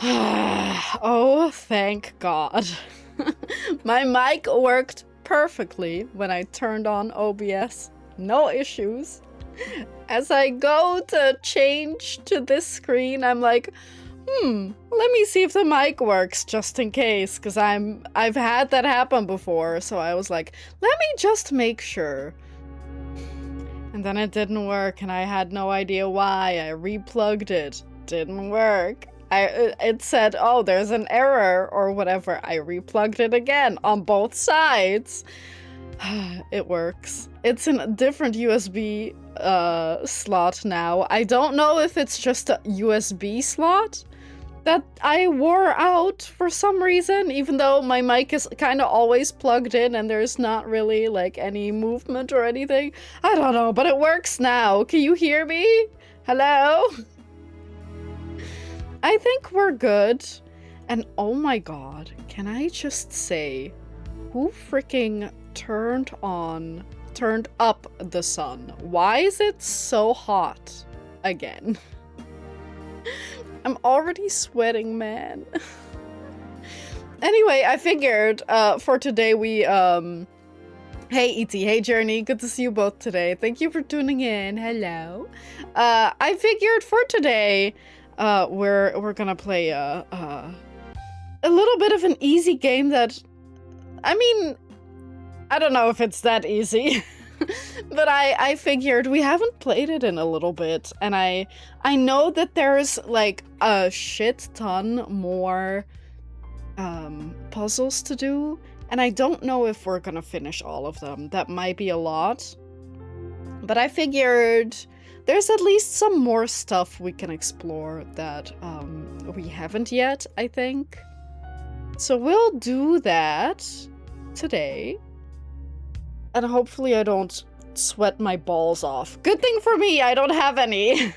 Oh, thank God. My mic worked perfectly when I turned on OBS. No issues. As I go to change to this screen, I'm like, let me see if the mic works just in case, because I've had that happen before, so I was like, let me just make sure. And then it didn't work, and I had no idea why. I replugged it. Didn't work. It said, oh, there's an error or whatever. I replugged it again on both sides. It works. It's in a different USB slot now. I don't know if it's just a USB slot that I wore out for some reason, even though my mic is kind of always plugged in and there's not really like any movement or anything. I don't know, but it works now. Can you hear me? Hello? I think we're good. And oh my God, can I just say, who freaking turned up the sun? Why is it so hot again? I'm already sweating, man. Anyway, I figured for today we hey E.T., hey Journey, good to see you both today. Thank you for tuning in. Hello. I figured for today we're gonna play a little bit of an easy game that, I mean, I don't know if it's that easy. But I figured we haven't played it in a little bit, and I know that there's like a shit ton more puzzles to do, and I don't know if we're gonna finish all of them. That might be a lot. But I figured there's at least some more stuff we can explore that we haven't yet, I think. So we'll do that today. And hopefully I don't sweat my balls off. Good thing for me, I don't have any.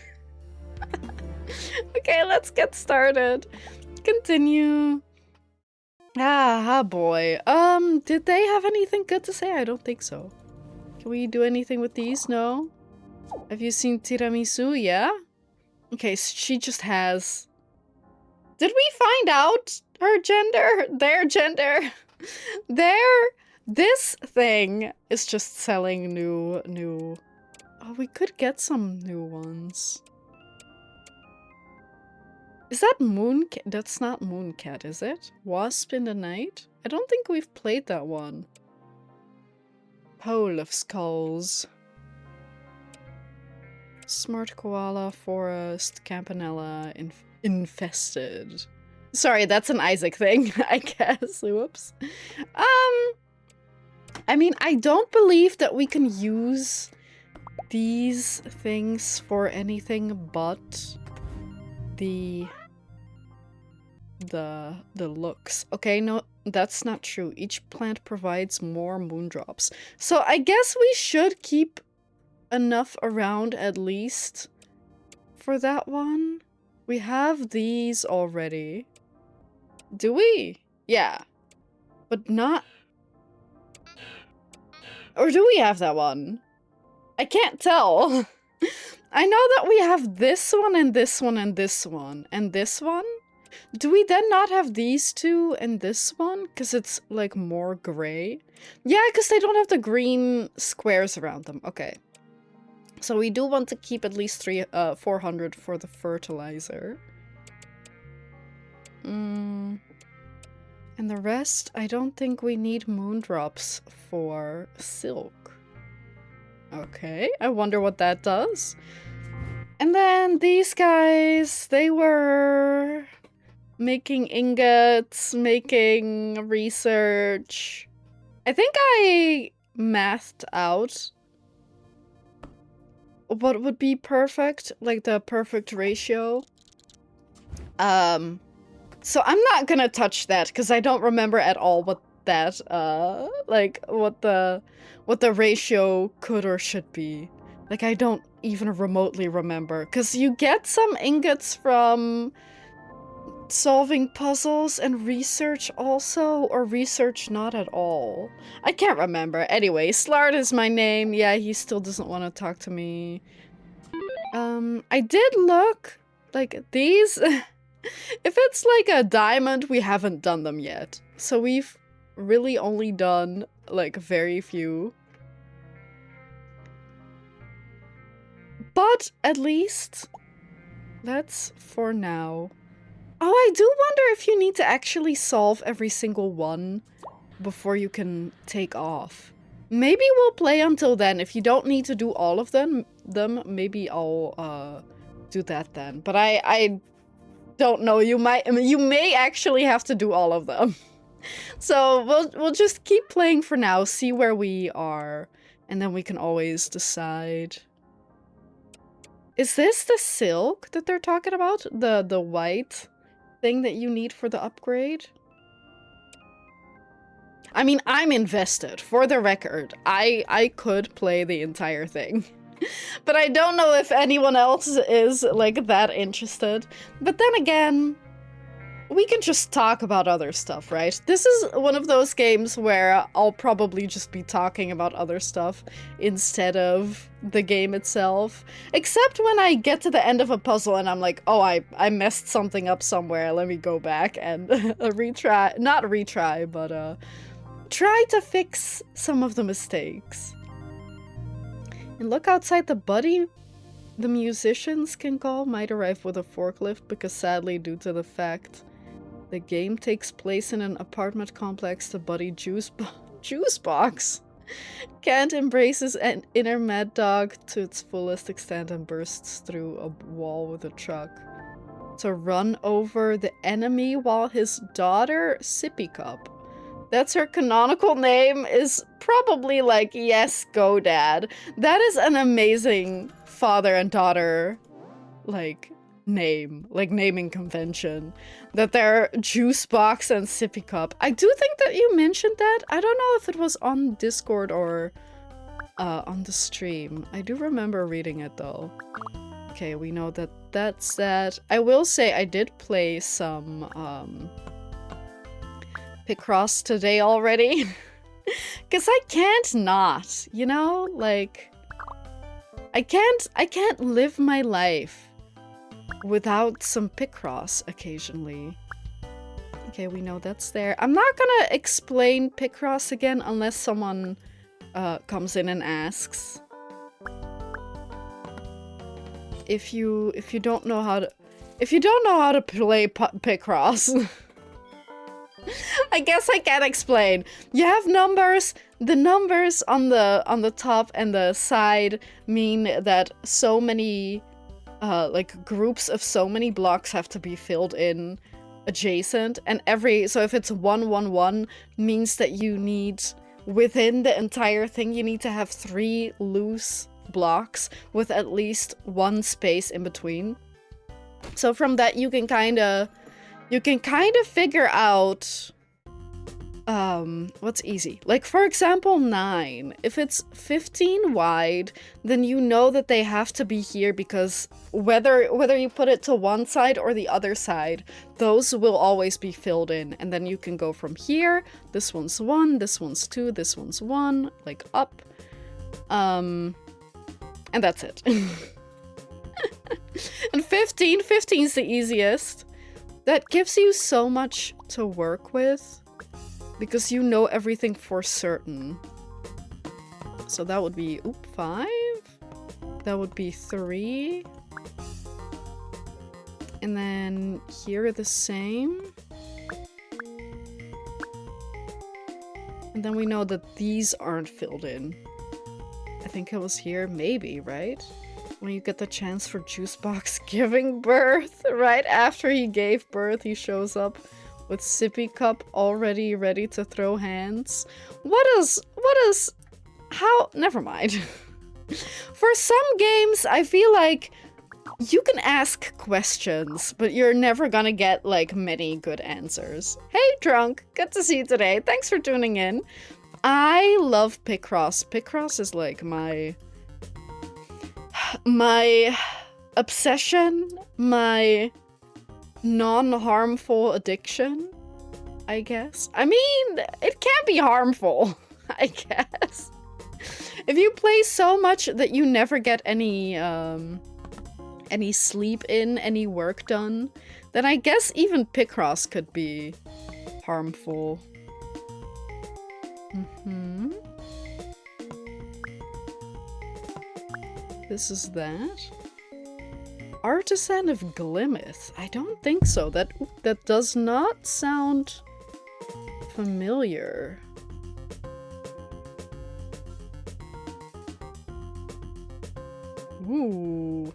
Okay, let's get started. Continue. Ah, boy. Did they have anything good to say? I don't think so. Can we do anything with these? No? Have you seen tiramisu? Yeah? Okay, so she just has... Did we find out her gender? Their gender? This thing is just selling new... Oh, we could get some new ones. Is that Mooncat? That's not Mooncat, is it? Wasp in the Night? I don't think we've played that one. Pole of Skulls. Smart Koala, Forest, Campanella, Infested. Sorry, that's an Isaac thing, I guess. Whoops. I mean, I don't believe that we can use these things for anything but the looks. Okay, no, that's not true. Each plant provides more moondrops. So I guess we should keep enough around at least for that one. We have these already. Do we? Yeah. But not... Or do we have that one? I can't tell. I know that we have this one and this one and this one and this one. Do we then not have these two and this one? Because it's like more gray. Yeah, because they don't have the green squares around them. Okay. So we do want to keep at least 400 for the fertilizer. And the rest, I don't think we need moondrops for silk. Okay, I wonder what that does. And then these guys, they were making ingots, making research. I think I mathed out what would be perfect, like the perfect ratio. So I'm not gonna touch that because I don't remember at all what that like what the ratio could or should be. Like I don't even remotely remember, because you get some ingots from solving puzzles and research also, or research not at all. I can't remember. Anyway, Slard is my name. Yeah, he still doesn't want to talk to me. I did look like these If it's like a diamond, we haven't done them yet. So we've really only done like very few. But at least that's for now. Oh, I do wonder if you need to actually solve every single one before you can take off. Maybe we'll play until then. If you don't need to do all of them, maybe I'll do that then. But I don't know. You may actually have to do all of them. So we'll just keep playing for now, see where we are, and then we can always decide. Is this the silk that they're talking about? The white thing that you need for the upgrade? I mean, I'm invested. For the record, I could play the entire thing. But I don't know if anyone else is, like, that interested. But then again, we can just talk about other stuff, right? This is one of those games where I'll probably just be talking about other stuff instead of the game itself. Except when I get to the end of a puzzle and I'm like, oh, I messed something up somewhere. Let me go back and retry. Not retry, but try to fix some of the mistakes. And look outside, the buddy the musicians can call might arrive with a forklift because sadly, due to the fact the game takes place in an apartment complex, the buddy juice box can't embrace his inner mad dog to its fullest extent and bursts through a wall with a truck to run over the enemy while his daughter, Sippy Cup, that's her canonical name, is probably like, yes, go dad. That is an amazing father and daughter, like, name, like naming convention. That they're Juice Box and Sippy Cup. I do think that you mentioned that. I don't know if it was on Discord or on the stream. I do remember reading it though. Okay, we know that that's that. I will say I did play some picross today already. Cause I can't not, you know? Like I can't live my life without some picross occasionally. Okay, we know that's there. I'm not gonna explain picross again unless someone comes in and asks. If you don't know how to play picross, I guess I can't explain. You have numbers. The numbers on the top and the side mean that so many like groups of so many blocks have to be filled in adjacent, and so if it's 1 1 1 means that you need, within the entire thing, you need to have 3 loose blocks with at least 1 space in between. So from that you can kind of figure out what's easy. Like, for example, 9. If it's 15 wide, then you know that they have to be here because whether you put it to one side or the other side, those will always be filled in. And then you can go from here. This one's 1, this one's 2, this one's 1, like up. And that's it. And 15's the easiest. That gives you so much to work with because you know everything for certain. So that would be 5. That would be 3. And then here the same. And then we know that these aren't filled in. I think it was here, maybe, right? When you get the chance for Juicebox giving birth. Right after he gave birth, he shows up with Sippy Cup already ready to throw hands. How? Never mind. For some games, I feel like you can ask questions, but you're never gonna get, like, many good answers. Hey, Drunk! Good to see you today. Thanks for tuning in. I love picross. Picross is, like, my obsession, my non-harmful addiction, I guess. I mean, it can be harmful, I guess. If you play so much that you never get any sleep in, any work done, then I guess even picross could be harmful. This is that. Artisan of Glimeth. I don't think so. That does not sound familiar. Ooh.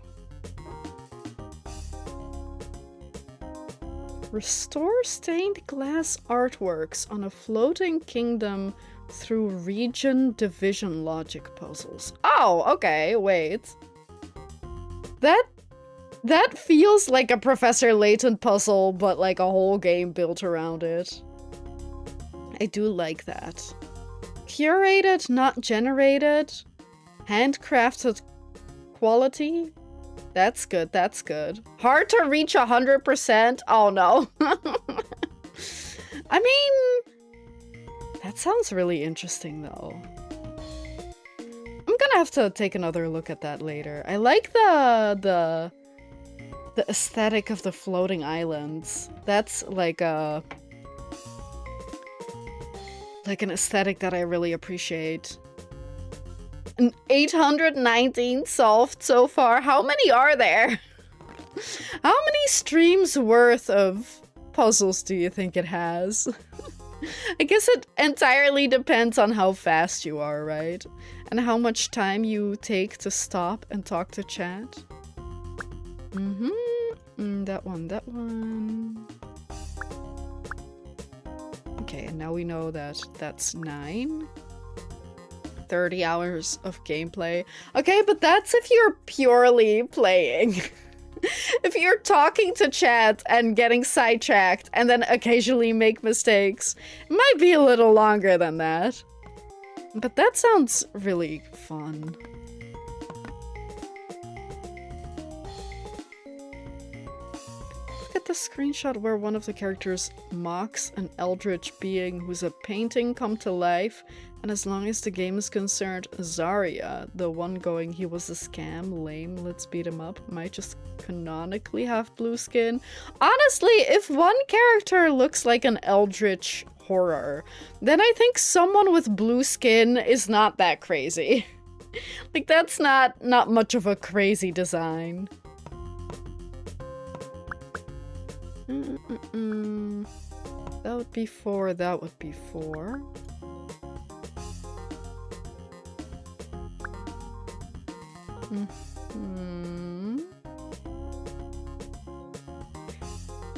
Restore stained glass artworks on a floating kingdom through region division logic puzzles. Oh, okay, wait. That feels like a Professor Layton puzzle, but like a whole game built around it. I do like that. Curated, not generated. Handcrafted quality. That's good, that's good. Hard to reach 100%? Oh no. I mean, that sounds really interesting though. I'm gonna have to take another look at that later. I like the aesthetic of the floating islands. That's like an aesthetic that I really appreciate. And 819 solved so far. How many are there? How many streams worth of puzzles do you think it has? I guess it entirely depends on how fast you are, right? And how much time you take to stop and talk to chat. That one. Okay, and now we know that that's 9. 30 hours of gameplay. Okay, but that's if you're purely playing. If you're talking to chat and getting sidetracked and then occasionally make mistakes, it might be a little longer than that. But that sounds really fun. Look at the screenshot where one of the characters mocks an eldritch being who's a painting come to life, and as long as the game is concerned, Zarya, the one going he was a scam, lame, let's beat him up, might just canonically have blue skin. Honestly, if one character looks like an eldritch horror, then I think someone with blue skin is not that crazy. Like, that's not much of a crazy design. That would be 4, that would be 4.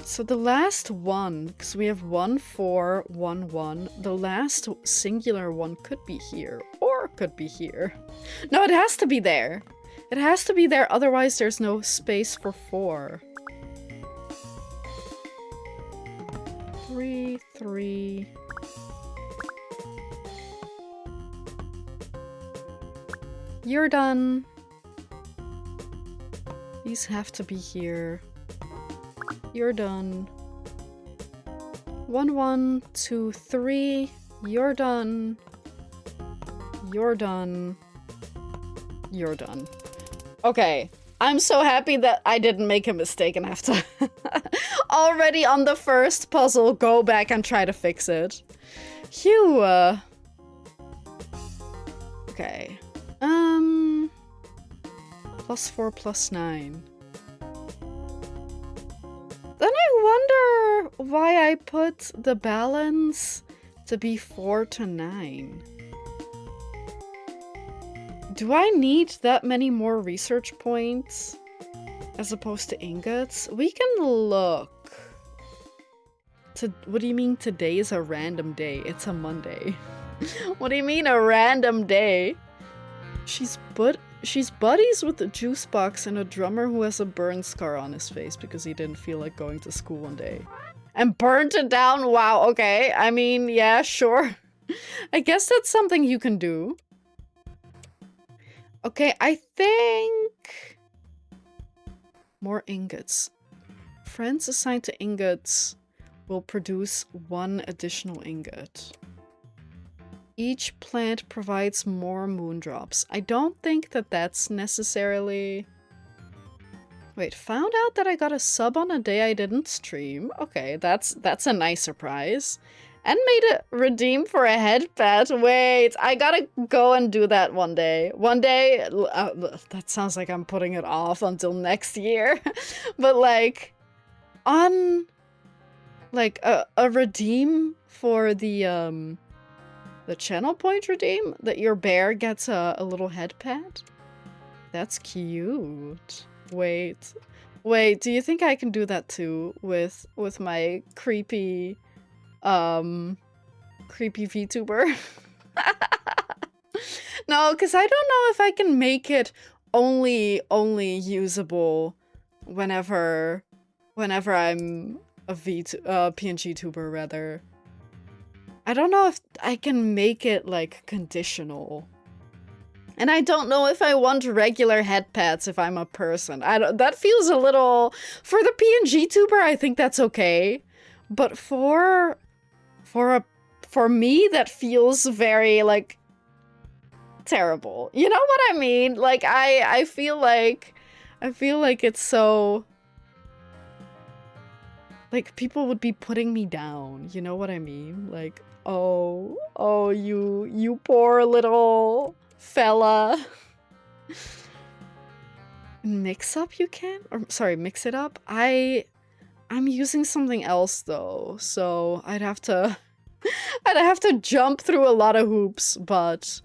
So the last one, because we have 1, 4, 1, 1, the last singular one could be here, or could be here. No, it has to be there. It has to be there, otherwise there's no space for 4. 3, 3. You're done. These have to be here. You're done. 1, 1, 2, 3. You're done. You're done. You're done. Okay. I'm so happy that I didn't make a mistake and have to already on the first puzzle go back and try to fix it. Phew. Okay. +4, +9. Then I wonder why I put the balance to be 4 to 9. Do I need that many more research points as opposed to ingots? We can look. What do you mean today is a random day? It's a Monday. What do you mean a random day? She's buddies with the juice box and a drummer who has a burn scar on his face because he didn't feel like going to school one day. And burnt it down? Wow, okay. I mean, yeah, sure. I guess that's something you can do. Okay, I think... More ingots. Friends assigned to ingots will produce 1 additional ingot. Each plant provides more moondrops. I don't think that that's necessarily Wait, found out that I got a sub on a day I didn't stream. Okay, that's a nice surprise. And made a redeem for a headband. Wait, I gotta go and do that one day. One day, that sounds like I'm putting it off until next year. But like, on like a redeem for the channel point redeem, that your bear gets a little headpad. That's cute. Wait, do you think I can do that too with my creepy VTuber? No, because I don't know if I can make it only usable whenever I'm a PNG tuber, rather. I don't know if I can make it like conditional. And I don't know if I want regular headpads if I'm a person. That feels a little... For the PNG tuber, I think that's okay. But for me, that feels very, like, terrible. You know what I mean? Like, I feel like it's so... Like, people would be putting me down. You know what I mean? Like, oh, you poor little... fella. Mix up you can? Or sorry, mix it up? I'm using something else though, so I'd have to jump through a lot of hoops, but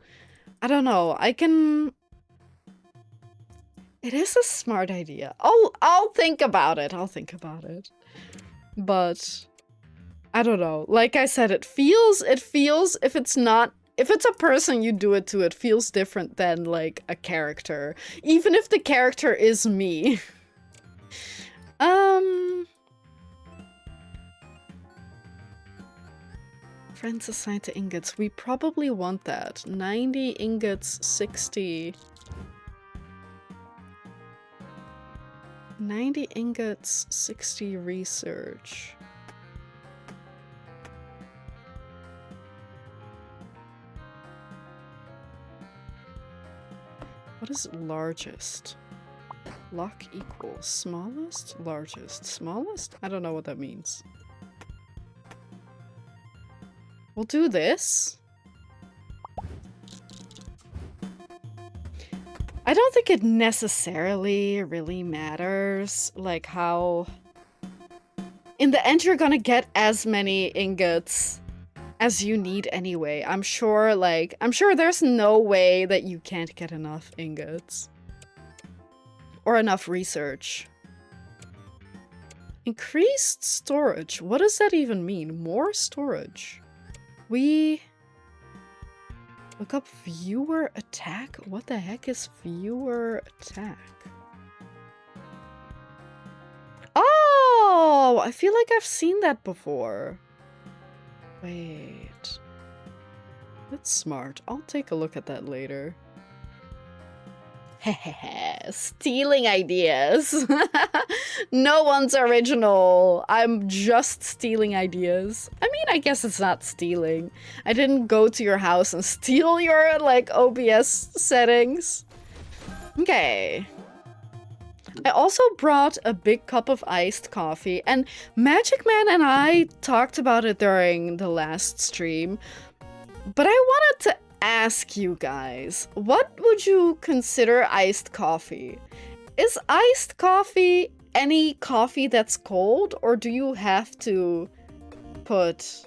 I don't know. I can... It is a smart idea. I'll think about it. But I don't know. Like I said, it feels if it's a person you do it to, it feels different than, like, a character. Even if the character is me. Friends assigned to ingots. We probably want that. 90 ingots, 60... 90 ingots, 60 research. What is largest? Lock equals smallest? Largest? Smallest? I don't know what that means. We'll do this. I don't think it necessarily really matters, like how... In the end, you're gonna get as many ingots as you need anyway. I'm sure there's no way that you can't get enough ingots. Or enough research. Increased storage. What does that even mean? More storage. We... Look up viewer attack? What the heck is viewer attack? Oh! I feel like I've seen that before. Wait. That's smart. I'll take a look at that later. Hehehe, stealing ideas. No one's original. I'm just stealing ideas. I mean, I guess it's not stealing. I didn't go to your house and steal your, like, OBS settings. Okay. I also brought a big cup of iced coffee, and Magic Man and I talked about it during the last stream, but I wanted to ask you guys, what would you consider iced coffee? Is iced coffee any coffee that's cold, or do you have to put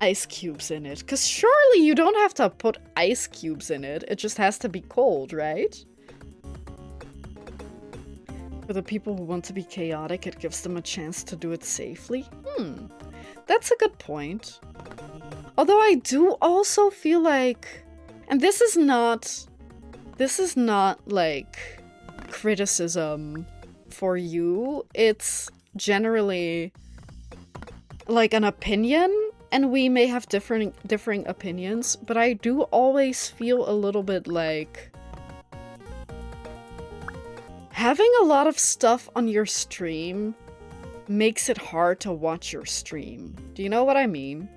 ice cubes in it? Because surely you don't have to put ice cubes in it, it just has to be cold, right? For the people who want to be chaotic, it gives them a chance to do it safely. That's a good point. Although I do also feel like, and this is not like criticism for you, it's generally like an opinion, and we may have differing opinions, but I do always feel a little bit like having a lot of stuff on your stream makes it hard to watch your stream. Do you know what I mean?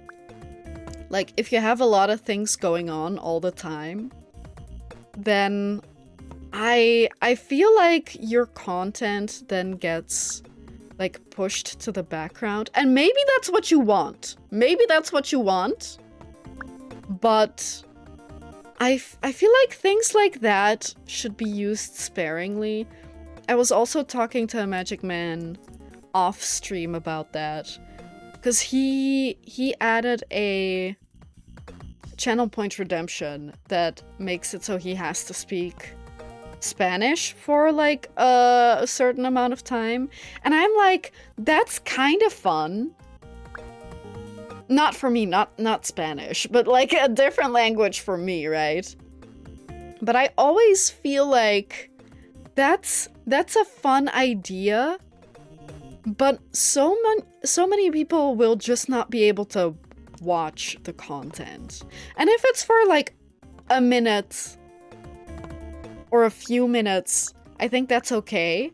Like, if you have a lot of things going on all the time, then I feel like your content then gets like pushed to the background, and maybe that's what you want. Maybe that's what you want. But I feel like things like that should be used sparingly. I was also talking to a Magic Man off stream about that, because he added a channel point redemption that makes it so he has to speak Spanish for like a certain amount of time, and I'm like, that's kind of fun. Not for me, not Spanish, but like a different language for me, right? But I always feel like that's a fun idea, but so many people will just not be able to watch the content. And if it's for like a minute or a few minutes, I think that's okay.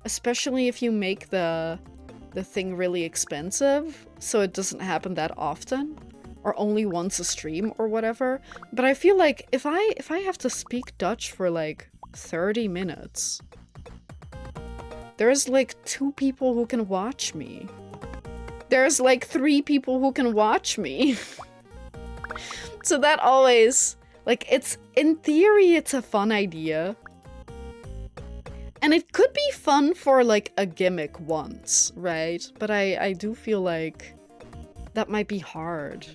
Especially if you make the thing really expensive, so it doesn't happen that often, or only once a stream or whatever. But I feel like if I have to speak Dutch for like 30 minutes, there's like 2 people who can watch me. There's like 3 people who can watch me. So that always, like, it's, in theory, it's a fun idea. And it could be fun for, like, a gimmick once, right? But I do feel like that might be hard.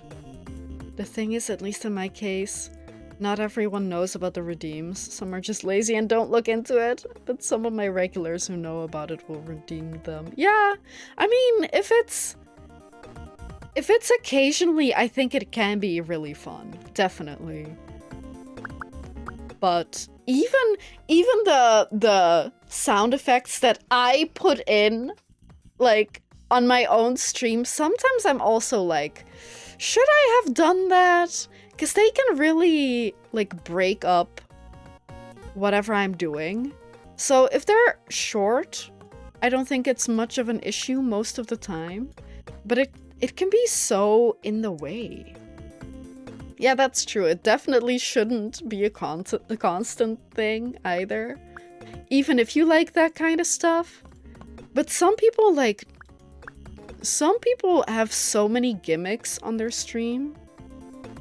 The thing is, at least in my case, not everyone knows about the redeems. Some are just lazy and don't look into it. But some of my regulars who know about it will redeem them. Yeah, I mean, if it's occasionally, I think it can be really fun. Definitely. But even the sound effects that I put in, like, on my own stream, sometimes I'm also like, should I have done that? Because they can really, like, break up whatever I'm doing. So if they're short, I don't think it's much of an issue most of the time. But it can be so in the way. Yeah, that's true. It definitely shouldn't be a constant thing either. Even if you like that kind of stuff. But some people have so many gimmicks on their stream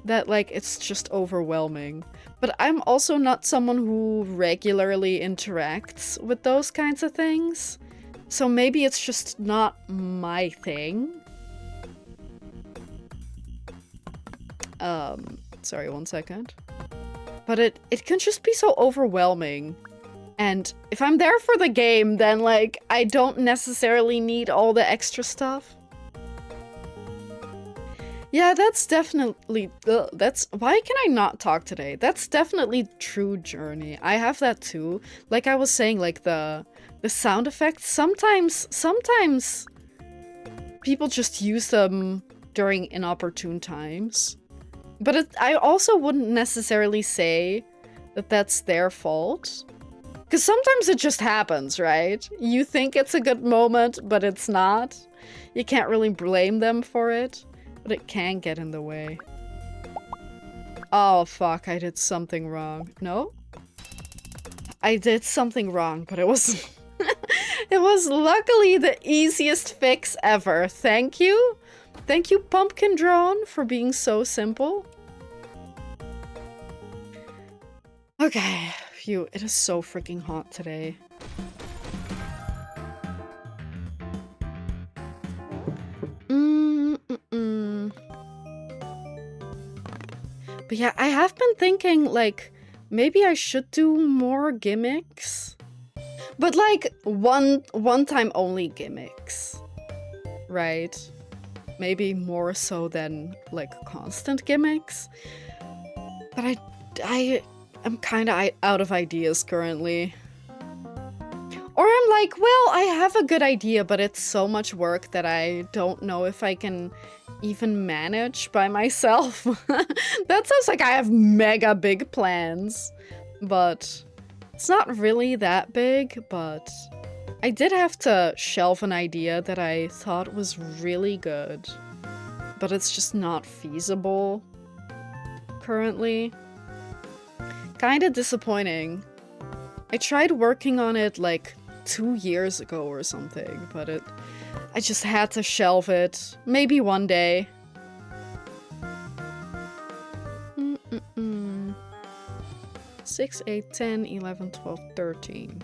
that, like, it's just overwhelming. But I'm also not someone who regularly interacts with those kinds of things. So maybe it's just not my thing. Sorry, 1 second. But it can just be so overwhelming. And if I'm there for the game, then, like, I don't necessarily need all the extra stuff. Yeah, that's definitely... why can I not talk today? That's definitely true journey. I have that too. Like I was saying, like, the sound effects, sometimes people just use them during inopportune times. But I also wouldn't necessarily say that that's their fault. Because sometimes it just happens, right? You think it's a good moment, but it's not. You can't really blame them for it, but it can get in the way. Oh, fuck, I did something wrong. No? I did something wrong, but it was... it was luckily the easiest fix ever. Thank you. Thank you, Pumpkin Drone, for being so simple. Okay, phew, it is so freaking hot today. But yeah, I have been thinking, like, maybe I should do more gimmicks. But, like, one-time only gimmicks. Right? Maybe more so than, like, constant gimmicks. But I'm kind of out of ideas currently. Or I'm like, well, I have a good idea, but it's so much work that I don't know if I can even manage by myself. That sounds like I have mega big plans. But it's not really that big, but I did have to shelve an idea that I thought was really good. But it's just not feasible currently. Kinda disappointing. I tried working on it like 2 years ago or something, but I just had to shelve it. Maybe one day. 6, 8, 10, 11, 12, 13.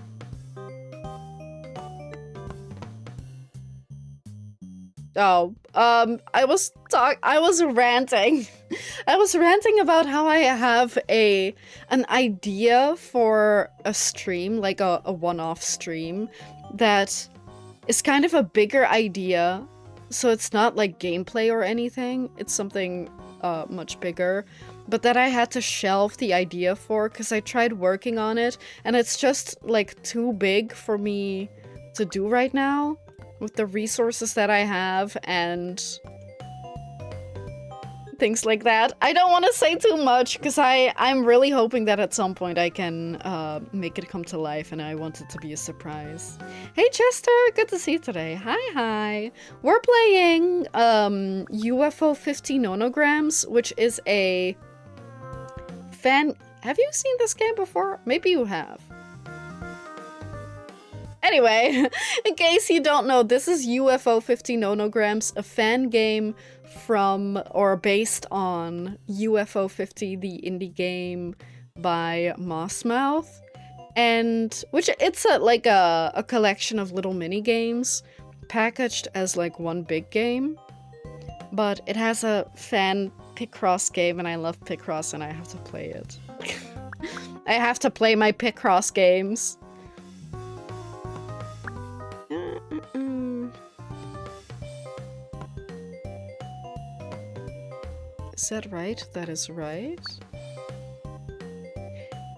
Oh, I was ranting. I was ranting about how I have an idea for a stream, like a one-off stream, that is kind of a bigger idea. So it's not like gameplay or anything. It's something much bigger. But that I had to shelve the idea for because I tried working on it and it's just like too big for me to do right now with the resources that I have and things like that. I don't want to say too much because I'm really hoping that at some point I can make it come to life and I want it to be a surprise. Hey Chester, good to see you today. Hi. We're playing UFO 50 Nonograms, which is a Have you seen this game before? Maybe you have. Anyway, in case you don't know, this is UFO 50 Nonograms, a fan game from or based on UFO 50, the indie game by Mossmouth, and which it's like a collection of little mini games packaged as like one big game. But it has a fan picross game, and I love picross, and I have to play it. I have to play my picross games. Is that right? That is right.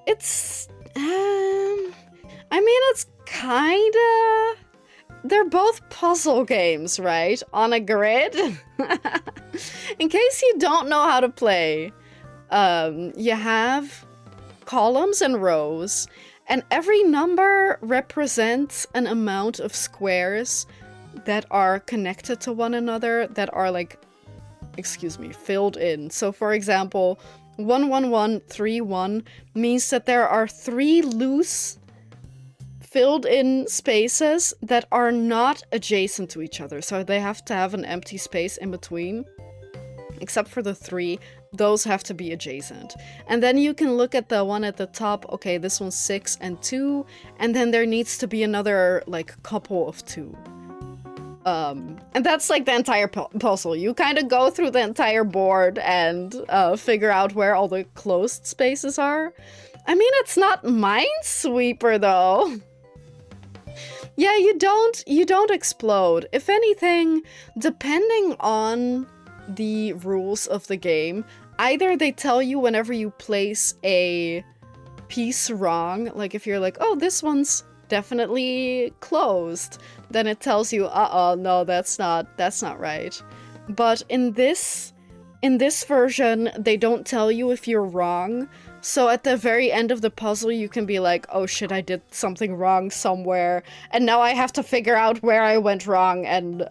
It's I mean, it's kinda... They're both puzzle games, right? On a grid? In case you don't know how to play, you have columns and rows, and every number represents an amount of squares that are connected to one another, that are like, excuse me, filled in. So for example, 11131 means that there are 3 loose filled in spaces that are not adjacent to each other. So they have to have an empty space in between. Except for the 3, those have to be adjacent. And then you can look at the one at the top. Okay, this one's 6 and 2. And then there needs to be another like couple of 2. And that's like the entire puzzle. You kind of go through the entire board and figure out where all the closed spaces are. I mean, it's not Minesweeper though. Yeah, you don't explode. If anything, depending on the rules of the game, either they tell you whenever you place a piece wrong, like if you're like, oh, this one's definitely closed, then it tells you, no, that's not right. But in this version, they don't tell you if you're wrong. So at the very end of the puzzle, you can be like, oh shit, I did something wrong somewhere, and now I have to figure out where I went wrong and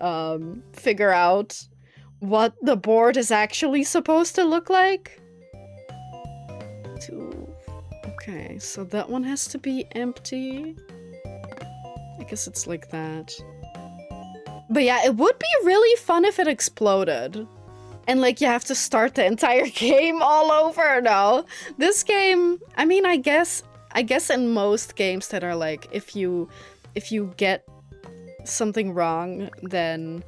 figure out what the board is actually supposed to look like. 2. Okay, so that one has to be empty. I guess it's like that. But yeah, it would be really fun if it exploded. And like you have to start the entire game all over. No, this game, I mean, I guess in most games that are like, if you get something wrong, then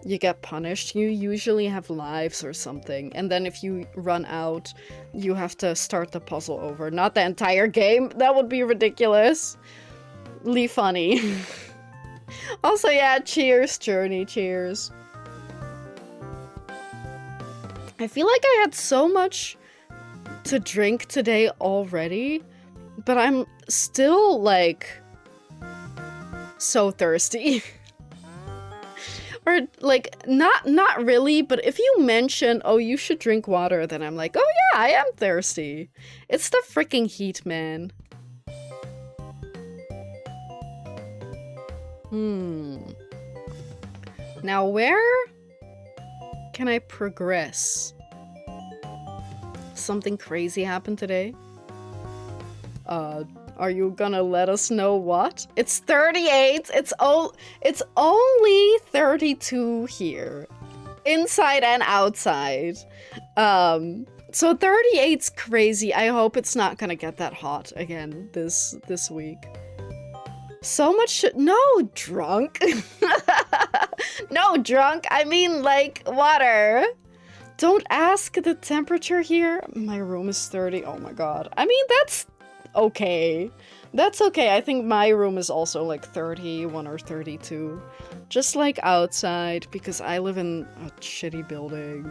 you get punished. You usually have lives or something, and then if you run out, you have to start the puzzle over. Not the entire game. That would be ridiculous. Funny. Also, yeah, cheers, Journey, cheers. I feel like I had so much to drink today already, but I'm still, like, so thirsty. Or, like, not really, but if you mention, oh, you should drink water, then I'm like, oh yeah, I am thirsty. It's the freaking heat, man. Now, where can I progress? Something crazy happened today. Are you gonna let us know what? It's 38. It's only 32 here. Inside and outside. So 38's crazy. I hope it's not gonna get that hot again this week. So much no, drunk. No, drunk. I mean, like, water. Don't ask the temperature here. My room is 30. Oh my god. I mean, that's okay. That's okay. I think my room is also like 31 or 32. Just like outside, because I live in a shitty building.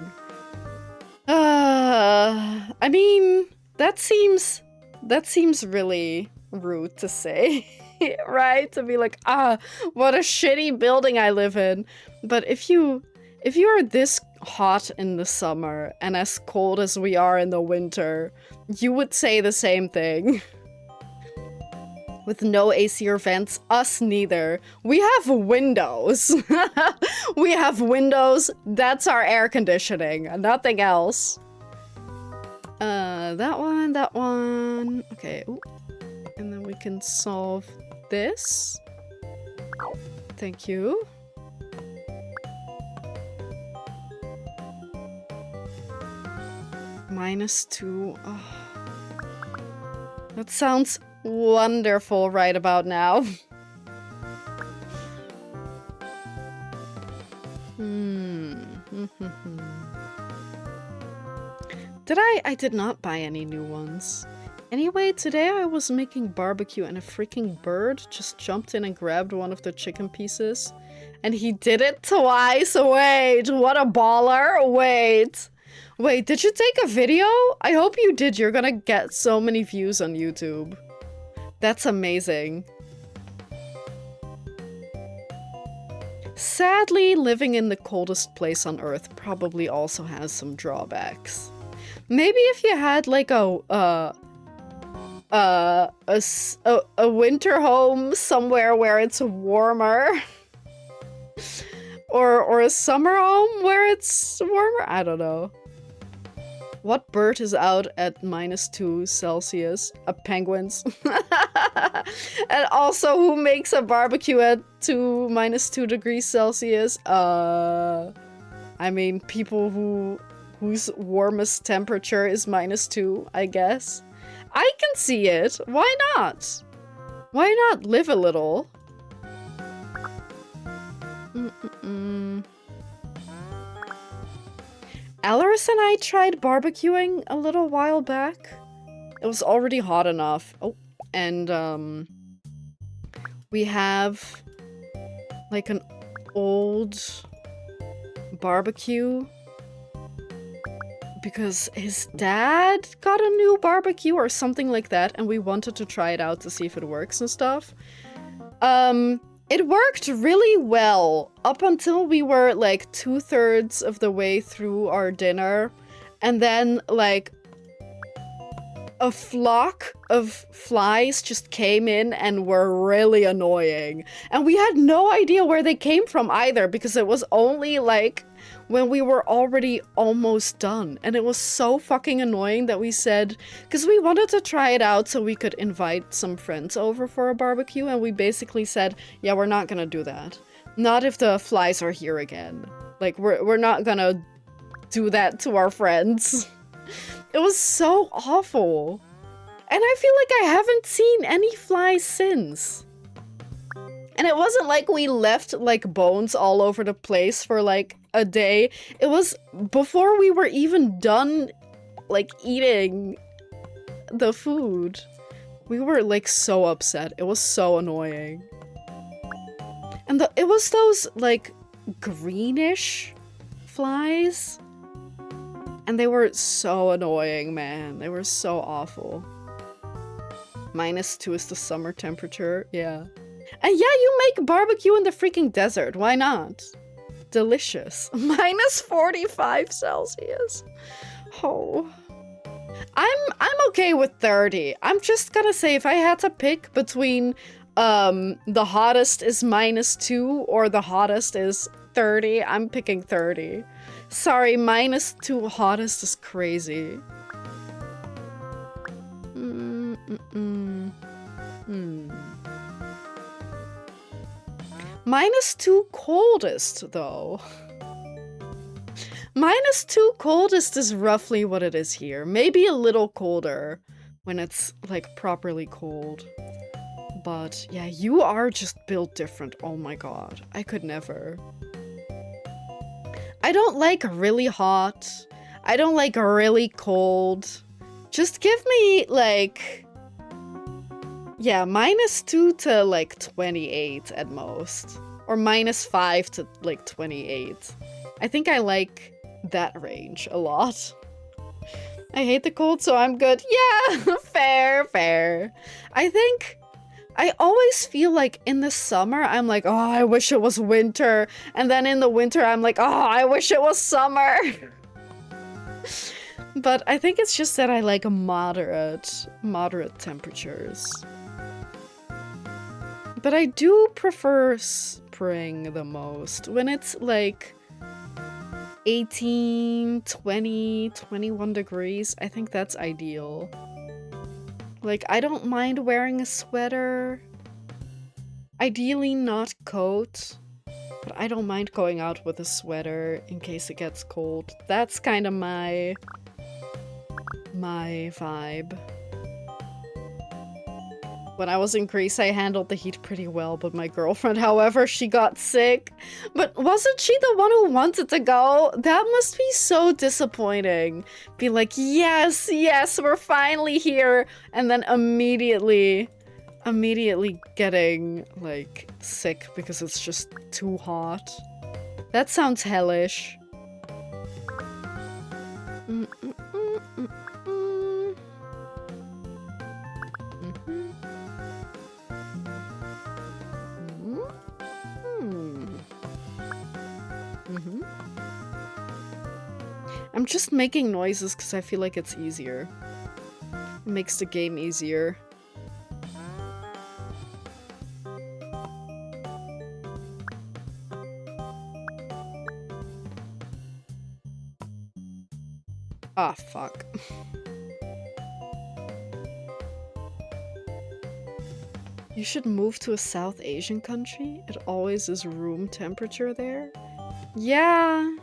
I mean, that seems really rude to say. Right? To be like, what a shitty building I live in. But if you are this hot in the summer and as cold as we are in the winter, you would say the same thing. With no AC or vents, us neither. We have windows. We have windows. That's our air conditioning, nothing else. That one. Okay. Ooh. And then we can solve this. Thank you. -2. Oh. That sounds wonderful right about now. I did not buy any new ones. Anyway, today I was making barbecue and a freaking bird just jumped in and grabbed one of the chicken pieces. And he did it twice. Wait, what a baller. Wait, did you take a video? I hope you did. You're gonna get so many views on YouTube. That's amazing. Sadly, living in the coldest place on Earth probably also has some drawbacks. Maybe if you had like a winter home somewhere where it's warmer. or a summer home where it's warmer? I don't know. What bird is out at -2 Celsius? Penguins. And also, who makes a barbecue at -2 degrees Celsius? I mean, people whose warmest temperature is -2, I guess. I can see it. Why not? Why not live a little? Alaris and I tried barbecuing a little while back. It was already hot enough. Oh, and we have like an old barbecue because his dad got a new barbecue or something like that, and we wanted to try it out to see if it works and stuff. It worked really well up until we were like 2/3 of the way through our dinner, and then like a flock of flies just came in and were really annoying. And we had no idea where they came from either, because it was only like when we were already almost done. And it was so fucking annoying that we said, because we wanted to try it out so we could invite some friends over for a barbecue, and we basically said, yeah, we're not gonna do that. Not if the flies are here again. Like, we're not gonna do that to our friends. It was so awful. And I feel like I haven't seen any flies since. And it wasn't like we left like bones all over the place for like a day. It was before we were even done like eating the food. We were like so upset. It was so annoying. And it was those like greenish flies. And they were so annoying, man. They were so awful. -2 is the summer temperature, yeah. And yeah, you make barbecue in the freaking desert. Why not? Delicious. -45 Celsius. Oh. I'm okay with 30. I'm just gonna say, if I had to pick between the hottest is -2 or the hottest is 30, I'm picking 30. Sorry, -2 hottest is crazy. -2 coldest, though. -2 coldest is roughly what it is here. Maybe a little colder when it's, like, properly cold. But, yeah, you are just built different. Oh my god. I could never. I don't like really hot. I don't like really cold. Just give me, like... yeah, -2 to, like, 28 at most. Or -5 to, like, 28. I think I like that range a lot. I hate the cold, so I'm good. Yeah, fair. I think... I always feel like in the summer, I'm like, oh, I wish it was winter. And then in the winter, I'm like, oh, I wish it was summer. But I think it's just that I like moderate temperatures. But I do prefer spring the most. When it's like 18, 20, 21 degrees, I think that's ideal. Like, I don't mind wearing a sweater. Ideally not coat. But I don't mind going out with a sweater in case it gets cold. That's kind of my vibe. When I was in Greece, I handled the heat pretty well, but my girlfriend, however, she got sick. But wasn't she the one who wanted to go? That must be so disappointing. Be like, yes, we're finally here. And then immediately getting, like, sick because it's just too hot. That sounds hellish. I'm just making noises because I feel like it's easier. It makes the game easier. Ah, fuck. You should move to a South Asian country. It always is room temperature there. Yeah.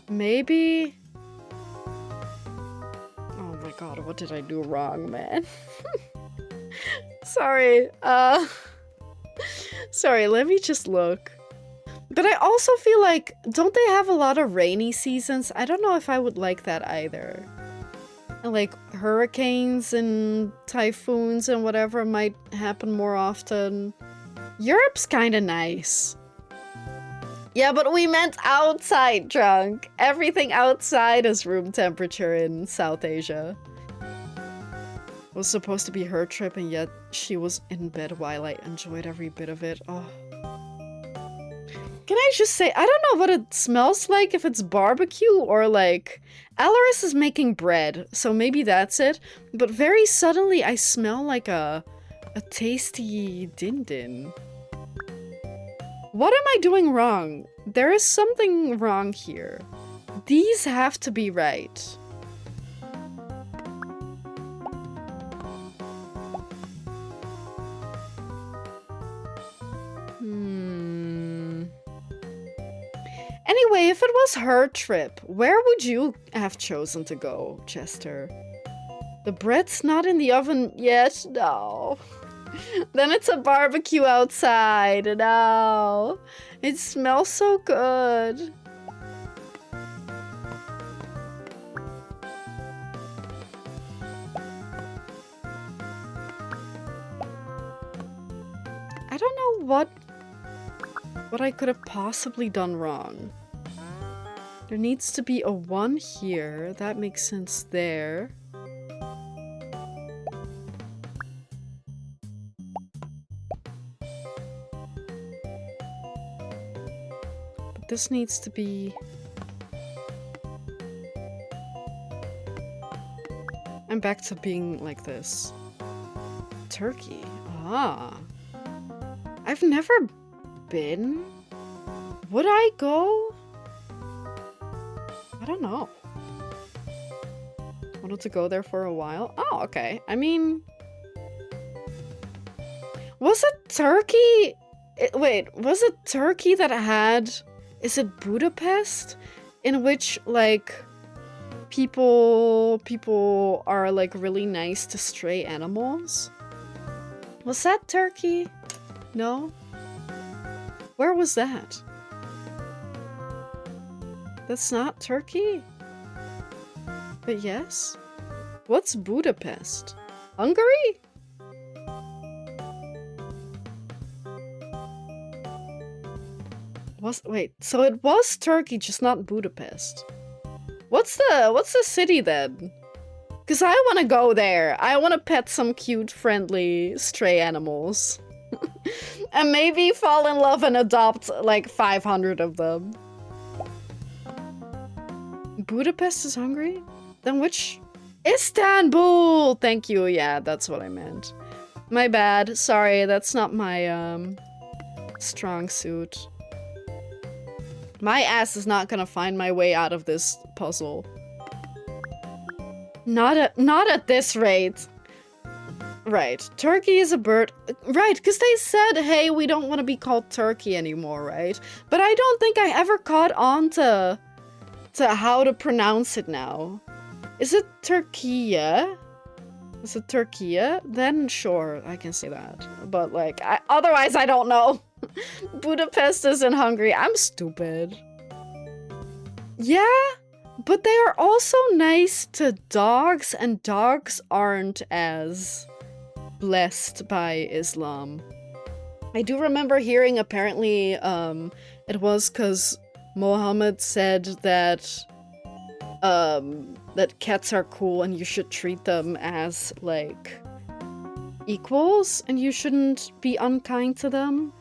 Maybe. Oh my god, what did I do wrong, man? Sorry. Sorry, let me just look. But I also feel like, don't they have a lot of rainy seasons? I don't know if I would like that either. And like hurricanes and typhoons and whatever might happen more often. Europe's kind of nice. Yeah, but we meant outside, drunk. Everything outside is room temperature in South Asia. It was supposed to be her trip, and yet she was in bed while I enjoyed every bit of it. Oh. Can I just say, I don't know what it smells like, if it's barbecue or like... Alaris is making bread, so maybe that's it. But very suddenly I smell like a tasty din-din. What am I doing wrong? There is something wrong here. These have to be right. Anyway, if it was her trip, where would you have chosen to go, Chester? The bread's not in the oven yet? No. Then it's a barbecue outside. No. It smells so good. I don't know what I could have possibly done wrong. There needs to be a 1 here. That makes sense there. But this needs to be... I'm back to being like this. Turkey. Ah. I've never been? Would I go? I don't know. able to go there for a while. Oh, okay. I mean... Was it Turkey? Wait, was it Turkey that had... Is it Budapest? In which, like, people are, like, really nice to stray animals? Was that Turkey? No? Where was that? That's not Turkey? But yes? What's Budapest? Hungary? Wait, so it was Turkey, just not Budapest. What's the city then? Cause I wanna go there. I wanna pet some cute, friendly, stray animals. And maybe fall in love and adopt like 500 of them. Budapest is Hungary? Then which? Istanbul! Thank you, yeah, that's what I meant. My bad, sorry, that's not my, strong suit. My ass is not gonna find my way out of this puzzle. Not at this rate. Right, Turkey is a bird. Right, because they said, hey, we don't want to be called Turkey anymore, right? But I don't think I ever caught on to how to pronounce it now. Is it Turkiye? Is it Turkiye? Then sure, I can say that. But like, otherwise I don't know. Budapest is in Hungary. I'm stupid. Yeah, but they are also nice to dogs, and dogs aren't as blessed by Islam. I do remember hearing apparently it was because Mohammed said that that cats are cool and you should treat them as like equals and you shouldn't be unkind to them.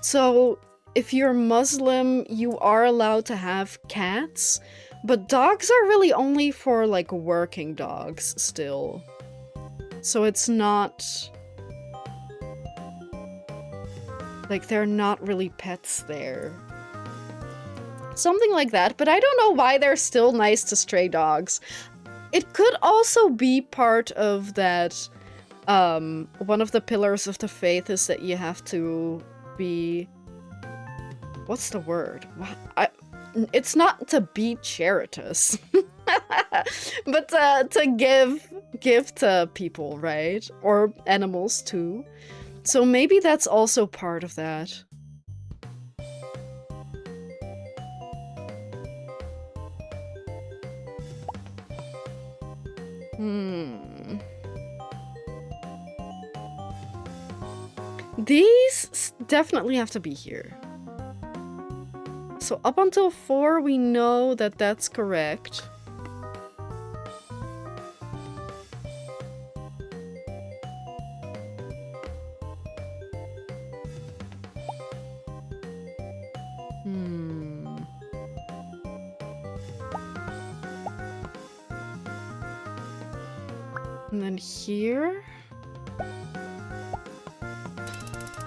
So if you're Muslim, you are allowed to have cats, but dogs are really only for like working dogs still. So it's not... like, they're not really pets there. Something like that, but I don't know why they're still nice to stray dogs. It could also be part of that, one of the pillars of the faith is that you have to be... what's the word? It's not to be charitous. But to give to people, right? Or animals too. So maybe that's also part of that. These definitely have to be here. So up until 4, we know that that's correct. And then here...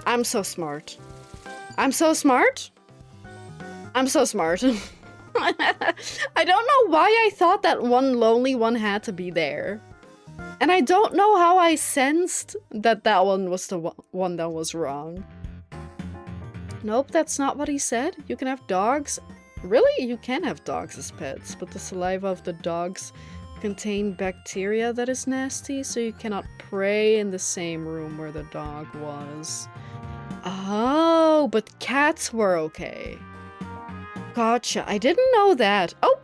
I'm so smart. I'm so smart? I'm so smart. I don't know why I thought that one lonely one had to be there. And I don't know how I sensed that that one was the one that was wrong. Nope, that's not what he said. You can have dogs. Really? You can have dogs as pets, but the saliva of the dogs contain bacteria that is nasty, so you cannot pray in the same room where the dog was. Oh, but cats were okay. Gotcha. I didn't know that. Oh!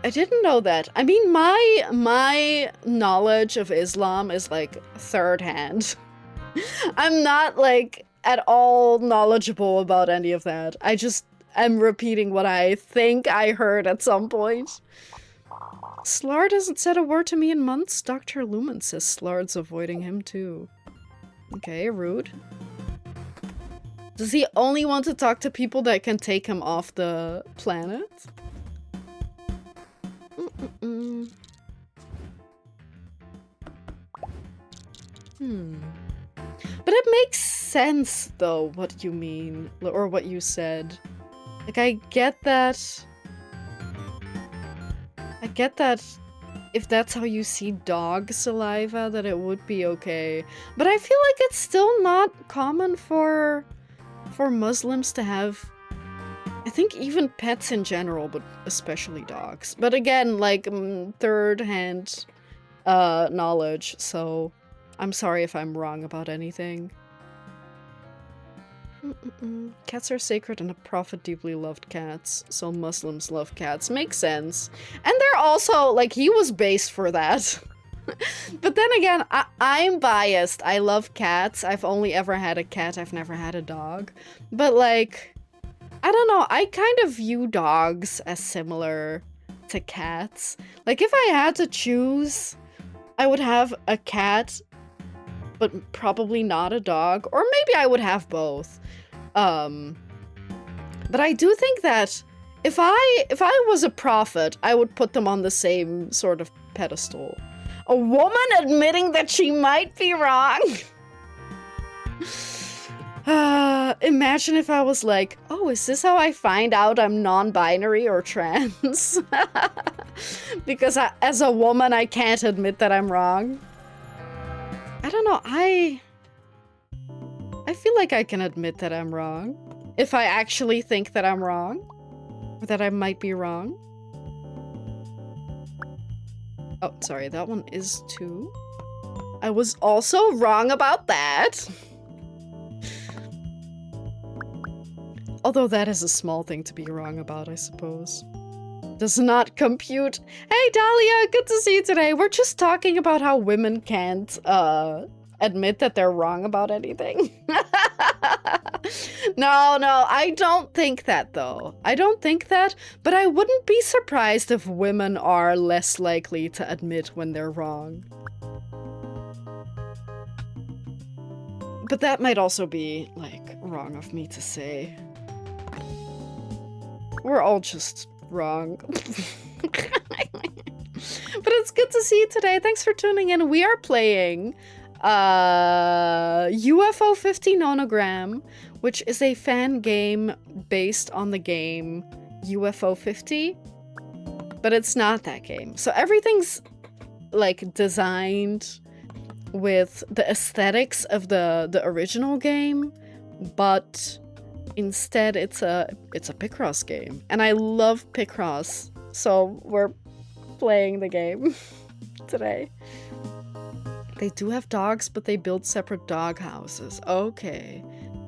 I didn't know that. I mean, my knowledge of Islam is like third hand. I'm not like at all knowledgeable about any of that. I just am repeating what I think I heard at some point. Slard hasn't said a word to me in months. Dr. Lumen says Slard's avoiding him too. Okay, rude. Does he only want to talk to people that can take him off the planet? But it makes sense, though, what you mean, or what you said. Like, I get that if that's how you see dog saliva, that it would be okay. But I feel like it's still not common for Muslims to have, I think, even pets in general, but especially dogs. But again, like, third-hand knowledge, so I'm sorry if I'm wrong about anything. Cats are sacred and the Prophet deeply loved cats, so Muslims love cats. Makes sense. And they're also, like, he was based for that. But then again, I'm biased. I love cats. I've only ever had a cat. I've never had a dog. But, like, I don't know. I kind of view dogs as similar to cats. Like, if I had to choose, I would have a cat, but probably not a dog. Or maybe I would have both. But I do think that if I was a prophet, I would put them on the same sort of pedestal. A woman admitting that she might be wrong. Imagine if I was like, oh, is this how I find out I'm non-binary or trans? Because as a woman, I can't admit that I'm wrong. I don't know, I feel like I can admit that I'm wrong. If I actually think that I'm wrong. Or that I might be wrong. Oh, sorry, that one is 2. I was also wrong about that. Although that is a small thing to be wrong about, I suppose. Does not compute. Hey, Dahlia, good to see you today. We're just talking about how women can't, admit that they're wrong about anything. No, I don't think that, though. I don't think that, but I wouldn't be surprised if women are less likely to admit when they're wrong. But that might also be, like, wrong of me to say. We're all just wrong. But it's good to see you today. Thanks for tuning in. We are playing UFO 50 Nonogram, which is a fan game based on the game UFO 50, but it's not that game. So everything's like designed with the aesthetics of the original game, but instead it's a picross game, and I love picross, so we're playing the game today. They do have dogs, but they build separate dog houses. Okay.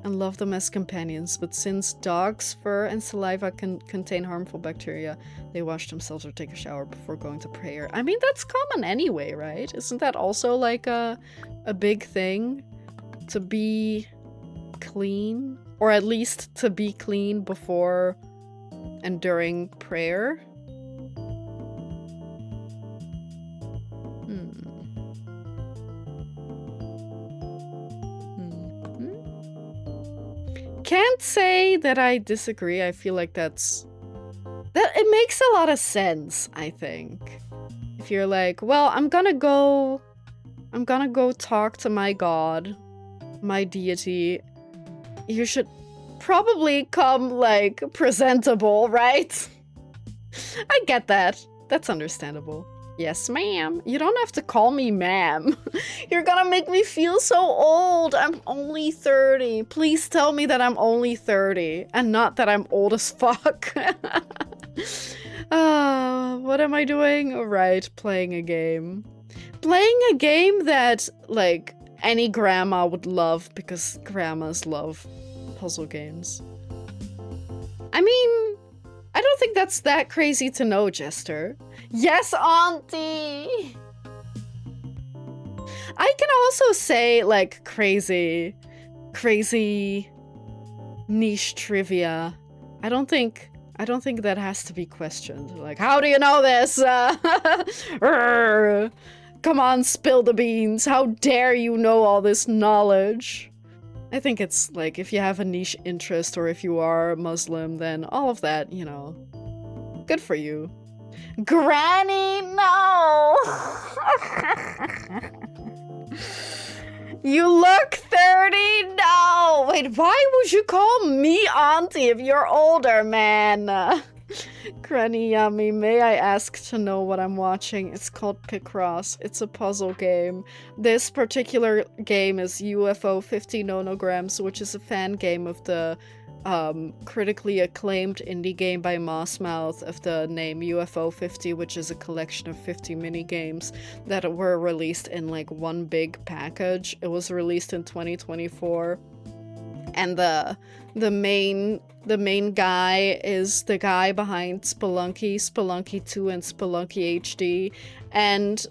And love them as companions, but since dogs' fur and saliva can contain harmful bacteria, they wash themselves or take a shower before going to prayer. I mean, that's common anyway, right? Isn't that also like a big thing? To be clean? Or at least to be clean before and during prayer? Can't say that I disagree. I feel like that it makes a lot of sense, I think. If you're like, well, I'm gonna go talk to my god, my deity. You should probably come, like, presentable, right? I get that. That's understandable. Yes, ma'am. You don't have to call me ma'am. You're gonna make me feel so old. I'm only 30. Please tell me that I'm only 30 and not that I'm old as fuck. What am I doing? All right, playing a game. Playing a game that, like, any grandma would love because grandmas love puzzle games. I mean, I don't think that's that crazy to know, Jester. Yes, auntie! I can also say, like, crazy niche trivia. I don't think that has to be questioned. Like, how do you know this? Come on, spill the beans. How dare you know all this knowledge? I think it's like, if you have a niche interest or if you are Muslim, then all of that, you know, good for you. Granny, no! You look 30? No! Wait, why would you call me auntie if you're older, man? Granny Yummy, may I ask to know what I'm watching? It's called Picross. It's a puzzle game. This particular game is UFO 50 Nonograms, which is a fan game of the critically acclaimed indie game by Mossmouth of the name UFO 50, which is a collection of 50 mini games that were released in like one big package. It was released in 2024. And the main guy is the guy behind Spelunky, Spelunky 2, and Spelunky HD. And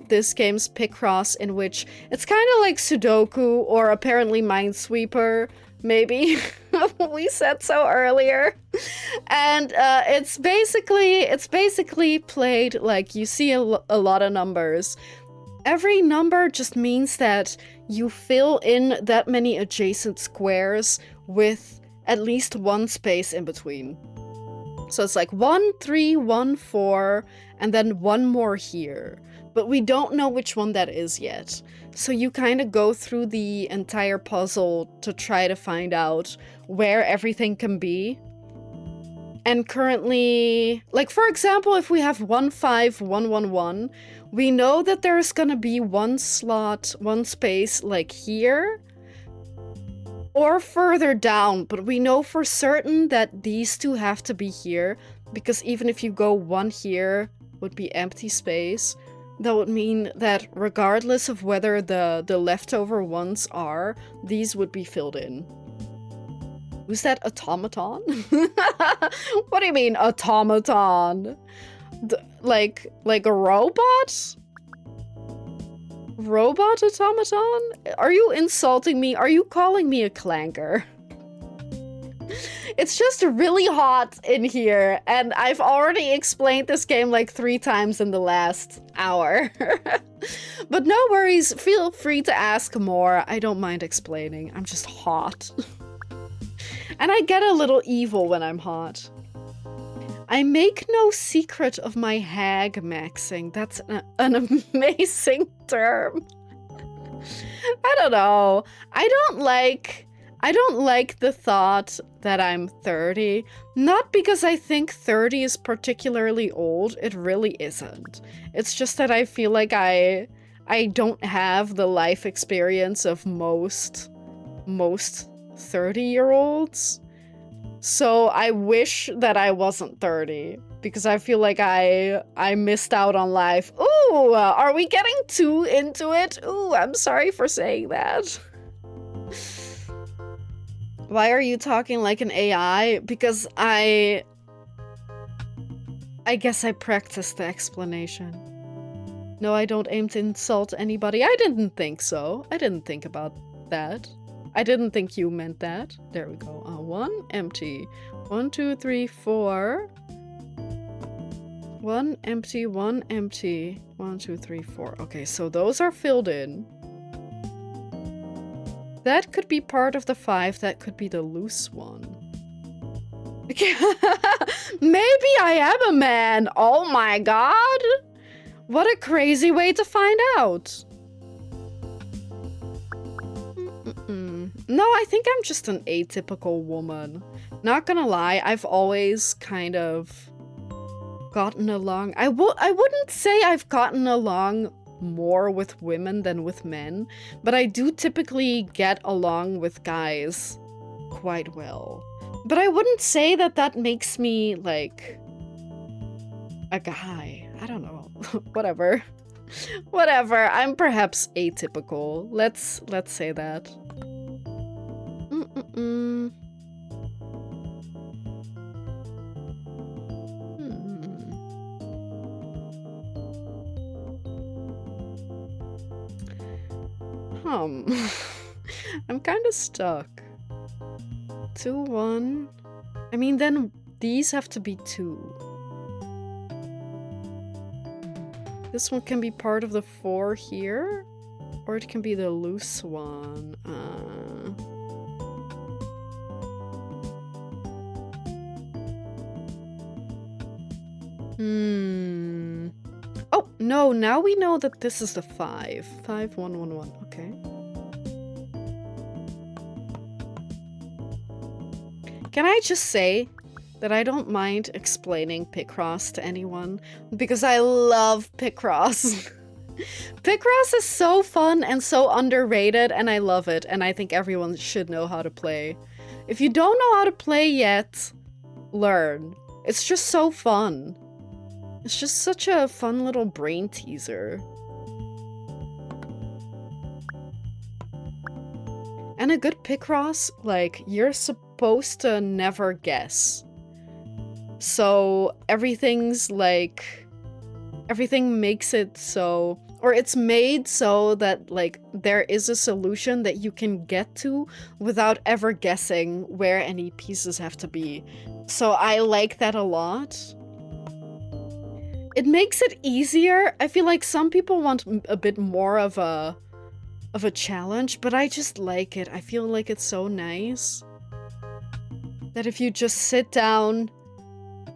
this game's Picross, in which it's kind of like Sudoku or apparently Minesweeper, maybe. We said so earlier. And it's basically played like you see a lot of numbers. Every number just means that you fill in that many adjacent squares with at least one space in between. So it's like 1, 3, 1, 4, and then one more here. But we don't know which one that is yet. So you kind of go through the entire puzzle to try to find out where everything can be. And currently, like for example, if we have 1, 5, 1, 1, 1, we know that there's gonna be one slot, one space like here or further down, but we know for certain that these two have to be here, because even if you go one here would be empty space. That would mean that regardless of whether the leftover ones are, these would be filled in. Who's that automaton? What do you mean automaton? Like a robot? Robot automaton? Are you insulting me? Are you calling me a clanker? It's just really hot in here, and I've already explained this game like 3 times in the last hour. But no worries, feel free to ask more. I don't mind explaining. I'm just hot. And I get a little evil when I'm hot. I make no secret of my hag maxing. That's an amazing term. I don't know. I don't like the thought that I'm 30. Not because I think 30 is particularly old. It really isn't. It's just that I feel like I don't have the life experience of most 30-year-olds. So I wish that I wasn't 30, because I feel like I missed out on life. Ooh, are we getting too into it? Ooh, I'm sorry for saying that. Why are you talking like an AI? Because I guess I practiced the explanation. No, I don't aim to insult anybody. I didn't think so. I didn't think about that. I didn't think you meant that. There we go. 1 empty. 1, 2, 3, 4. 1 empty, 1 empty. 1, 2, 3, 4. Okay, so those are filled in. That could be part of the 5. That could be the loose one. Maybe I am a man. Oh my god. What a crazy way to find out. No, I think I'm just an atypical woman. Not gonna lie, I've always kind of gotten along. I wouldn't say I've gotten along more with women than with men, but I do typically get along with guys quite well. But I wouldn't say that that makes me, like, a guy. I don't know. Whatever. Whatever. I'm perhaps atypical. Let's say that. I'm kind of stuck. 2, 1. I mean, then these have to be 2. This one can be part of the 4 here, or it can be the loose one. Oh, no, now we know that this is the 5. 5, 1, 1, 1. Okay. Can I just say that I don't mind explaining picross to anyone because I love picross. Picross is so fun and so underrated, and I love it, and I think everyone should know how to play. If you don't know how to play yet, learn. It's just so fun. It's just such a fun little brain teaser. And a good picross, like, you're supposed to never guess. So everything's like, everything makes it so, or it's made so that like there is a solution that you can get to without ever guessing where any pieces have to be. So I like that a lot. It makes it easier. I feel like some people want a bit more of a challenge, but I just like it. I feel like it's so nice that if you just sit down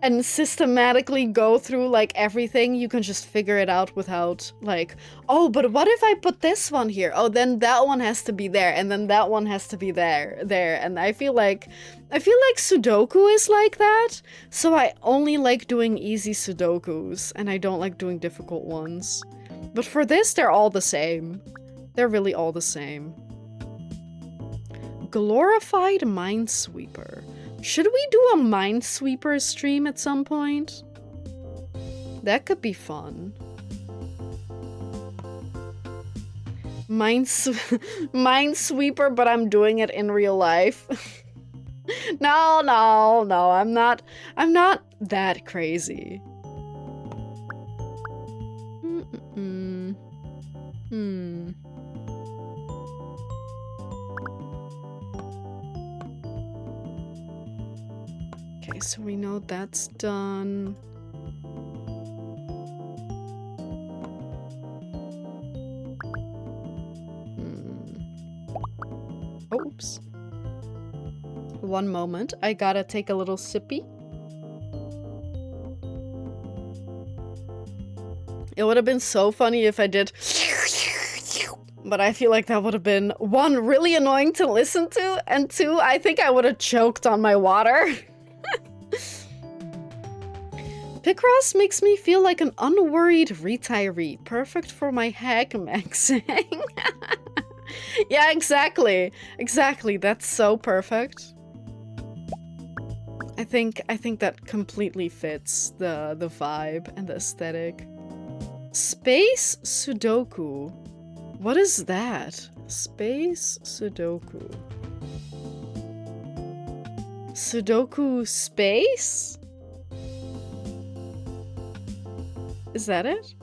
and systematically go through like everything, you can just figure it out without like, oh, but what if I put this one here? Oh, then that one has to be there, and then that one has to be there. And I feel like Sudoku is like that. So I only like doing easy Sudokus, and I don't like doing difficult ones. But for this, they're all the same. They're really all the same. Glorified Minesweeper. Should we do a Minesweeper stream at some point? That could be fun. Minesweeper, but I'm doing it in real life. No, I'm not that crazy. Okay, so we know that's done. Oops. One moment, I gotta take a little sippy. It would have been so funny if I did, but I feel like that would have been, one, really annoying to listen to, and two, I think I would have choked on my water. Picross makes me feel like an unworried retiree, perfect for my hack maxing. Yeah, exactly. Exactly, that's so perfect. I think that completely fits the vibe and the aesthetic. Space Sudoku. What is that? Space Sudoku. Sudoku space? Is that it?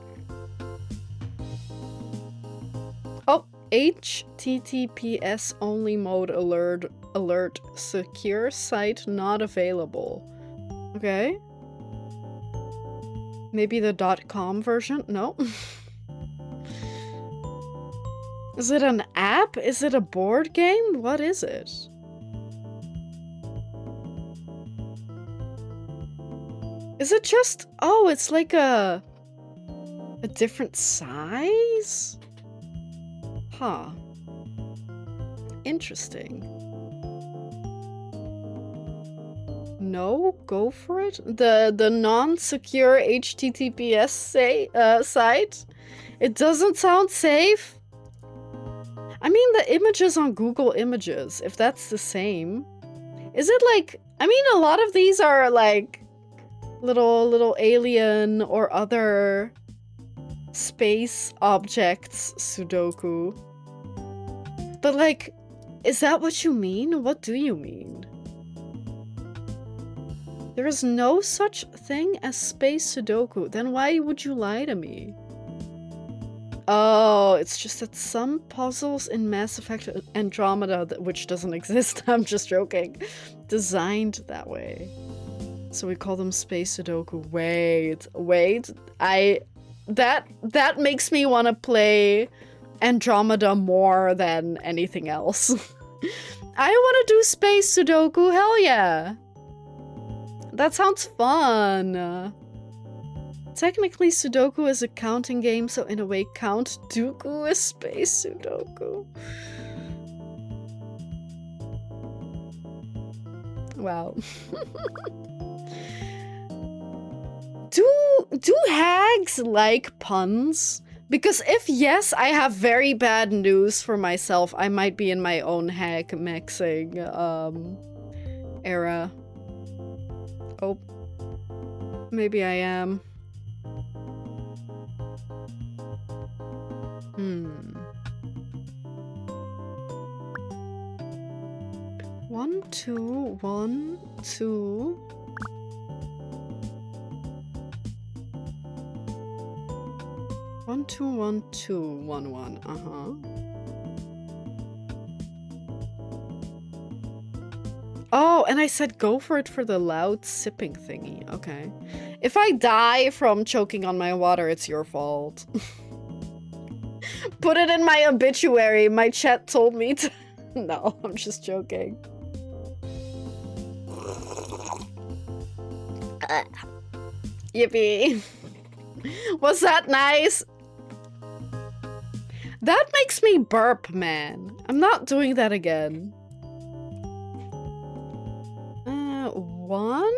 Oh, HTTPS only mode alert secure site not available. Okay. Maybe the .com version? No. Is it an app? Is it a board game? What is it? Is it just... Oh, it's like a different size? Huh. Interesting. No? Go for it? The non-secure HTTPS site? It doesn't sound safe? I mean, the images on Google Images, if that's the same. Is it like... I mean, a lot of these are like little alien or other space objects Sudoku. But like, is that what you mean? What do you mean? There is no such thing as space Sudoku. Then why would you lie to me? Oh, it's just that some puzzles in Mass Effect Andromeda, which doesn't exist, I'm just joking, designed that way. So we call them space Sudoku. Wait, that makes me want to play Andromeda more than anything else. I want to do space Sudoku, hell yeah! That sounds fun! Technically, Sudoku is a counting game, so in a way, Count Dooku is space Sudoku. Wow. do hags like puns? Because if yes, I have very bad news for myself. I might be in my own hag mixing era. Oh, maybe I am. 1, 2, 1, 2. 1, 2, 1, 2, 1, 1. Oh, and I said go for it for the loud sipping thingy. Okay. If I die from choking on my water, it's your fault. Put it in my obituary. My chat told me to. No, I'm just joking. Yippee. Was that nice? That makes me burp, man. I'm not doing that again. 1.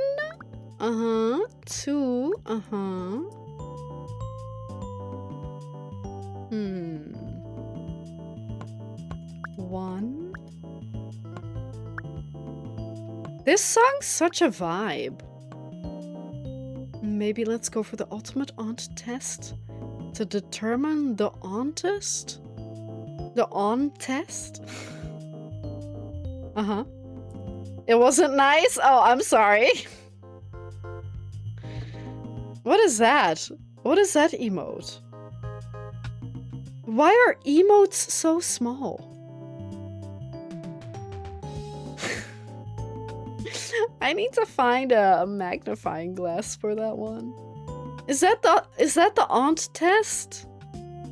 2. 1. This song's such a vibe. Maybe let's go for the ultimate aunt test to determine the auntest? The aunt test? It wasn't nice? Oh, I'm sorry. What is that? What is that emote? Why are emotes so small? I need to find a magnifying glass for that one. Is that the aunt test?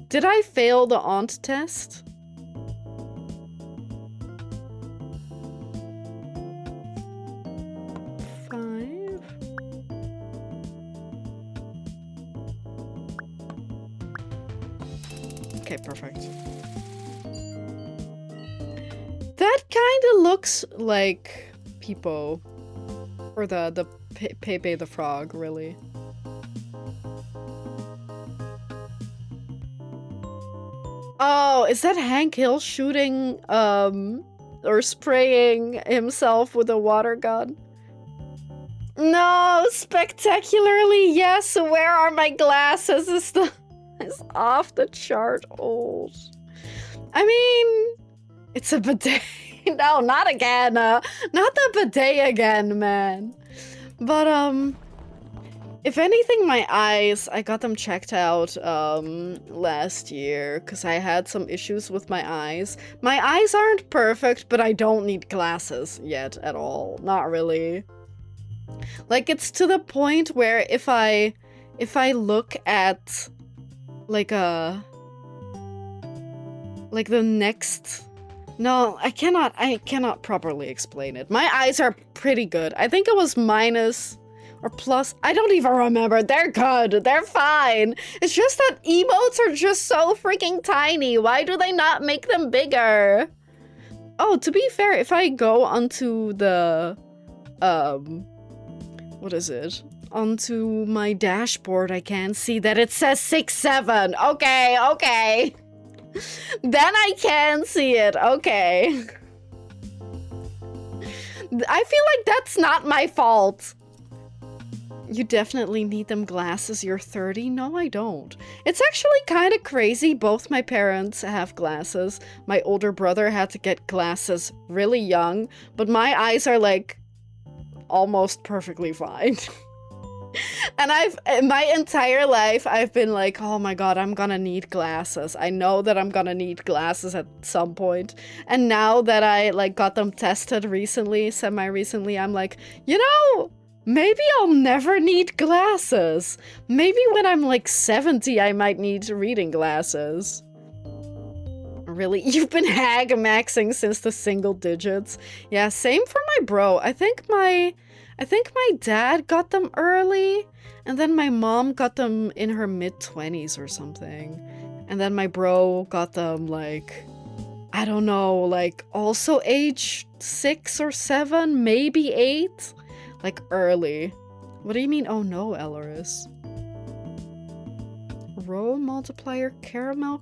Did I fail the aunt test? Okay, perfect. That kind of looks like Peepo. Or the Pepe the Frog, really. Oh, is that Hank Hill shooting, or spraying himself with a water gun? No, spectacularly, yes. Where are my glasses? It's off the chart old. I mean, it's a bidet. No, not again. Not the bidet again, man. But, if anything, my eyes, I got them checked out, last year, because I had some issues with my eyes. My eyes aren't perfect, but I don't need glasses yet at all. Not really. Like, it's to the point where if I look at, like the next... No, I cannot properly explain it. My eyes are pretty good. I think it was minus or plus. I don't even remember. They're good. They're fine. It's just that emotes are just so freaking tiny. Why do they not make them bigger? Oh, to be fair, if I go onto the, what is it? Onto my dashboard, I can see that it says 6'7". Okay. Then I can see it. Okay. I feel like that's not my fault. You definitely need them glasses. You're 30? No, I don't. It's actually kind of crazy. Both my parents have glasses. My older brother had to get glasses really young, but my eyes are like almost perfectly fine. And my entire life, I've been like, oh my god, I'm gonna need glasses. I know that I'm gonna need glasses at some point. And now that I, like, got them tested recently, semi-recently, I'm like, you know, maybe I'll never need glasses. Maybe when I'm, like, 70, I might need reading glasses. Really? You've been hag-maxing since the single digits? Yeah, same for my bro. I think my dad got them early, and then my mom got them in her mid-20s or something. And then my bro got them, like, I don't know, like, also age 6 or 7, maybe 8? Like, early. What do you mean, oh no, Elleris? row multiplier, caramel,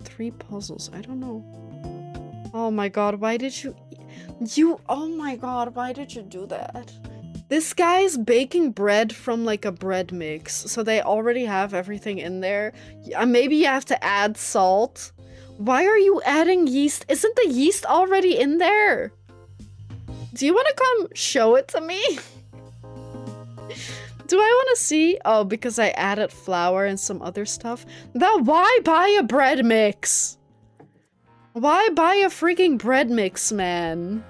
3 puzzles. I don't know. Oh my god, why did you... Oh my god, why did you do that? This guy's baking bread from like a bread mix, so they already have everything in there. Maybe you have to add salt. Why are you adding yeast? Isn't the yeast already in there? Do you want to come show it to me? Do I want to see? Oh, because I added flour and some other stuff. Then why buy a bread mix? Why buy a freaking bread mix, man?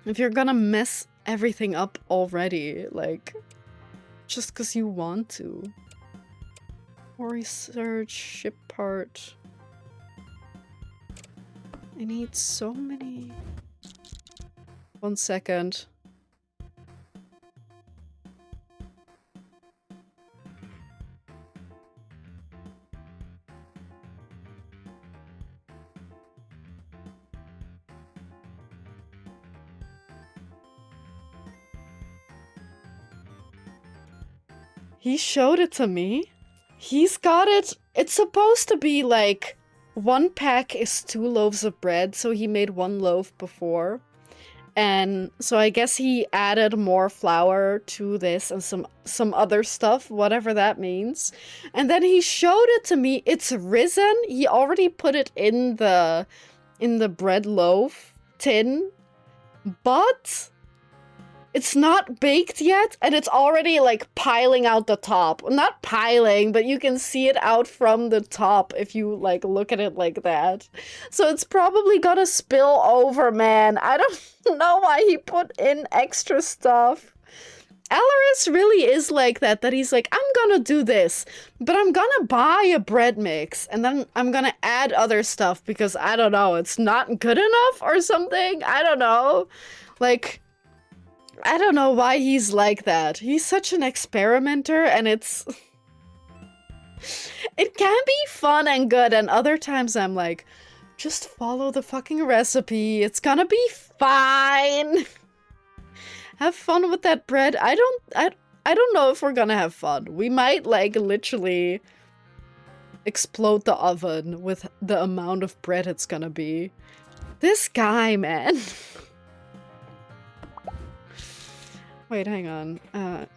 If you're gonna mess everything up already, like, just because you want to. Research, ship part. I need so many. 1 second. He showed it to me. He's got it. It's supposed to be like 1 pack is 2 loaves of bread, so he made 1 loaf before. And so I guess he added more flour to this and some other stuff, whatever that means. And then he showed it to me. It's risen. He already put it in the bread loaf tin, but it's not baked yet, and it's already like piling out the top. Not piling, but you can see it out from the top if you like look at it like that. So it's probably gonna spill over, man. I don't know why he put in extra stuff. Alaris really is like that he's like, I'm gonna do this, but I'm gonna buy a bread mix, and then I'm gonna add other stuff because, I don't know, it's not good enough or something? I don't know. Like, I don't know why he's like that. He's such an experimenter, and it's... It can be fun and good, and other times I'm like, just follow the fucking recipe. It's gonna be fine. Have fun with that bread. I don't know if we're gonna have fun. We might, like, literally explode the oven with the amount of bread it's gonna be. This guy, man. Wait, hang on.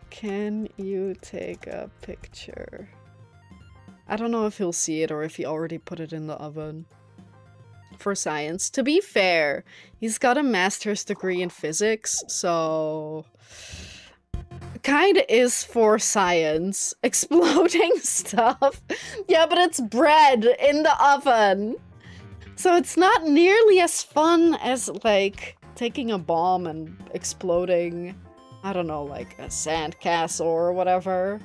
Can you take a picture? I don't know if he'll see it or if he already put it in the oven. For science. To be fair, he's got a master's degree in physics, so... Kinda is for science. Exploding stuff. Yeah, but it's bread in the oven. So it's not nearly as fun as, like, taking a bomb and exploding... I don't know, like a sandcastle or whatever.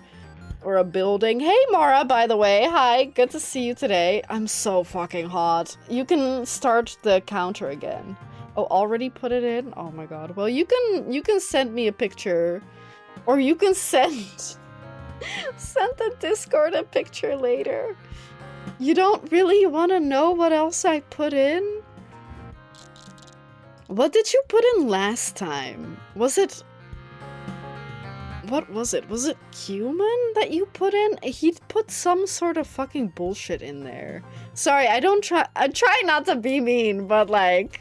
Or a building. Hey, Mara, by the way. Hi, good to see you today. I'm so fucking hot. You can start the counter again. Oh, already put it in? Oh my god. Well, you can send me a picture. Or you can send the Discord a picture later. You don't really want to know what else I put in? What did you put in last time? Was it... What was it? Was it cumin that you put in? He put some sort of fucking bullshit in there. Sorry, I try not to be mean, but like...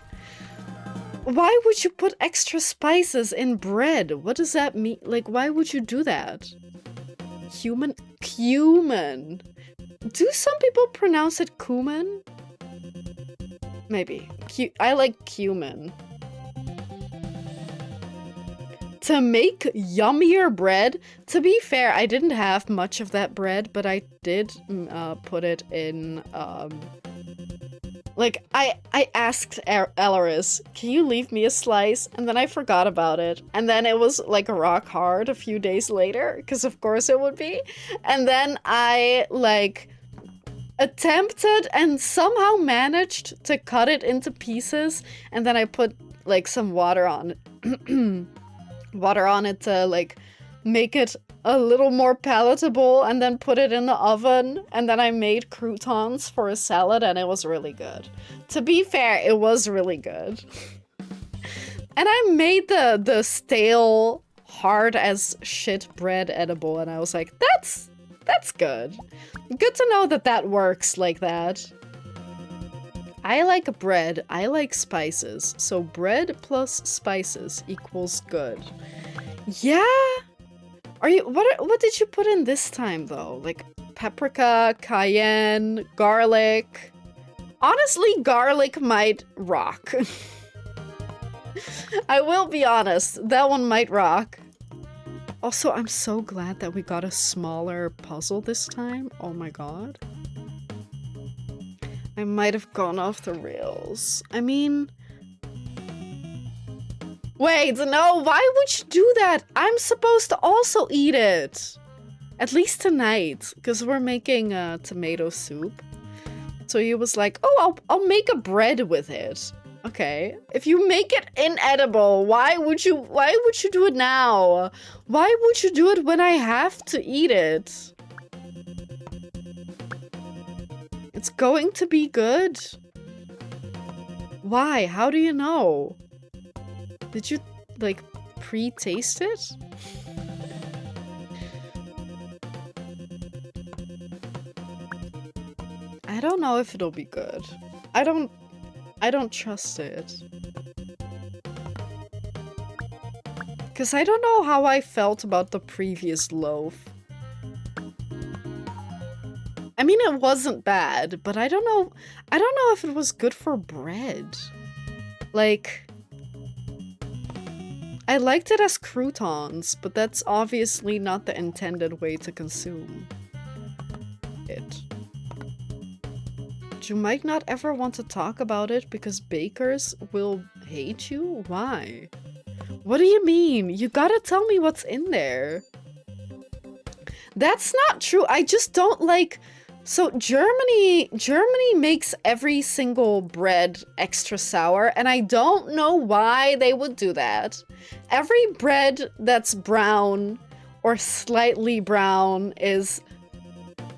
Why would you put extra spices in bread? What does that mean? Like, why would you do that? Cumin? Cumin. Do some people pronounce it cumin? Maybe. I like cumin. To make yummier bread, to be fair, I didn't have much of that bread, but I did put it in, like, I asked Alaris, can you leave me a slice? And then I forgot about it. And then it was, like, rock hard a few days later, because of course it would be. And then I, like, attempted and somehow managed to cut it into pieces, and then I put, like, some water on it. Water on it to like make it a little more palatable, and then put it in the oven, and then I made croutons for a salad, and it was really good. To be fair, it was really good. And I made the stale hard as shit bread edible, and I was like, that's That's good. Good to know that that works like that. I like bread. I like spices. So bread plus spices equals good. Yeah. Are you what did you put in this time though? Like paprika, cayenne, garlic. Honestly, garlic might rock. I will be honest, that one might rock. Also, I'm so glad that we got a smaller puzzle this time. Oh my god. I might have gone off the rails. I mean... Wait, no, why would you do that? I'm supposed to also eat it. At least tonight, because we're making tomato soup. So he was like, oh, I'll make a bread with it. Okay. If you make it inedible, why would you do it now? Why would you do it when I have to eat it? It's going to be good. Why? How do you know? Did you, like, pre-taste it? I don't know if it'll be good. I don't trust it. Because I don't know how I felt about the previous loaf. I mean, it wasn't bad, but I don't know if it was good for bread. Like, I liked it as croutons, but that's obviously not the intended way to consume it. You might not ever want to talk about it because bakers will hate you? Why? What do you mean? You gotta tell me what's in there. That's not true. I just don't like... So Germany makes every single bread extra sour, and I don't know why they would do that. Every bread that's brown or slightly brown is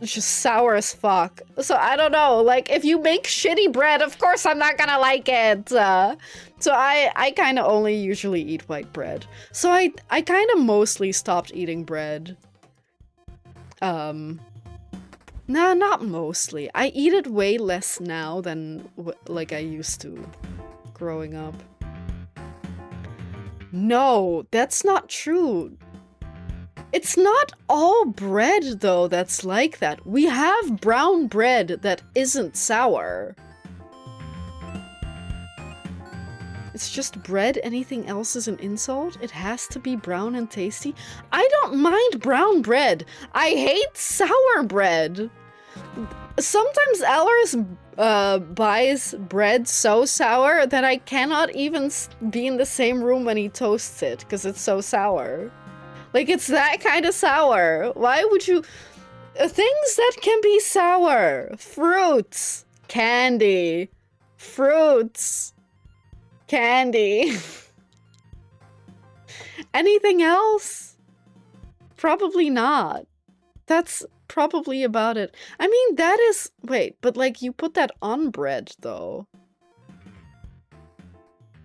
just sour as fuck. So I don't know, like, if you make shitty bread, of course I'm not gonna like it. So I kind of only usually eat white bread. So I kind of mostly stopped eating bread. Nah, not mostly. I eat it way less now than like I used to growing up. No, that's not true. It's not all bread, though, that's like that. We have brown bread that isn't sour. It's just bread. Anything else is an insult? It has to be brown and tasty? I don't mind brown bread. I hate sour bread. Sometimes Ellers buys bread so sour that I cannot even be in the same room when he toasts it, because it's so sour. Like, it's that kind of sour. Why would you... Things that can be sour. Fruits. Candy. Fruits. Candy. Anything else? Probably not. That's probably about it. I mean, that is... Wait, but like, you put that on bread, though.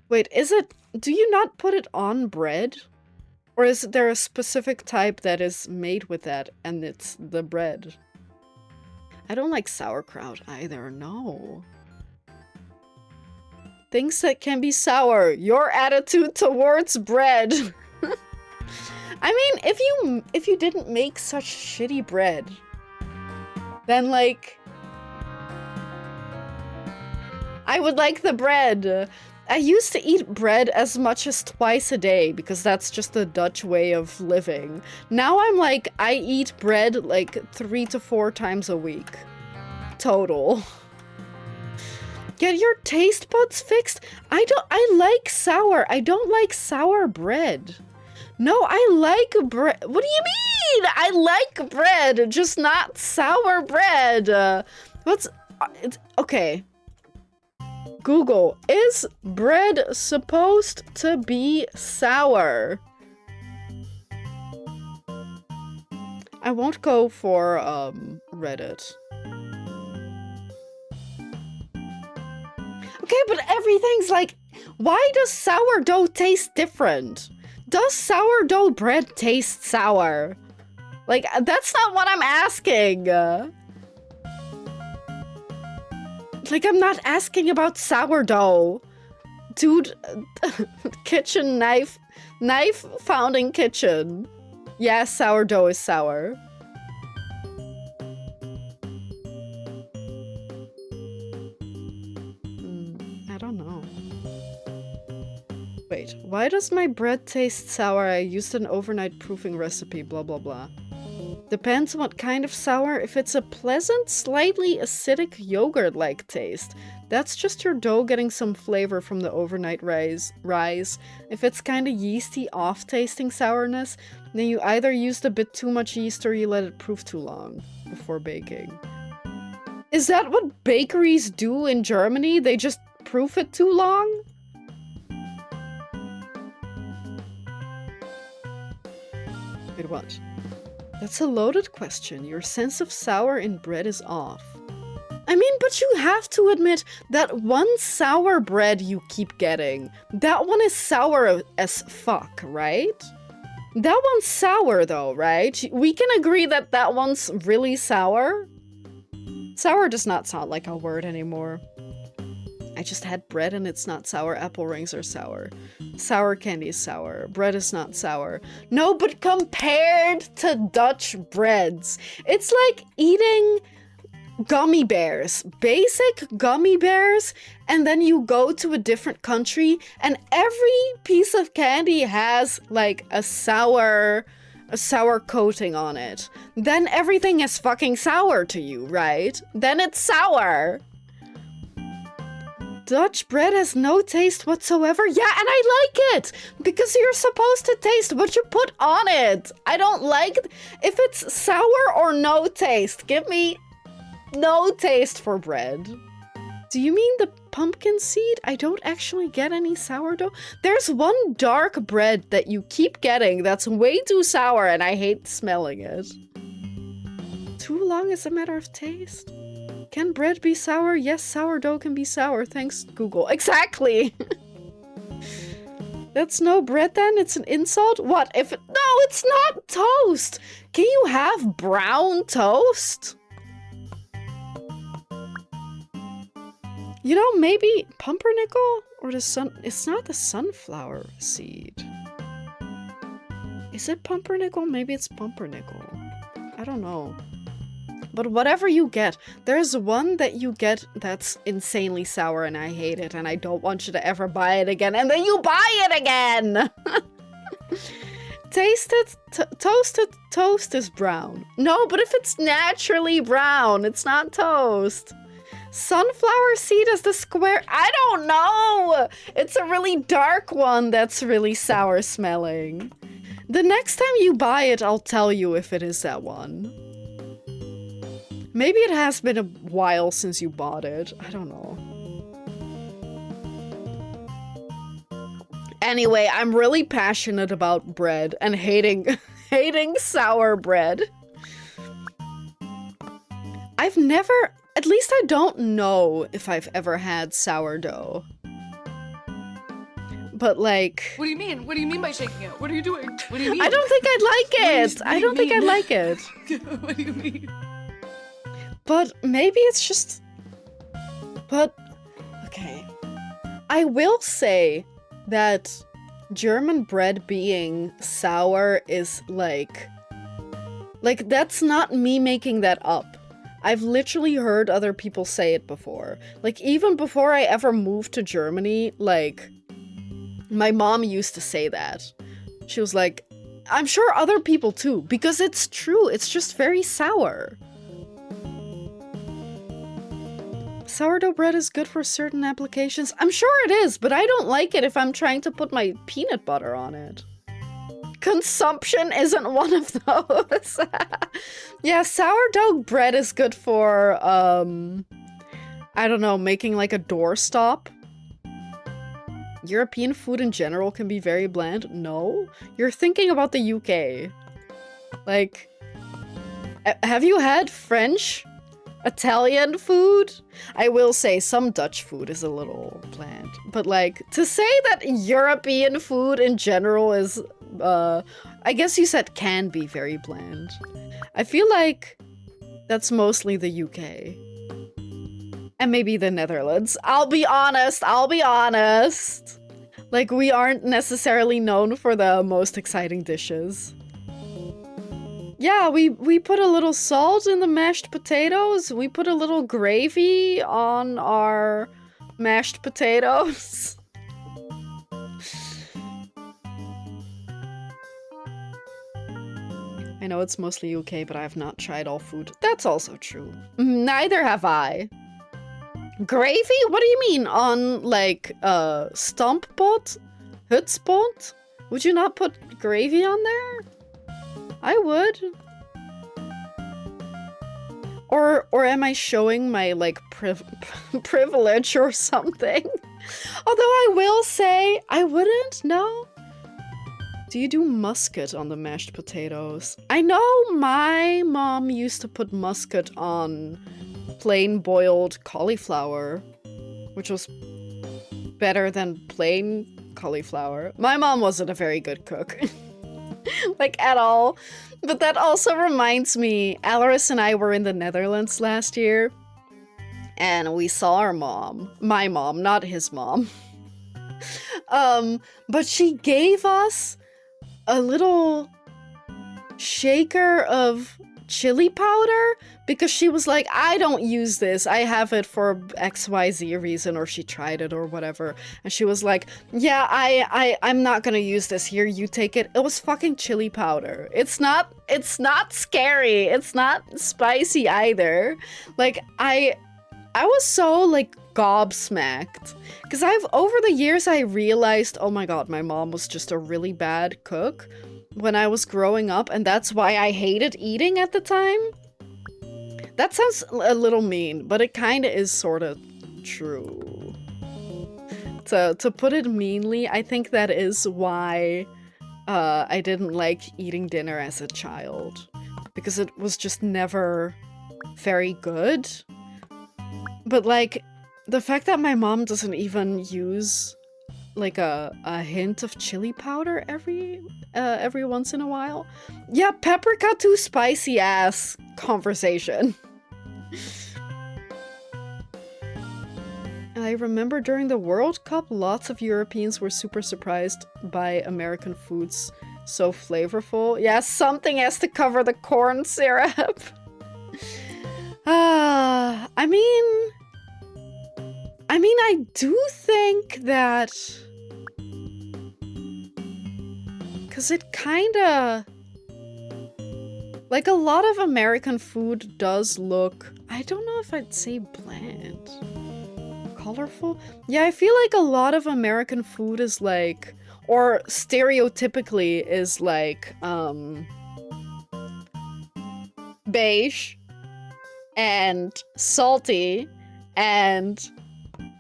Wait, is it... Do you not put it on bread? Or is there a specific type that is made with that, and it's the bread? I don't like sauerkraut either, no. Things that can be sour. Your attitude towards bread. I mean, if you didn't make such shitty bread, then like... I would like the bread. I used to eat bread as much as twice a day because that's just the Dutch way of living. Now I'm like, I eat bread like 3 to 4 times a week. Total. Get your taste buds fixed? I like sour. I don't like sour bread. No, I like bread. What do you mean? I like bread, just not sour bread. Okay. Google, is bread supposed to be sour? I won't go for Reddit. Okay, but everything's like, why does sourdough taste different? Does sourdough bread taste sour? Like, that's not what I'm asking. Like, I'm not asking about sourdough. Dude, kitchen knife found in kitchen. Yeah, sourdough is sour. I don't know. Wait, why does my bread taste sour? I used an overnight proofing recipe, blah blah blah. Depends what kind of sour. If it's a pleasant, slightly acidic yogurt-like taste, that's just your dough getting some flavor from the overnight rise. If it's kind of yeasty, off-tasting sourness, then you either used a bit too much yeast or you let it proof too long before baking. Is that what bakeries do in Germany? They just proof it too long? Wait, what? That's a loaded question. Your sense of sour in bread is off. I mean, but you have to admit that one sour bread you keep getting, that one is sour as fuck, right? That one's sour though, right? We can agree that that one's really sour? Sour does not sound like a word anymore. I just had bread and it's not sour. Apple rings are sour. Sour candy is sour. Bread is not sour. No, but compared to Dutch breads, it's like eating gummy bears. Basic gummy bears, and then you go to a different country and every piece of candy has like a sour coating on it. Then everything is fucking sour to you, right? Then it's sour. Dutch bread has no taste whatsoever. Yeah, and I like it! Because you're supposed to taste what you put on it. I don't like it. If it's sour or no taste, give me no taste for bread. Do you mean the pumpkin seed? I don't actually get any sourdough. There's one dark bread that you keep getting that's way too sour and I hate smelling it. Too long is a matter of taste. Can bread be sour? Yes, sourdough can be sour. Thanks, Google. Exactly! That's no bread then? It's an insult? What if it— No, it's not toast! Can you have brown toast? You know, maybe pumpernickel? Or the sun— It's not the sunflower seed. Is it pumpernickel? Maybe it's pumpernickel. I don't know. But whatever you get, there's one that you get that's insanely sour and I hate it and I don't want you to ever buy it again, and then you buy it again! Taste it, toasted toast is brown. No, but if it's naturally brown, it's not toast. Sunflower seed is the square— I don't know! It's a really dark one that's really sour smelling. The next time you buy it, I'll tell you if it is that one. Maybe it has been a while since you bought it. I don't know. Anyway, I'm really passionate about bread and hating sour bread. I've never— At least I don't know if I've ever had sourdough. But like— What do you mean? What do you mean by shaking it? What are you doing? What do you mean? I don't think I'd like it! I don't think I'd like it. What do you mean? But maybe it's just— But, okay. I will say that German bread being sour is like, that's not me making that up. I've literally heard other people say it before. Like, even before I ever moved to Germany, like, my mom used to say that. She was like, I'm sure other people too, because it's true, it's just very sour. Sourdough bread is good for certain applications. I'm sure it is, but I don't like it if I'm trying to put my peanut butter on it. Consumption isn't one of those. Yeah, sourdough bread is good for, I don't know, making like a doorstop. European food in general can be very bland. No? You're thinking about the UK. Like, have you had French? Italian food? I will say some Dutch food is a little bland. But like, to say that European food in general is I guess you said can be very bland. I feel like that's mostly the UK. And maybe the Netherlands. I'll be honest. Like, we aren't necessarily known for the most exciting dishes. Yeah, we put a little salt in the mashed potatoes. We put a little gravy on our mashed potatoes. I know it's mostly UK, but I have not tried all food. That's also true. Neither have I. Gravy? What do you mean? On, like, stomp pot? Hutspot? Would you not put gravy on there? I would. Or am I showing my, like, privilege or something? Although I will say, I wouldn't, no? Do you do muscat on the mashed potatoes? I know my mom used to put muscat on plain boiled cauliflower, which was better than plain cauliflower. My mom wasn't a very good cook. Like, at all. But that also reminds me, Alaris and I were in the Netherlands last year, and we saw our mom. My mom, not his mom. But she gave us a little shaker of chili powder because she was like, I don't use this. I have it for XYZ reason, or she tried it or whatever. And she was like, yeah, I'm not gonna use this. Here, you take it. It was fucking chili powder. It's not scary. It's not spicy either. Like, I was so, like, gobsmacked. Because over the years, I realized, oh my god, my mom was just a really bad cook when I was growing up, and that's why I hated eating at the time. That sounds a little mean, but it kind of is sort of true. To put it meanly, I think that is why I didn't like eating dinner as a child. Because it was just never very good. But, like, the fact that my mom doesn't even use, like, a hint of chili powder every once in a while. Yeah, pepper got too spicy ass conversation. I remember during the World Cup, lots of Europeans were super surprised by American foods so flavorful. Yeah, something has to cover the corn syrup. I mean, I do think that, because it kinda, like, a lot of American food does look, I don't know if I'd say bland. Colorful? Yeah, I feel like a lot of American food is like, or stereotypically is like, beige and salty and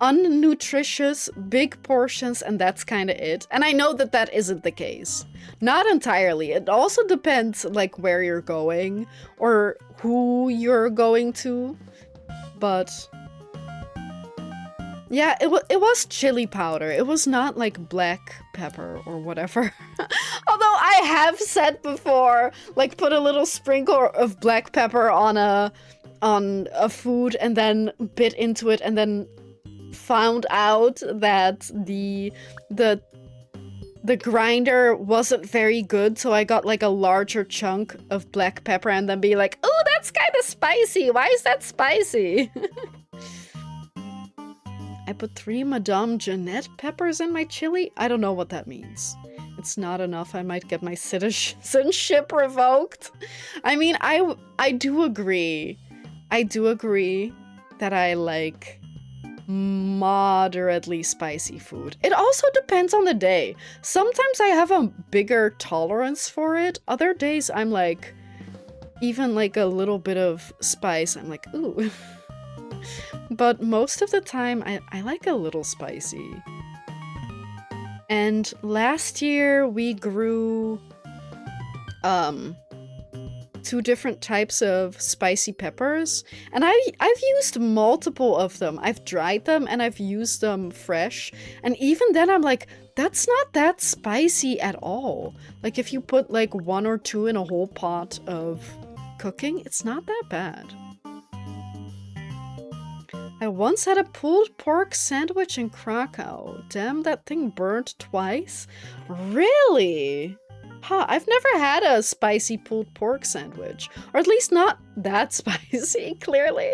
unnutritious, big portions, and that's kind of it. And I know that that isn't the case. Not entirely. It also depends, like, where you're going or who you're going to. But yeah, it was chili powder. It was not like black pepper or whatever. Although I have said before, like, put a little sprinkle of black pepper on a food and then bit into it and then found out that the grinder wasn't very good, so I got like a larger chunk of black pepper and then be like, oh, that's kind of spicy. Why is that spicy? I put 3 Madame Jeanette peppers in my chili? I don't know what that means. It's not enough. I might get my citizenship revoked. I mean, I do agree. I do agree that I like moderately spicy food. It also depends on the day. Sometimes I have a bigger tolerance for it. Other days I'm like, even like a little bit of spice, I'm like, ooh. But most of the time I like a little spicy. And last year we grew 2 different types of spicy peppers, and I've used multiple of them. I've dried them and I've used them fresh, and even then I'm like, that's not that spicy at all. Like, if you put, like, 1 or 2 in a whole pot of cooking, it's not that bad. I once had a pulled pork sandwich in Krakow. Damn, that thing burnt twice? Really? Huh, I've never had a spicy pulled pork sandwich. Or at least not that spicy, clearly.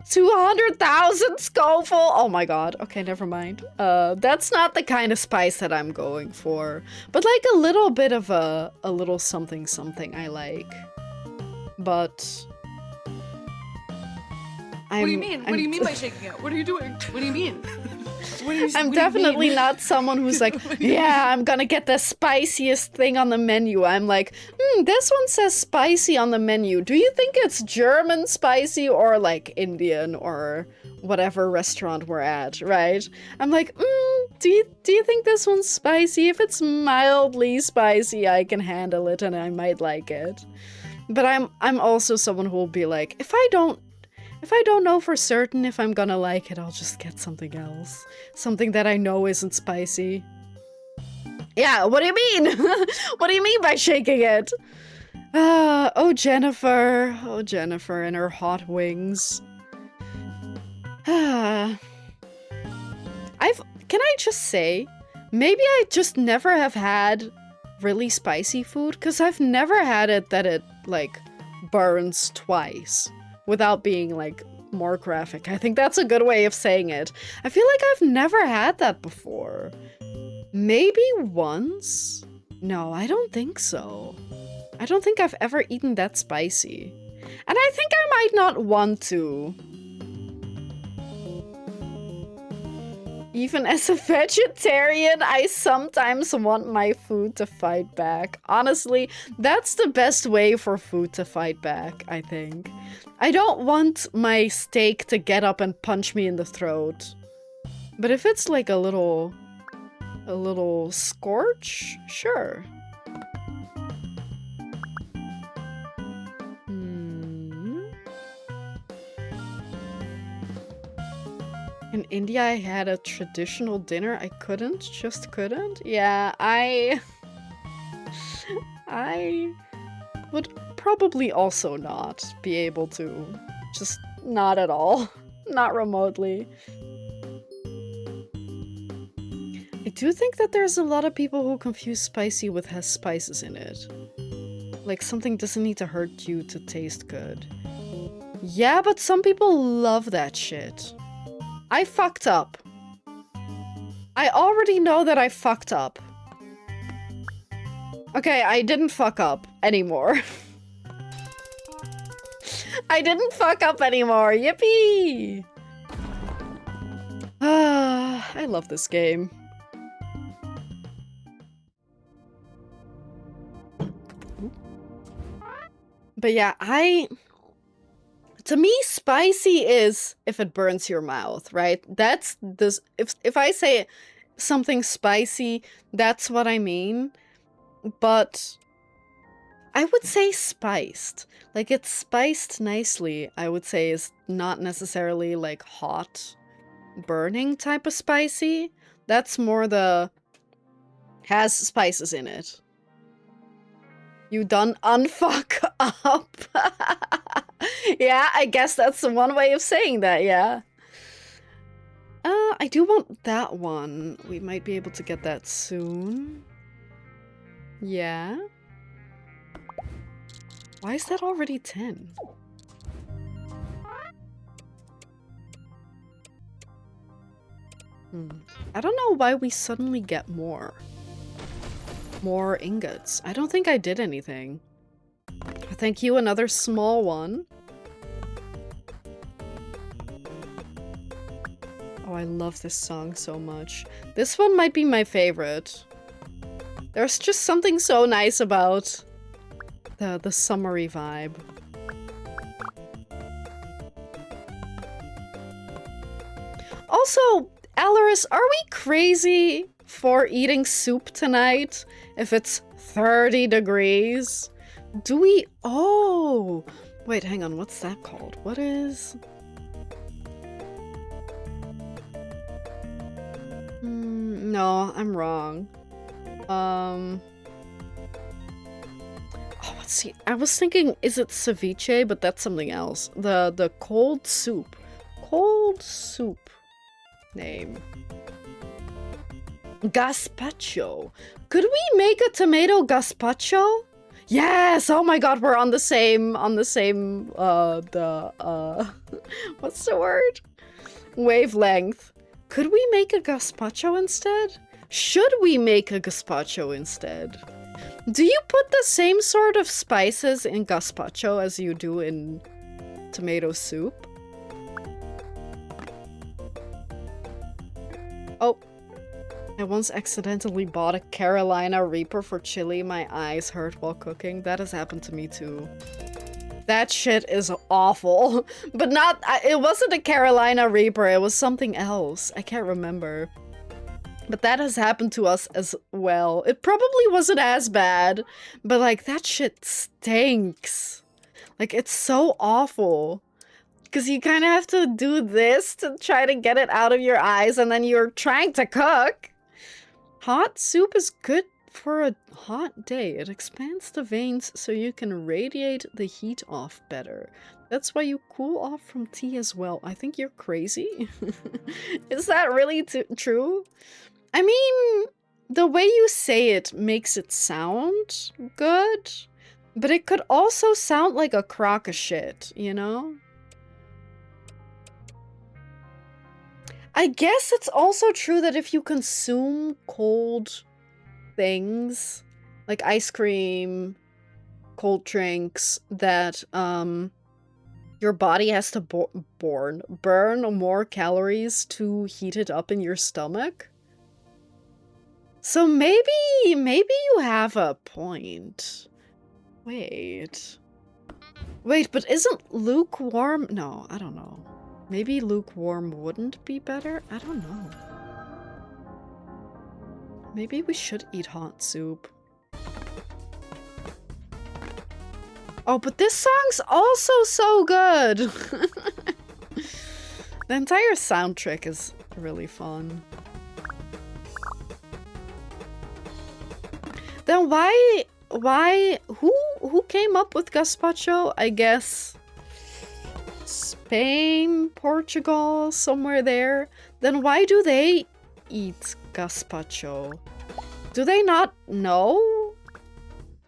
200,000 Scoville! Oh my god. Okay, never mind. That's not the kind of spice that I'm going for. But like a little bit of a little something something I like. But... What do you mean? What do you mean by shaking it? What are you doing? What do you mean? I'm definitely not someone who's like, yeah, I'm gonna get the spiciest thing on the menu. I'm like, this one says spicy on the menu. Do you think it's German spicy or like Indian or whatever restaurant we're at, right? I'm like, do you think this one's spicy? If it's mildly spicy, I can handle it and I might like it. But I'm also someone who will be like, if I don't know for certain if I'm gonna like it, I'll just get something else. Something that I know isn't spicy. Yeah, what do you mean? What do you mean by shaking it? Oh, Jennifer. Oh, Jennifer and her hot wings. Can I just say, maybe I just never have had really spicy food, because I've never had it that it, like, burns twice. Without being, like, more graphic. I think that's a good way of saying it. I feel like I've never had that before. Maybe once? No, I don't think so. I don't think I've ever eaten that spicy. And I think I might not want to. Even as a vegetarian, I sometimes want my food to fight back. Honestly, that's the best way for food to fight back, I think. I don't want my steak to get up and punch me in the throat. But if it's like a little scorch, sure. In India, I had a traditional dinner. I just couldn't. Yeah, I would probably also not be able to. Just not at all. Not remotely. I do think that there's a lot of people who confuse spicy with has spices in it. Like, something doesn't need to hurt you to taste good. Yeah, but some people love that shit. I fucked up. I already know that I fucked up. Okay, I didn't fuck up anymore. I didn't fuck up anymore. Yippee! I love this game. But yeah, to me, spicy is if it burns your mouth, right? That's this. If I say something spicy, that's what I mean. But I would say spiced. Like, it's spiced nicely, I would say, is not necessarily like hot, burning type of spicy. That's more the has spices in it. You done unfuck up. Yeah, I guess that's the one way of saying that, yeah. I do want that one. We might be able to get that soon. Yeah. Why is that already 10? I don't know why we suddenly get more. More ingots. I don't think I did anything. Thank you, another small one. Oh, I love this song so much. This one might be my favorite. There's just something so nice about the summery vibe. Also, Alaris, are we crazy for eating soup tonight if it's 30 degrees? Do we... Oh! Wait, hang on, what's that called? What is... No, I'm wrong. Oh, let's see. I was thinking, is it ceviche? But that's something else. The cold soup. Cold soup. Name. Gazpacho. Could we make a tomato gazpacho? Yes! Oh my god, we're on the same, what's the word? Wavelength. Could we make a gazpacho instead? Should we make a gazpacho instead? Do you put the same sort of spices in gazpacho as you do in tomato soup? Oh. I once accidentally bought a Carolina Reaper for chili. My eyes hurt while cooking. That has happened to me too. That shit is awful. But not- it wasn't a Carolina Reaper, it was something else. I can't remember. But that has happened to us as well. It probably wasn't as bad, but like, that shit stinks. Like, it's so awful. Because you kind of have to do this to try to get it out of your eyes, and then you're trying to cook. Hot soup is good for a hot day. It expands the veins so you can radiate the heat off better. That's why you cool off from tea as well. I think you're crazy. Is that really true? I mean, the way you say it makes it sound good, but it could also sound like a crock of shit, you know? I guess it's also true that if you consume cold things, like ice cream, cold drinks, that your body has to burn more calories to heat it up in your stomach. So maybe you have a point. Wait, but isn't lukewarm? No, I don't know. Maybe lukewarm wouldn't be better? I don't know. Maybe we should eat hot soup. Oh, but this song's also so good! The entire soundtrack is really fun. Then who came up with gazpacho? I guess Spain, Portugal, somewhere there. Then why do they eat gazpacho? Do they not know?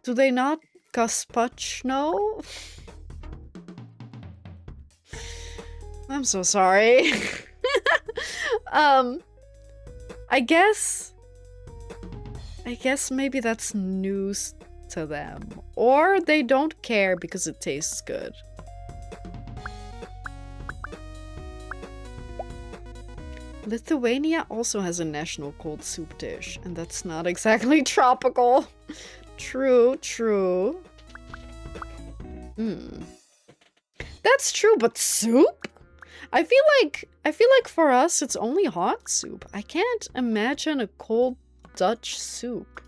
Do they not gazpacho? I'm so sorry. I guess maybe that's news to them. Or they don't care because it tastes good. Lithuania also has a national cold soup dish, and that's not exactly tropical. True. That's true, but soup? I feel like for us it's only hot soup. I can't imagine a cold Dutch soup.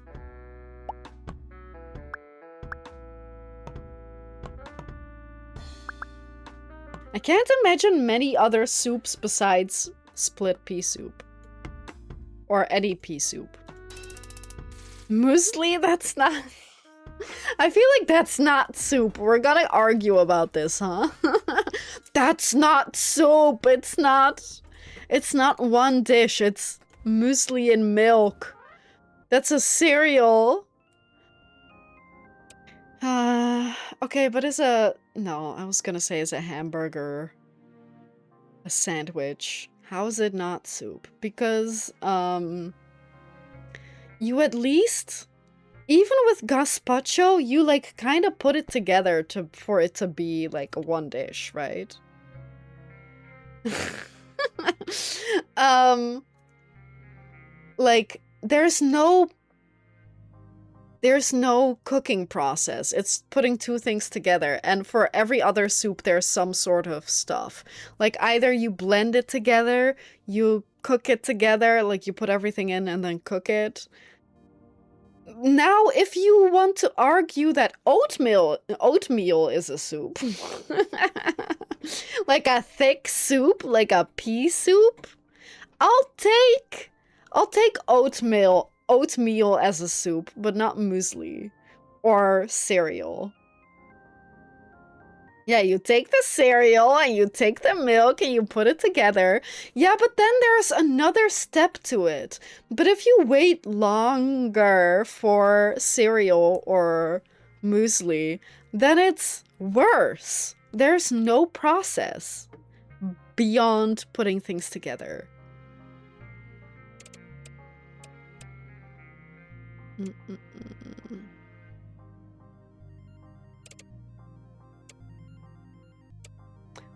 I can't imagine many other soups besides split pea soup. Or any pea soup. Muesli? That's not... I feel like that's not soup. We're gonna argue about this, huh? That's not soup. It's not one dish. It's muesli and milk. That's a cereal. Okay, but no, I was gonna say is a hamburger a sandwich? How is it not soup? Because, you at least, even with gazpacho, you, like, kind of put it together for it to be, like, one dish, right? Like, there's no cooking process. It's putting two things together. And for every other soup, there's some sort of stuff. Like, either you blend it together, you cook it together, like you put everything in and then cook it. Now, if you want to argue that oatmeal is a soup, like a thick soup, like a pea soup, I'll take I'll take oatmeal as a soup, but not muesli or cereal. Yeah, you take the cereal and you take the milk and you put it together. Yeah, but then there's another step to it. But if you wait longer for cereal or muesli, then it's worse. There's no process beyond putting things together.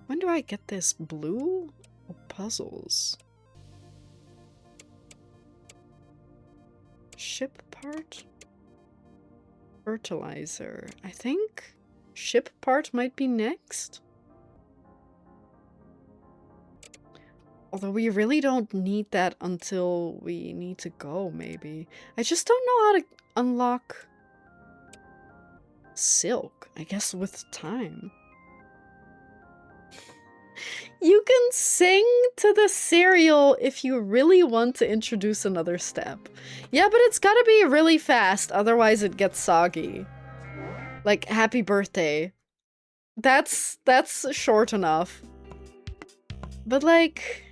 When do I get this blue? Oh, puzzles. Ship part? Fertilizer. I think ship part might be next. Although we really don't need that until we need to go, maybe. I just don't know how to unlock silk. I guess with time. You can sing to the cereal if you really want to introduce another step. Yeah, but it's gotta be really fast, otherwise it gets soggy. Like, happy birthday. That's short enough. But like,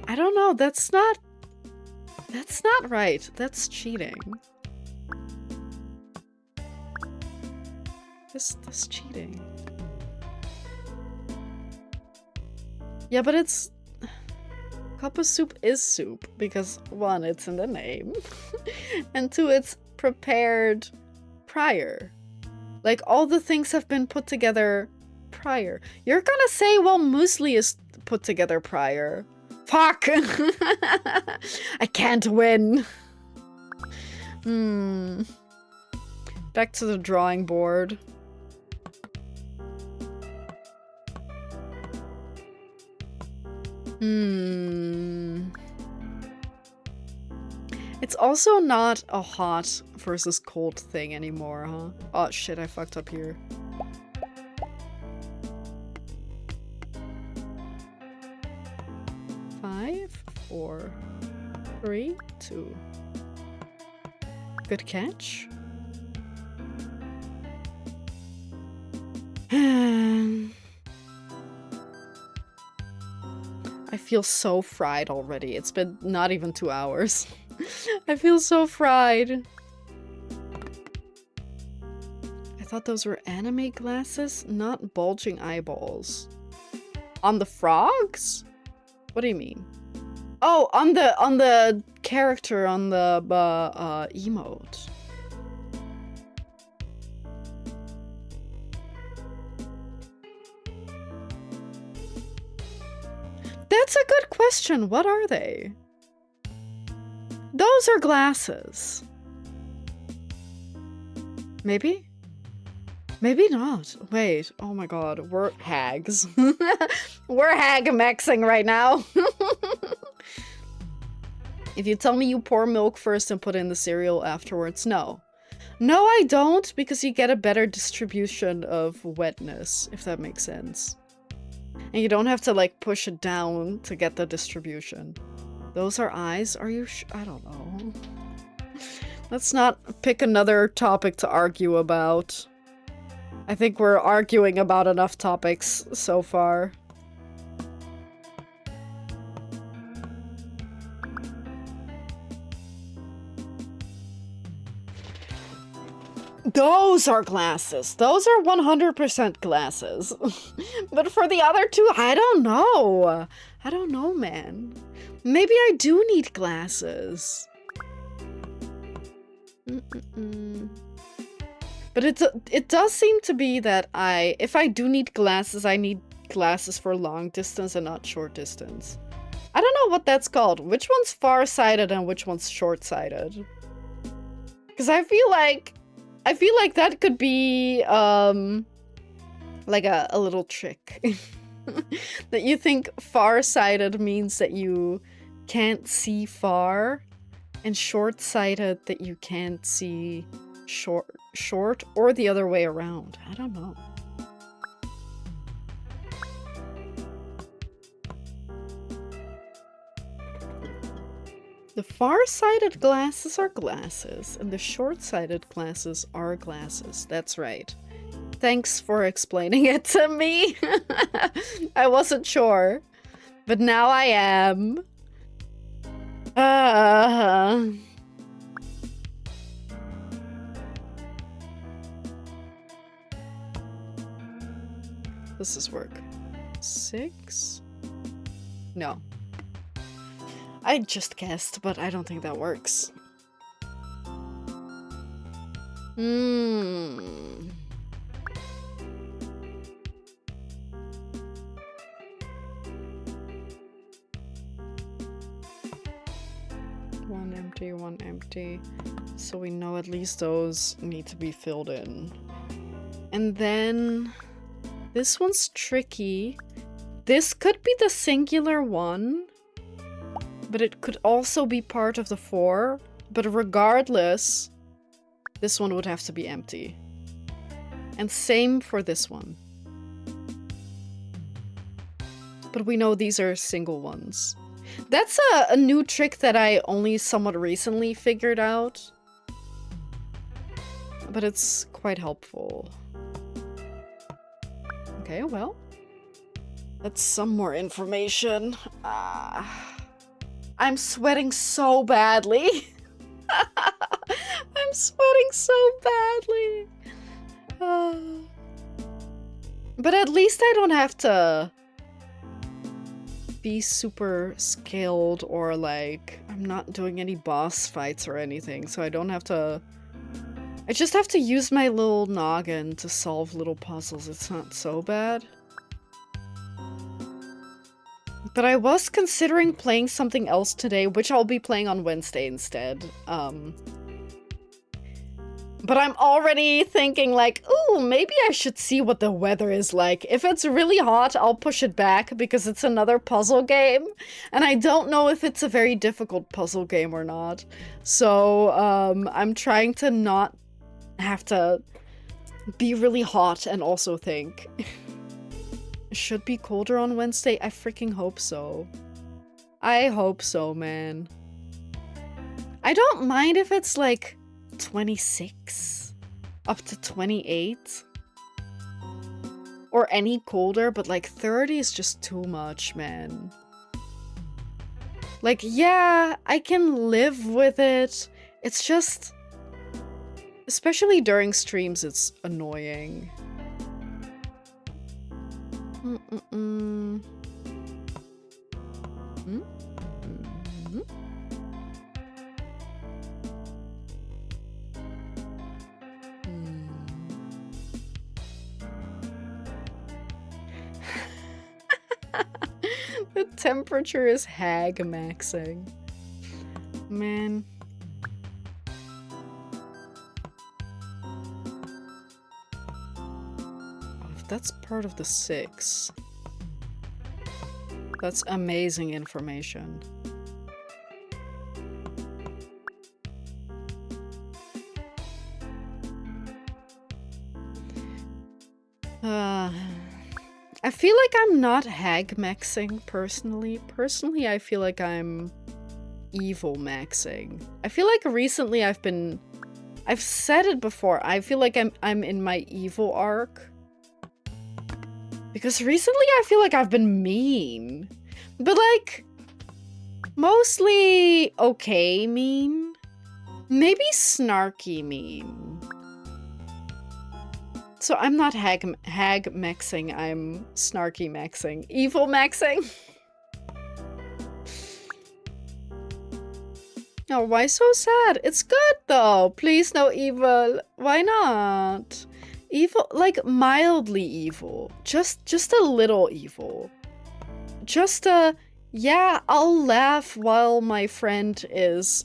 I don't know, that's not right. That's cheating. That's cheating. Yeah, but it's... Cup of soup is soup, because 1, it's in the name, and 2, it's prepared prior. Like, all the things have been put together prior. You're gonna say, well, muesli is put together prior. Fuck! I can't win. Back to the drawing board. It's also not a hot versus cold thing anymore, huh? Oh shit, I fucked up here. Five, 4, 3, 2. Good catch. I feel so fried already. It's been not even 2 hours. I feel so fried. I thought those were anime glasses, not bulging eyeballs. On the frogs? What do you mean? Oh, on the character, on the emote. That's a good question. What are they? Those are glasses. Maybe? Maybe not. Wait. Oh my god. We're hags. We're hag-maxing right now. If you tell me you pour milk first and put in the cereal afterwards, no. No, I don't, because you get a better distribution of wetness, if that makes sense. And you don't have to, like, push it down to get the distribution. Those are eyes? Are you I don't know. Let's not pick another topic to argue about. I think we're arguing about enough topics so far. Those are glasses. Those are 100% glasses. But for the other two, I don't know. I don't know, man. Maybe I do need glasses. But it does seem to be that if I do need glasses, I need glasses for long distance and not short distance. I don't know what that's called. Which one's far-sighted and which one's short-sighted? Because I feel like that could be like a little trick. That you think far-sighted means that you can't see far, and short-sighted that you can't see short, or the other way around. I don't know. The far-sighted glasses are glasses, and the short-sighted glasses are glasses. That's right. Thanks for explaining it to me. I wasn't sure, but now I am. Does this work? 6? No. I just guessed, but I don't think that works. One empty, one empty. So we know at least those need to be filled in. And then this one's tricky. This could be the singular one, but it could also be part of the 4. But regardless, this one would have to be empty. And same for this one. But we know these are single ones. That's a new trick that I only somewhat recently figured out. But it's quite helpful. Okay, well. That's some more information. I'm sweating so badly. I'm sweating so badly. But at least I don't have to be super skilled or like I'm not doing any boss fights or anything, so I don't have to. I just have to use my little noggin to solve little puzzles. It's not so bad. But I was considering playing something else today, which I'll be playing on Wednesday instead. But I'm already thinking like, ooh, maybe I should see what the weather is like. If it's really hot, I'll push it back because it's another puzzle game. And I don't know if it's a very difficult puzzle game or not. So I'm trying to not have to be really hot and also think. It should be colder on Wednesday. I freaking hope so. I hope so, man. I don't mind if it's like 26 up to 28 or any colder, but like 30 is just too much, man. Like, yeah, I can live with it. It's just, especially during streams, it's annoying. The temperature is hag maxing. Man. If that's part of the 6. That's amazing information. I feel like I'm not hag maxing personally. Personally, I feel like I'm evil maxing. I feel like recently I've said it before, I feel like I'm in my evil arc. Because recently I feel like I've been mean. But like, mostly okay mean. Maybe snarky mean. So I'm not hag maxing, I'm snarky maxing. Evil maxing? Oh, why so sad? It's good though. Please no evil. Why not? Evil, like mildly evil. Just a little evil. Just a, yeah, I'll laugh while my friend is,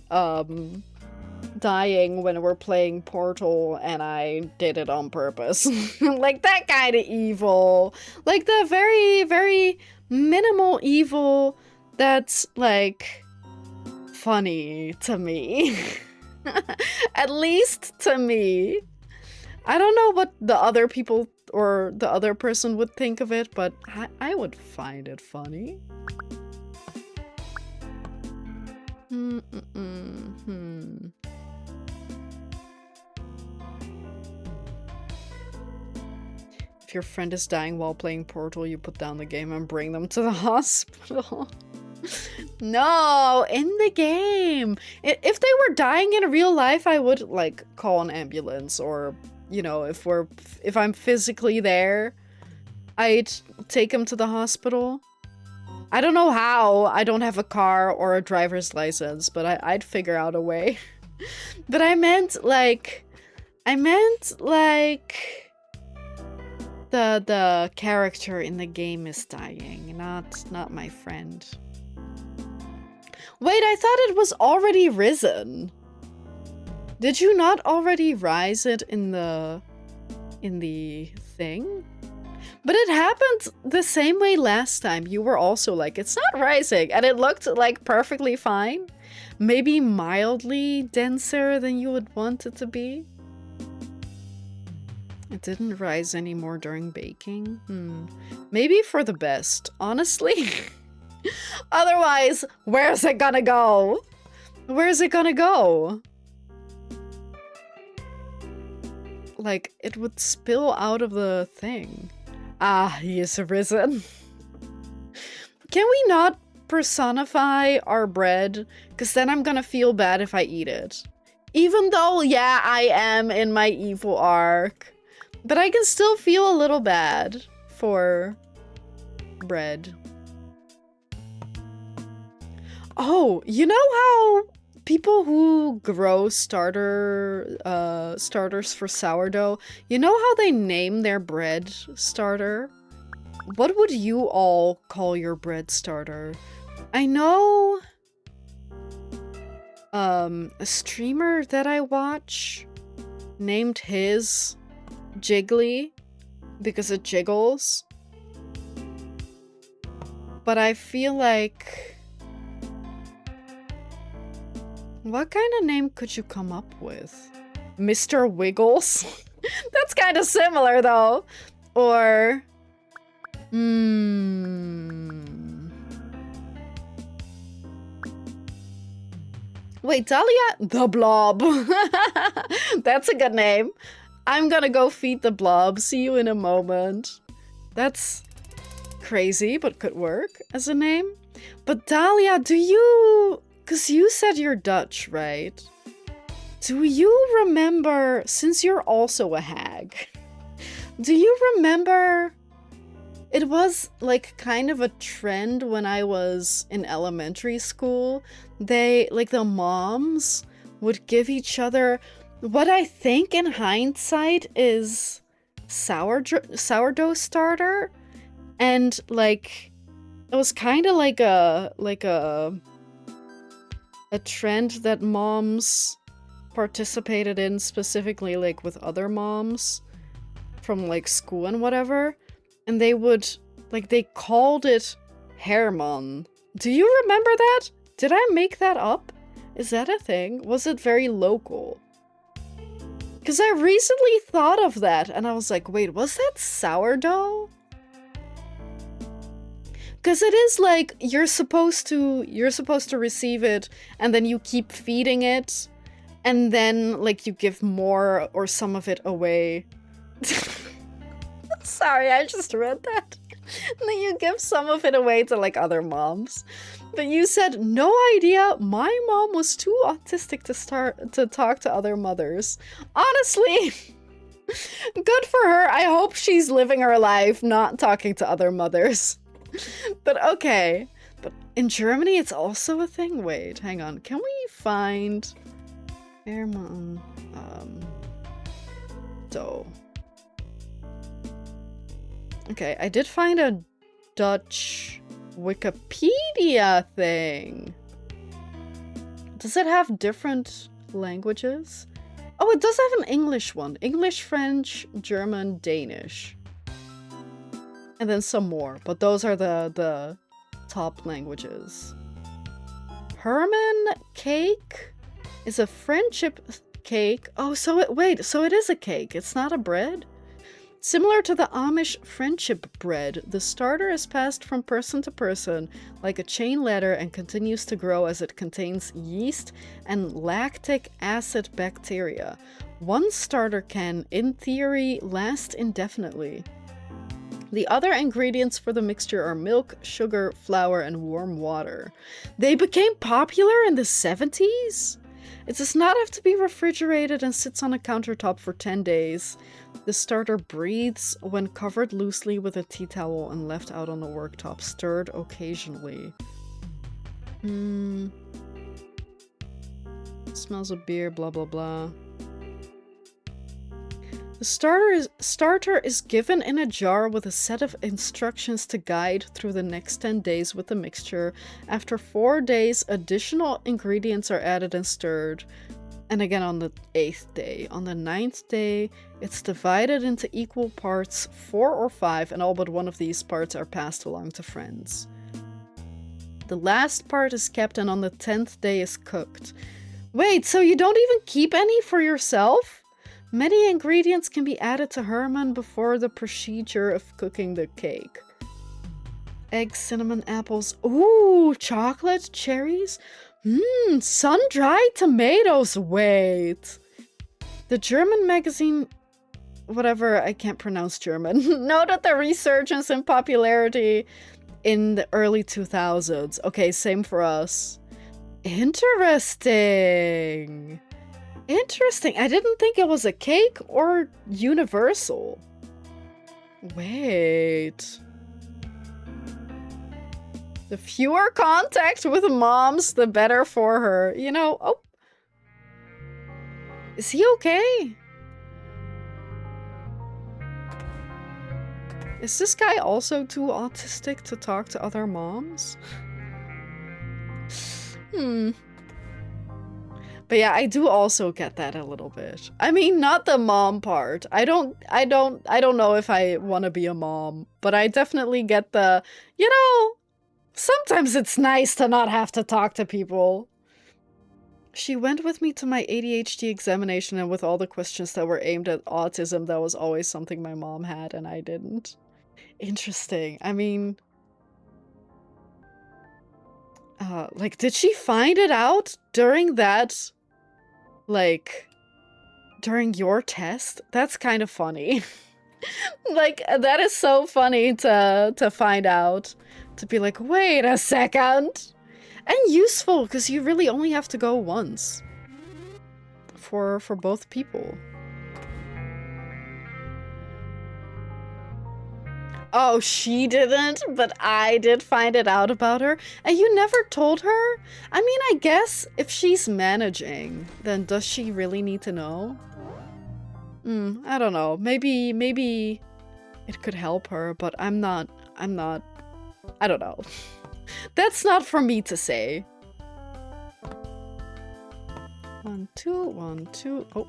dying when we're playing Portal and I did it on purpose. Like that kind of evil. Like the very, very minimal evil that's like funny to me. At least to me. I don't know what the other people or the other person would think of it, but I would find it funny. If your friend is dying while playing Portal, you put down the game and bring them to the hospital. No, in the game. If they were dying in real life, I would like call an ambulance, or you know, if I'm physically there, I'd take them to the hospital. I don't know how. I don't have a car or a driver's license, but I'd figure out a way. But I meant like the character in the game is dying, not my friend. Wait, I thought it was already risen. Did you not already rise it in the thing? But it happened the same way last time. You were also like, it's not rising, and it looked like perfectly fine. Maybe mildly denser than you would want it to be. It didn't rise anymore during baking. Maybe for the best, honestly. Otherwise, where's it gonna go? Where's it gonna go? Like, it would spill out of the thing. Ah, he is risen. Can we not personify our bread? Because then I'm gonna feel bad if I eat it. Even though, yeah, I am in my evil arc. But I can still feel a little bad for bread. Oh, you know how people who grow starters for sourdough, you know how they name their bread starter? What would you all call your bread starter? I know a streamer that I watch named his Jiggly because it jiggles. But I feel like, what kind of name could you come up with? Mr. Wiggles? That's kind of similar though. Or wait, Dahlia? The Blob. That's a good name. I'm gonna go feed the blob. See you in a moment. That's crazy, but could work as a name. But Dahlia, do you... Because you said you're Dutch, right? Do you remember, since you're also a hag, do you remember... It was like kind of a trend when I was in elementary school. They, like the moms, would give each other... What I think in hindsight is sourdough starter, and like it was kind of like a trend that moms participated in, specifically like with other moms from like school and whatever, and they would like they called it Herman. Do you remember that? Did I make that up? Is that a thing? Was it very local? Because I recently thought of that, and I was like, wait, was that sourdough? Because it is like, you're supposed to receive it, and then you keep feeding it, and then, like, you give more or some of it away. Sorry, I just read that. And then you give some of it away to, like, other moms. But you said, no idea, my mom was too autistic to talk to other mothers. Honestly, good for her. I hope she's living her life not talking to other mothers. But okay. But in Germany, it's also a thing. Wait, hang on. Can we find... Herman... dough. Okay, I did find a Dutch Wikipedia thing. Does it have different languages? Oh, it does have an English one. English, French, German, Danish. And then some more, but those are the top languages. Herman cake is a friendship cake. Oh, so it is a cake. It's not a bread? Similar to the Amish friendship bread, the starter is passed from person to person like a chain ladder and continues to grow as it contains yeast and lactic acid bacteria. One starter can, in theory, last indefinitely. The other ingredients for the mixture are milk, sugar, flour, and warm water. They became popular in the 70s? It does not have to be refrigerated and sits on a countertop for 10 days. The starter breathes when covered loosely with a tea towel and left out on the worktop, stirred occasionally. Smells of beer, blah blah blah. The starter is given in a jar with a set of instructions to guide through the next 10 days with the mixture. After 4 days, additional ingredients are added and stirred. And again on the 8th day. On the 9th day, it's divided into equal parts, 4 or 5, and all but one of these parts are passed along to friends. The last part is kept, and on the 10th day is cooked. Wait, so you don't even keep any for yourself? Many ingredients can be added to Herman before the procedure of cooking the cake. Eggs, cinnamon, apples, ooh, chocolate, cherries. Sun-dried tomatoes, wait. The German magazine, whatever, I can't pronounce German, noted the resurgence in popularity in the early 2000s. Okay, same for us. Interesting. Interesting. I didn't think it was a cake or universal. Wait. The fewer contact with moms, the better for her. You know, oh. Is he okay? Is this guy also too autistic to talk to other moms? But yeah, I do also get that a little bit. I mean, not the mom part. I don't know if I want to be a mom, but I definitely get the, you know, sometimes it's nice to not have to talk to people. She went with me to my ADHD examination, and with all the questions that were aimed at autism, that was always something my mom had and I didn't. Interesting. I mean, like, did she find it out during that, like, during your test? That's kind of funny. Like, that is so funny to find out. To be like, wait a second. And useful, because you really only have to go once. For both people. Oh, she didn't, but I did find it out about her. And you never told her? I mean, I guess if she's managing, then does she really need to know? I don't know. Maybe it could help her, but I'm not, I don't know. That's not for me to say. 1, 2, 1, 2. Oh.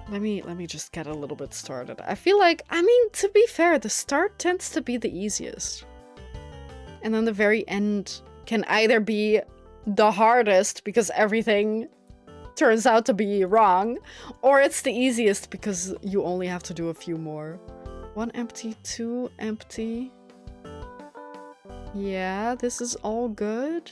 Let me just get a little bit started. I feel like, I mean, to be fair, the start tends to be the easiest. And then the very end can either be the hardest because everything turns out to be wrong, or it's the easiest because you only have to do a few more. 1 empty, 2 empty. Yeah, this is all good.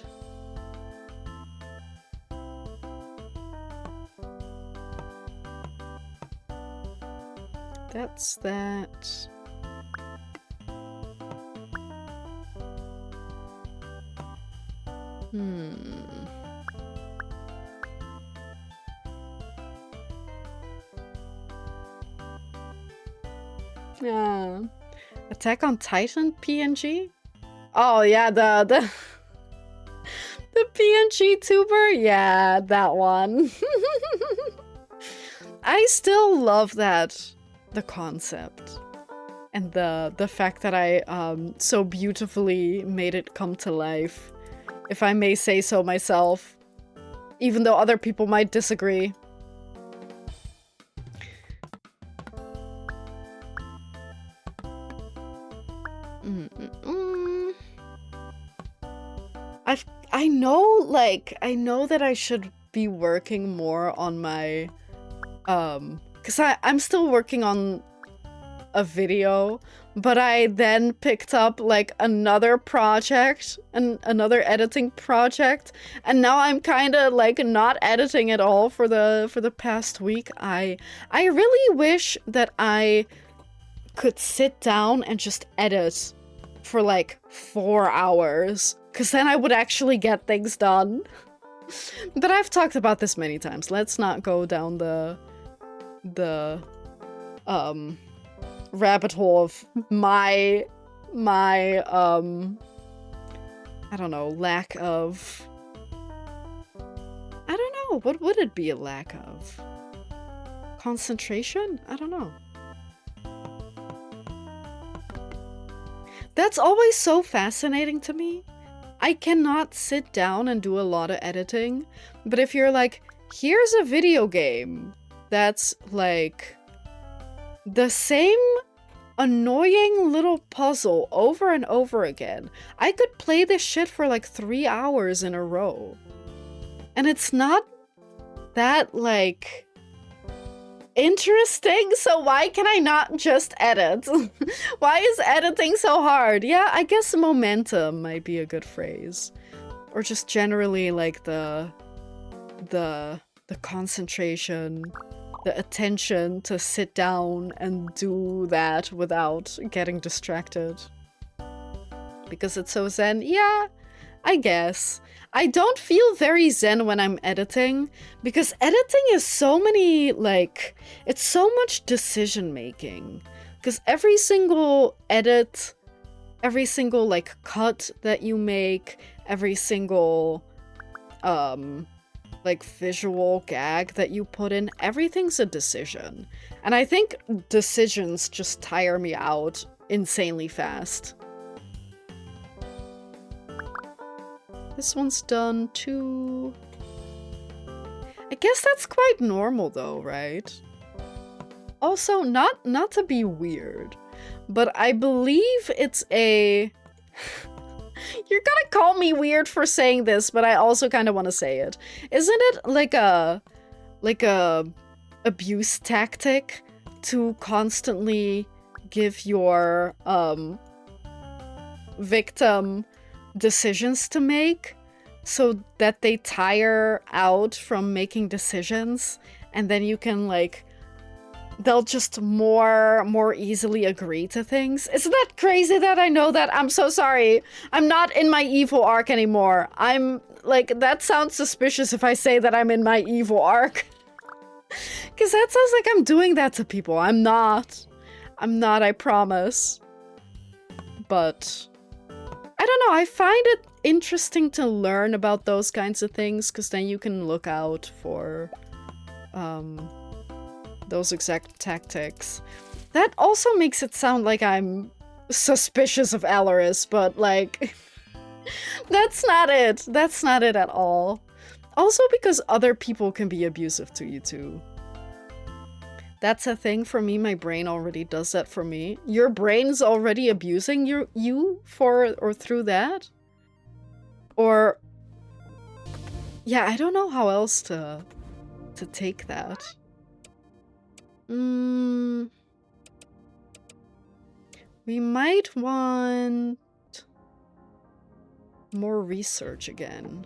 That's that. Yeah. Attack on Titan PNG? Oh yeah, the PNG tuber? Yeah, that one. I still love that. The concept. And the fact that I so beautifully made it come to life. If I may say so myself. Even though other people might disagree. I know that I should be working more on my because I'm still working on a video, but I then picked up like another project and another editing project, and now I'm kind of like not editing at all for the past week. I really wish that I could sit down and just edit for like 4 hours, because then I would actually get things done. But I've talked about this many times. Let's not go down the rabbit hole of my I don't know, lack of, I don't know, what would it be a lack of? Concentration? I don't know. That's always so fascinating to me. I cannot sit down and do a lot of editing, but if you're like, here's a video game that's like the same annoying little puzzle over and over again, I could play this shit for like 3 hours in a row. And it's not that like interesting, so why can I not just edit? Why is editing so hard? Yeah, I guess momentum might be a good phrase. Or just generally like the concentration, the attention to sit down and do that without getting distracted. Because it's so zen? Yeah, I guess. I don't feel very zen when I'm editing, because editing is so many, like, it's so much decision making. Because every single edit, every single, like, cut that you make, every single, like, visual gag that you put in, everything's a decision. And I think decisions just tire me out insanely fast. This one's done too. I guess that's quite normal though, right? Also, not to be weird, but I believe it's a... You're gonna call me weird for saying this, but I also kind of want to say it. Isn't it like a abuse tactic to constantly give your victim decisions to make so that they tire out from making decisions, and then you can like they'll just more easily agree to things? Isn't that crazy that I know that? I'm so sorry. I'm not in my evil arc anymore. I'm like, that sounds suspicious if I say that I'm in my evil arc. Because that sounds like I'm doing that to people. I'm not, I promise. But I don't know, I find it interesting to learn about those kinds of things, because then you can look out for those exact tactics. That also makes it sound like I'm suspicious of Alaris, but like, that's not it. That's not it at all. Also because other people can be abusive to you too. That's a thing for me. My brain already does that for me. Your brain's already abusing you for or through that? Or yeah, I don't know how else to take that. We might want more research again.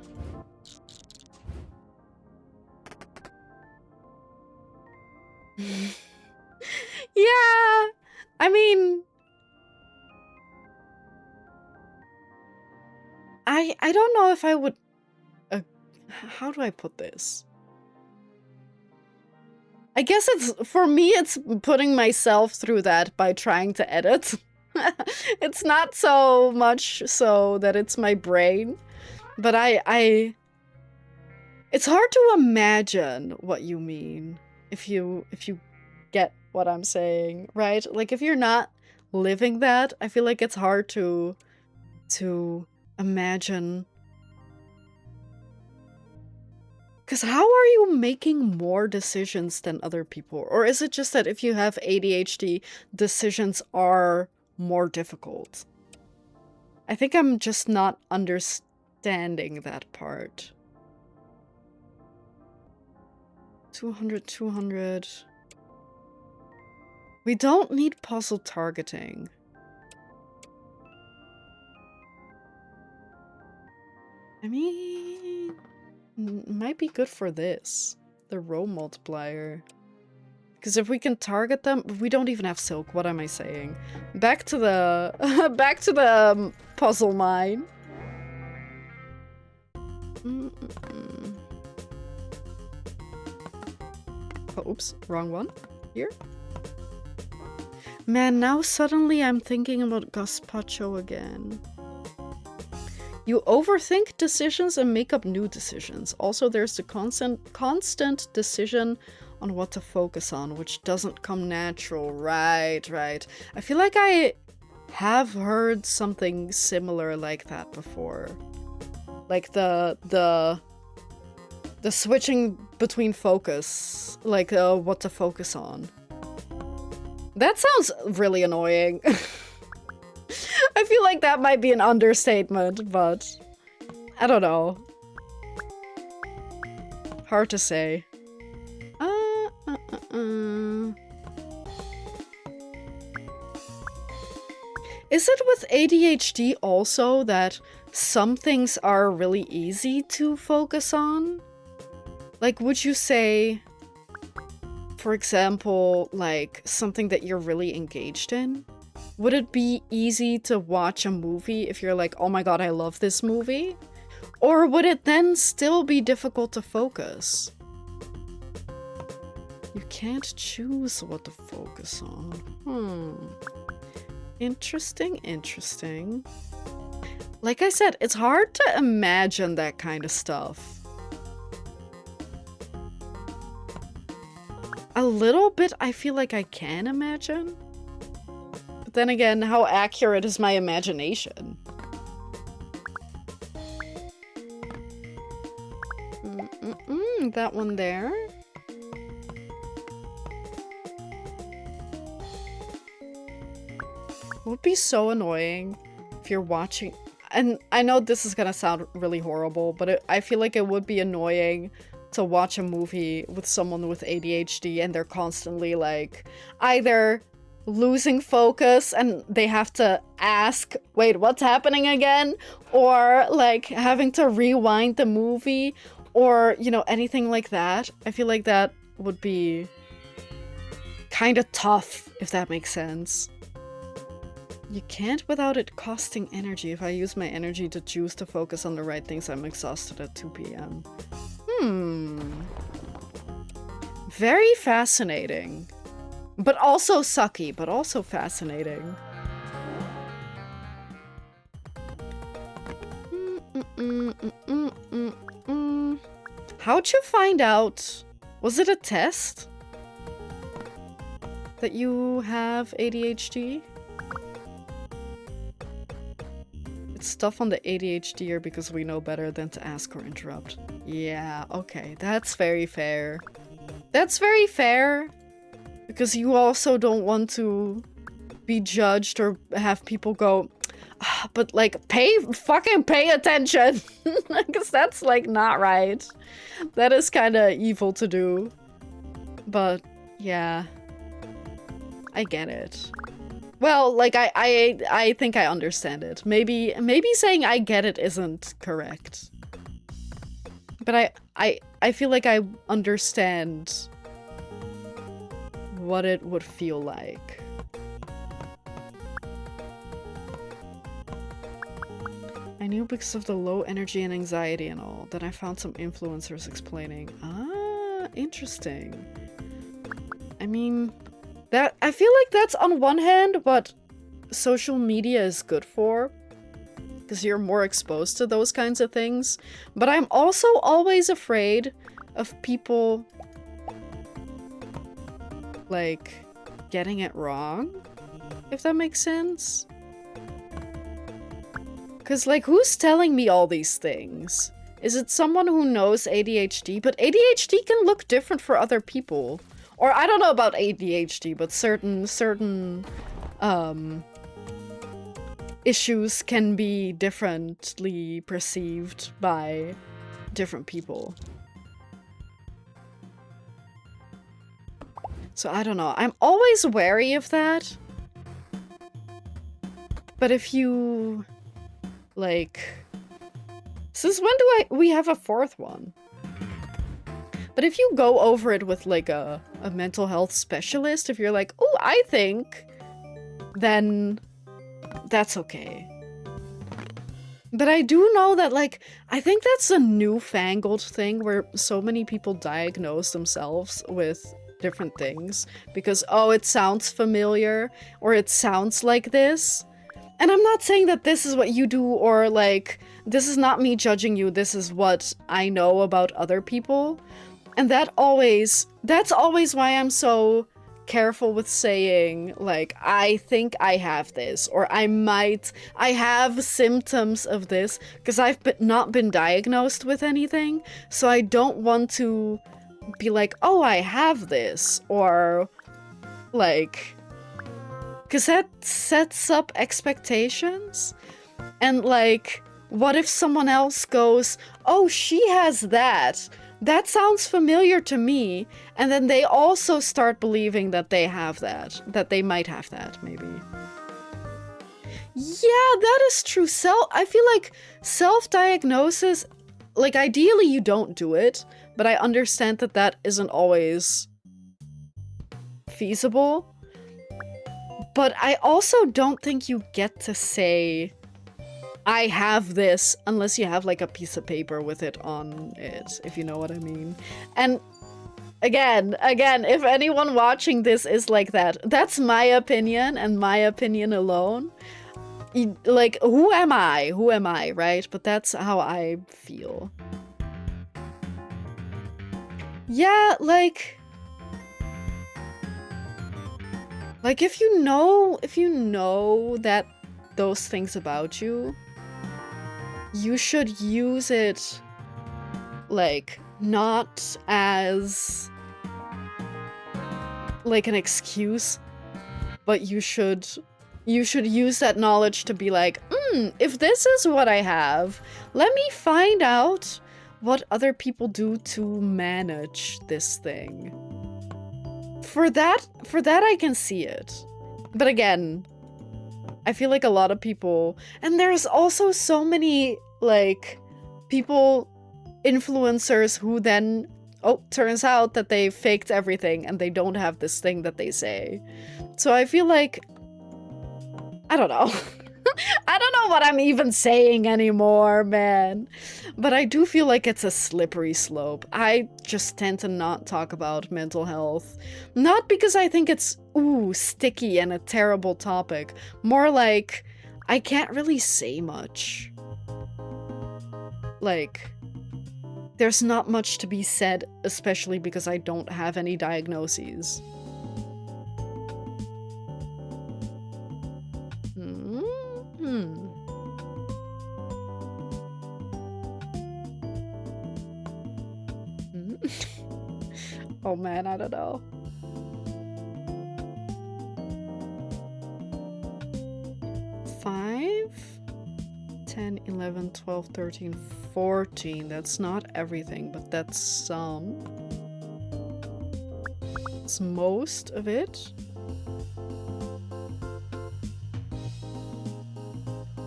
Yeah, I mean, I don't know if I would, how do I put this? I guess it's, for me, it's putting myself through that by trying to edit. It's not so much so that it's my brain, but it's hard to imagine what you mean if you get what I'm saying, right? Like, if you're not living that, I feel like it's hard to imagine. Because how are you making more decisions than other people? Or is it just that if you have ADHD, decisions are more difficult? I think I'm just not understanding that part. 200, 200. We don't need puzzle targeting. I mean, might be good for this. The row multiplier. Because if we can target them, we don't even have silk. What am I saying? Back to the back to the puzzle mine. Oh, oops, wrong one. Here. Man, now suddenly I'm thinking about gazpacho again. You overthink decisions and make up new decisions. Also, there's the constant decision on what to focus on, which doesn't come natural. Right. I feel like I have heard something similar like that before. Like the switching between focus, like what to focus on. That sounds really annoying. I feel like that might be an understatement, but I don't know. Hard to say. Is it with ADHD also that some things are really easy to focus on? Like, would you say, for example, like something that you're really engaged in? Would it be easy to watch a movie if you're like, oh my god, I love this movie? Or would it then still be difficult to focus? You can't choose what to focus on. Interesting. Like I said, it's hard to imagine that kind of stuff. A little bit, I feel like I can imagine. But then again, how accurate is my imagination? That one there. It would be so annoying if you're watching, and I know this is gonna sound really horrible, but I feel like it would be annoying to watch a movie with someone with ADHD and they're constantly like either losing focus and they have to ask, wait, what's happening again? Or like having to rewind the movie, or, you know, anything like that. I feel like that would be kind of tough, if that makes sense. You can't without it costing energy. If I use my energy to choose to focus on the right things, I'm exhausted at 2 p.m. Very fascinating. But also sucky, but also fascinating. How'd you find out? Was it a test that you have ADHD? It's stuff on the ADHD because we know better than to ask or interrupt. Yeah, okay, that's very fair. That's very fair. Because you also don't want to be judged or have people go, but like, fucking pay attention. Because that's like not right. That is kind of evil to do. But yeah, I get it. Well, like I think I understand it. Maybe saying I get it isn't correct. But I feel like I understand what it would feel like. I knew because of the low energy and anxiety and all. Then I found some influencers explaining. Ah, interesting. I mean, that I feel like that's on one hand what social media is good for, because you're more exposed to those kinds of things. But I'm also always afraid of people like getting it wrong, if that makes sense. Because like, who's telling me all these things? Is it someone who knows ADHD? But ADHD can look different for other people. Or I don't know about ADHD, but certain issues can be differently perceived by different people. So I don't know. I'm always wary of that. But if you, like... Since when do we have a fourth one? But if you go over it with like a mental health specialist, if you're like, oh, I think, then that's okay. But I do know that, like, I think that's a newfangled thing where so many people diagnose themselves with different things because, oh, it sounds familiar or it sounds like this. And I'm not saying that this is what you do or, like, this is not me judging you, this is what I know about other people. And that's always why I'm so careful with saying, like, I think I have this, or I have symptoms of this, because I've not been diagnosed with anything, so I don't want to be like, oh, I have this, or, like, because that sets up expectations, and, like, what if someone else goes, oh, she has that, that sounds familiar to me, and then they also start believing that they have that they might have that, maybe. Yeah, that is true. I feel like self-diagnosis, like, ideally you don't do it, but I understand that that isn't always feasible. But I also don't think you get to say, I have this, unless you have like a piece of paper with it on it, if you know what I mean. And again, if anyone watching this is like that, that's my opinion and my opinion alone. Like, who am I? Who am I, right? But that's how I feel. Yeah, like if you know that those things about you, you should use it, like, not as, like, an excuse, but you should use that knowledge to be like, if this is what I have, let me find out what other people do to manage this thing. For that I can see it. But again, I feel like a lot of people, and there's also so many, like, people, influencers who then, oh, turns out that they faked everything and they don't have this thing that they say. So I feel like, I don't know. I don't know what I'm even saying anymore, man. But I do feel like it's a slippery slope. I just tend to not talk about mental health. Not because I think it's, ooh, sticky and a terrible topic. More like, I can't really say much. Like, there's not much to be said, especially because I don't have any diagnoses. Oh man, I don't know. Five, 10, 11, 12, 13, 14. That's not everything, but that's some. It's most of it.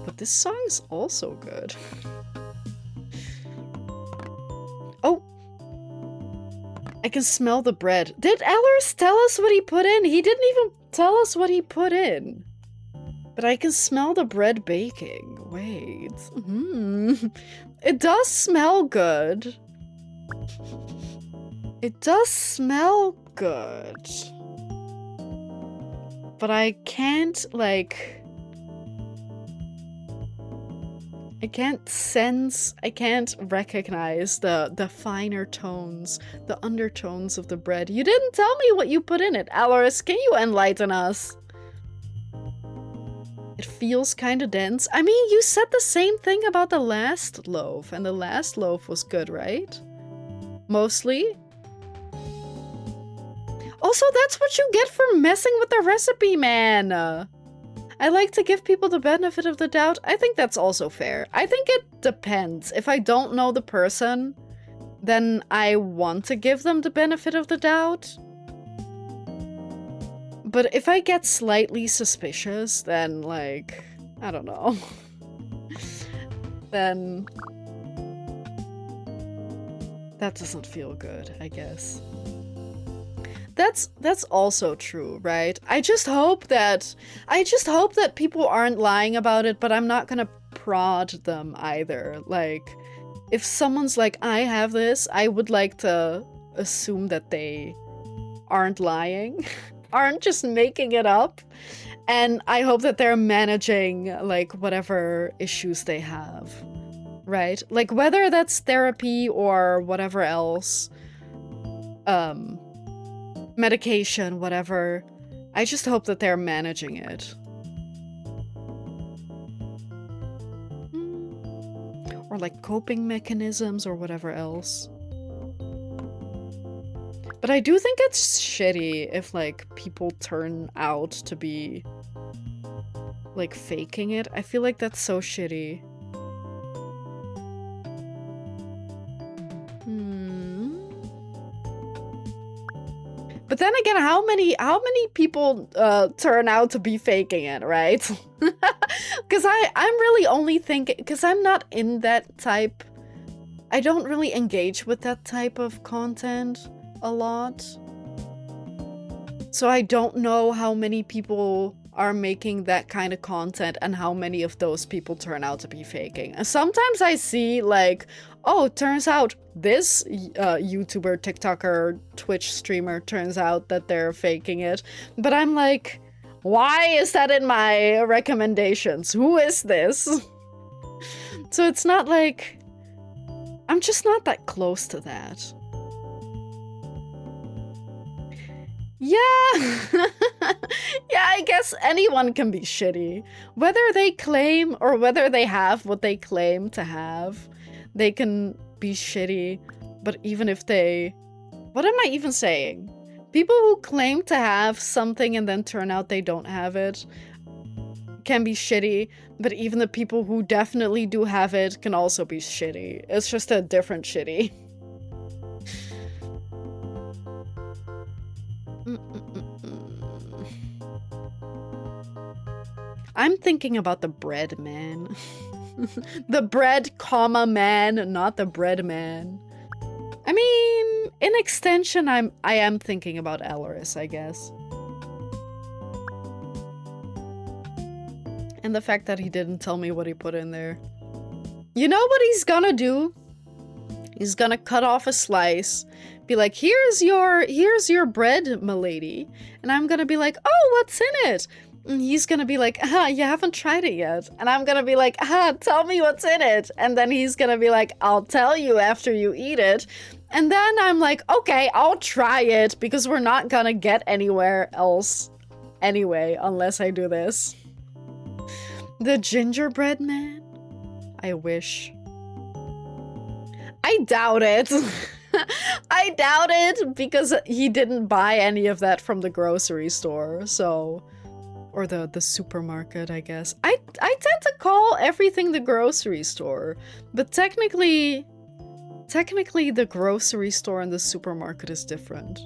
But this song's also good. Oh! I can smell the bread. Did Ellers tell us what he put in? He didn't even tell us what he put in. But I can smell the bread baking. Wait. It does smell good. It does smell good. But I can't, like... I can't recognize the finer tones, the undertones of the bread. You didn't tell me what you put in it. Aloris, can you enlighten us? It feels kind of dense. I mean, you said the same thing about the last loaf, and the last loaf was good, right? Mostly? Also, that's what you get for messing with the recipe, man! I I like to give people the benefit of the doubt. I think that's also fair. I think it depends. If I don't know the person, then I want to give them the benefit of the doubt. But if I get slightly suspicious, then, like, I don't know. Then that doesn't feel good, I guess. That's also true, right? I just hope that people aren't lying about it, but I'm not gonna prod them either. Like, if someone's like, I have this, I would like to assume that they aren't lying, aren't just making it up. And I hope that they're managing, like, whatever issues they have, right? Like, whether that's therapy or whatever else, medication, whatever. I just hope that they're managing it. Or, like, coping mechanisms or whatever else. But I do think it's shitty if, like, people turn out to be, like, faking it. I feel like that's so shitty. But then again, how many people turn out to be faking it, right? Because I'm really only thinking, because I'm not in that type. I don't really engage with that type of content a lot. So I don't know how many people are making that kind of content and how many of those people turn out to be faking. And sometimes I see, like, oh, turns out this YouTuber, TikToker, Twitch streamer, turns out that they're faking it. But I'm like, why is that in my recommendations? Who is this? So it's not like, I'm just not that close to that. Yeah. Yeah, I guess anyone can be shitty. Whether they claim or whether they have what they claim to have, they can be shitty. But even if they... What am I even saying? People who claim to have something and then turn out they don't have it can be shitty. But even the people who definitely do have it can also be shitty. It's just a different shitty. I'm thinking about the bread man. The bread, comma, man, not the bread man. I mean, in extension, I am thinking about Alaris, I guess. And the fact that he didn't tell me what he put in there. You know what he's gonna do? He's gonna cut off a slice, be like, here's your bread, milady. And I'm gonna be like, oh, what's in it? And he's gonna be like, you haven't tried it yet. And I'm gonna be like, tell me what's in it. And then he's gonna be like, I'll tell you after you eat it. And then I'm like, okay, I'll try it because we're not gonna get anywhere else anyway, unless I do this. The gingerbread man? I wish. I doubt it. I doubt it because he didn't buy any of that from the grocery store, so... Or the supermarket, I guess. I tend to call everything the grocery store, but technically the grocery store and the supermarket is different.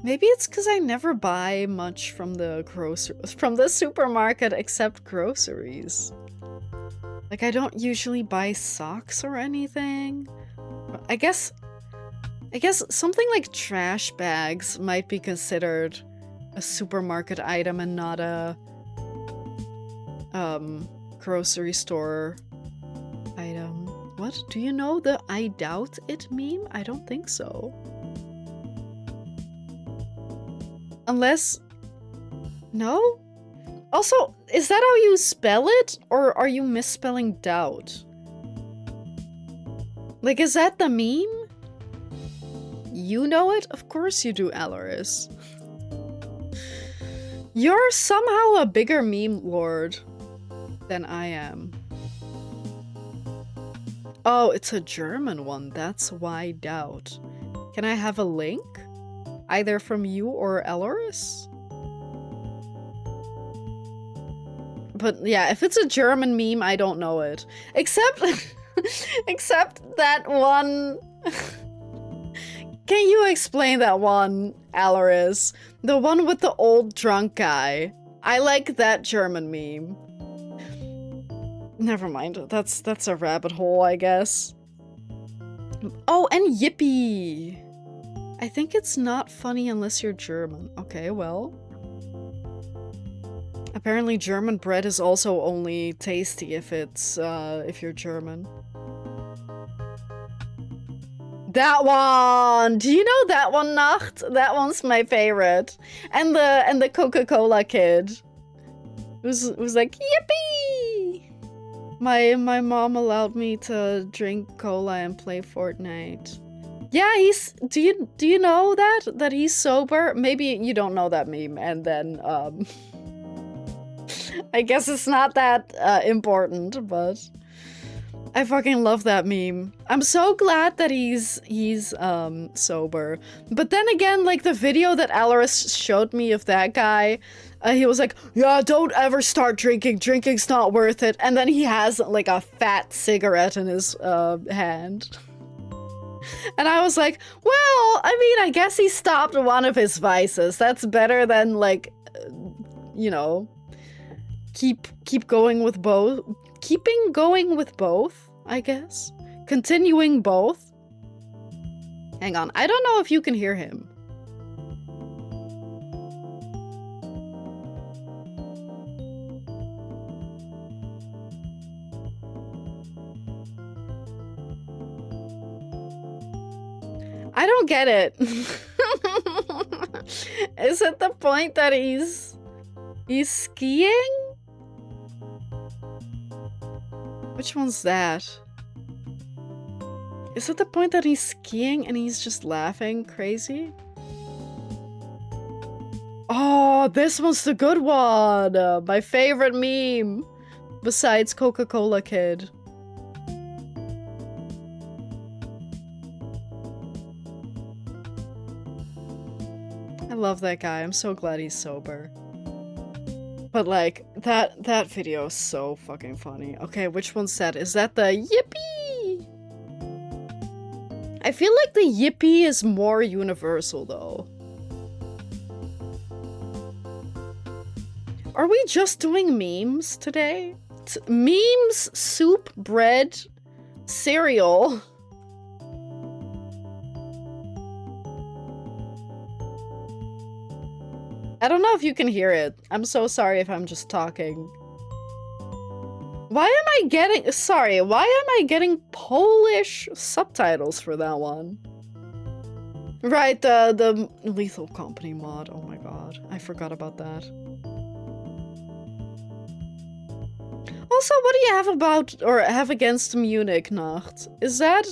Maybe it's because I never buy much from the supermarket except groceries. Like, I don't usually buy socks or anything. I guess something like trash bags might be considered a supermarket item and not a grocery store item. What? Do you know the I doubt it meme? I don't think so. Unless... No? Also, is that how you spell it? Or are you misspelling doubt? Like, is that the meme? You know it? Of course you do, Alaris. You're somehow a bigger meme lord than I am. Oh, it's a German one. That's why doubt. Can I have a link? Either from you or Elleris? But yeah, if it's a German meme, I don't know it. Except... except that one... Can you explain that one, Elleris? The one with the old drunk guy. I like that German meme. Never mind. That's a rabbit hole, I guess. Oh, and Yippee! I think it's not funny unless you're German. Okay, well. Apparently German bread is also only tasty if it's, if you're German. That one! Do you know that one, Nacht? That one's my favorite. And the Coca-Cola kid. It was like, yippee! My mom allowed me to drink cola and play Fortnite. Yeah, do you know that he's sober? Maybe you don't know that meme, and then I guess it's not that important, but I fucking love that meme. I'm so glad that he's sober. But then again, like the video that Elleris showed me of that guy, he was like, yeah, don't ever start drinking. Drinking's not worth it. And then he has like a fat cigarette in his hand. And I was like, well, I mean, I guess he stopped one of his vices. That's better than like, you know, keep going with both. Keeping going with both, I guess. Continuing both. Hang on, I don't know if you can hear him. I don't get it. Is it the point that he's skiing? Which one's that? Is it the point that he's skiing and he's just laughing crazy? Oh, this one's the good one! My favorite meme! Besides Coca-Cola Kid. I love that guy. I'm so glad he's sober. But like, that video is so fucking funny. Okay, which one's that? Is that the yippee? I feel like the yippee is more universal though. Are we just doing memes today? Memes, soup, bread, cereal. I don't know if you can hear it. I'm so sorry if I'm just talking. Why am I getting Polish subtitles for that one? Right, the Lethal Company mod. Oh my god, I forgot about that. Also, what do you have about, or have against Munich, Nacht? Is that...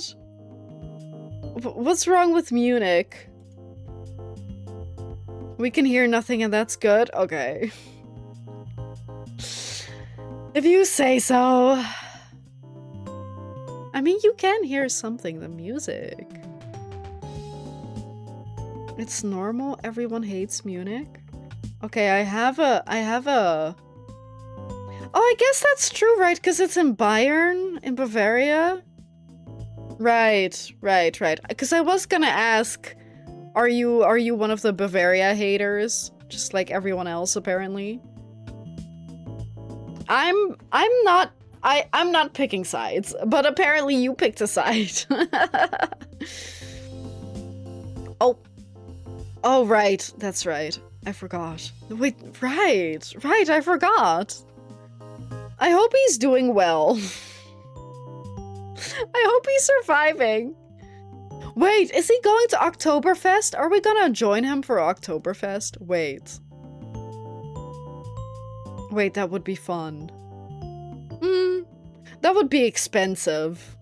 What's wrong with Munich? We can hear nothing and that's good? Okay. If you say so. I mean, you can hear something, the music. It's normal, everyone hates Munich. Okay, I have a... Oh, I guess that's true, right? Because it's in Bayern, in Bavaria? Right. Because I was gonna ask... Are you one of the Bavaria haters? Just like everyone else, apparently. I'm not picking sides, but apparently you picked a side. Oh, right. That's right. I forgot. Wait, right, I forgot. I hope he's doing well. I hope he's surviving. Wait, is he going to Oktoberfest? Are we gonna join him for Oktoberfest? Wait. Wait, that would be fun. That would be expensive.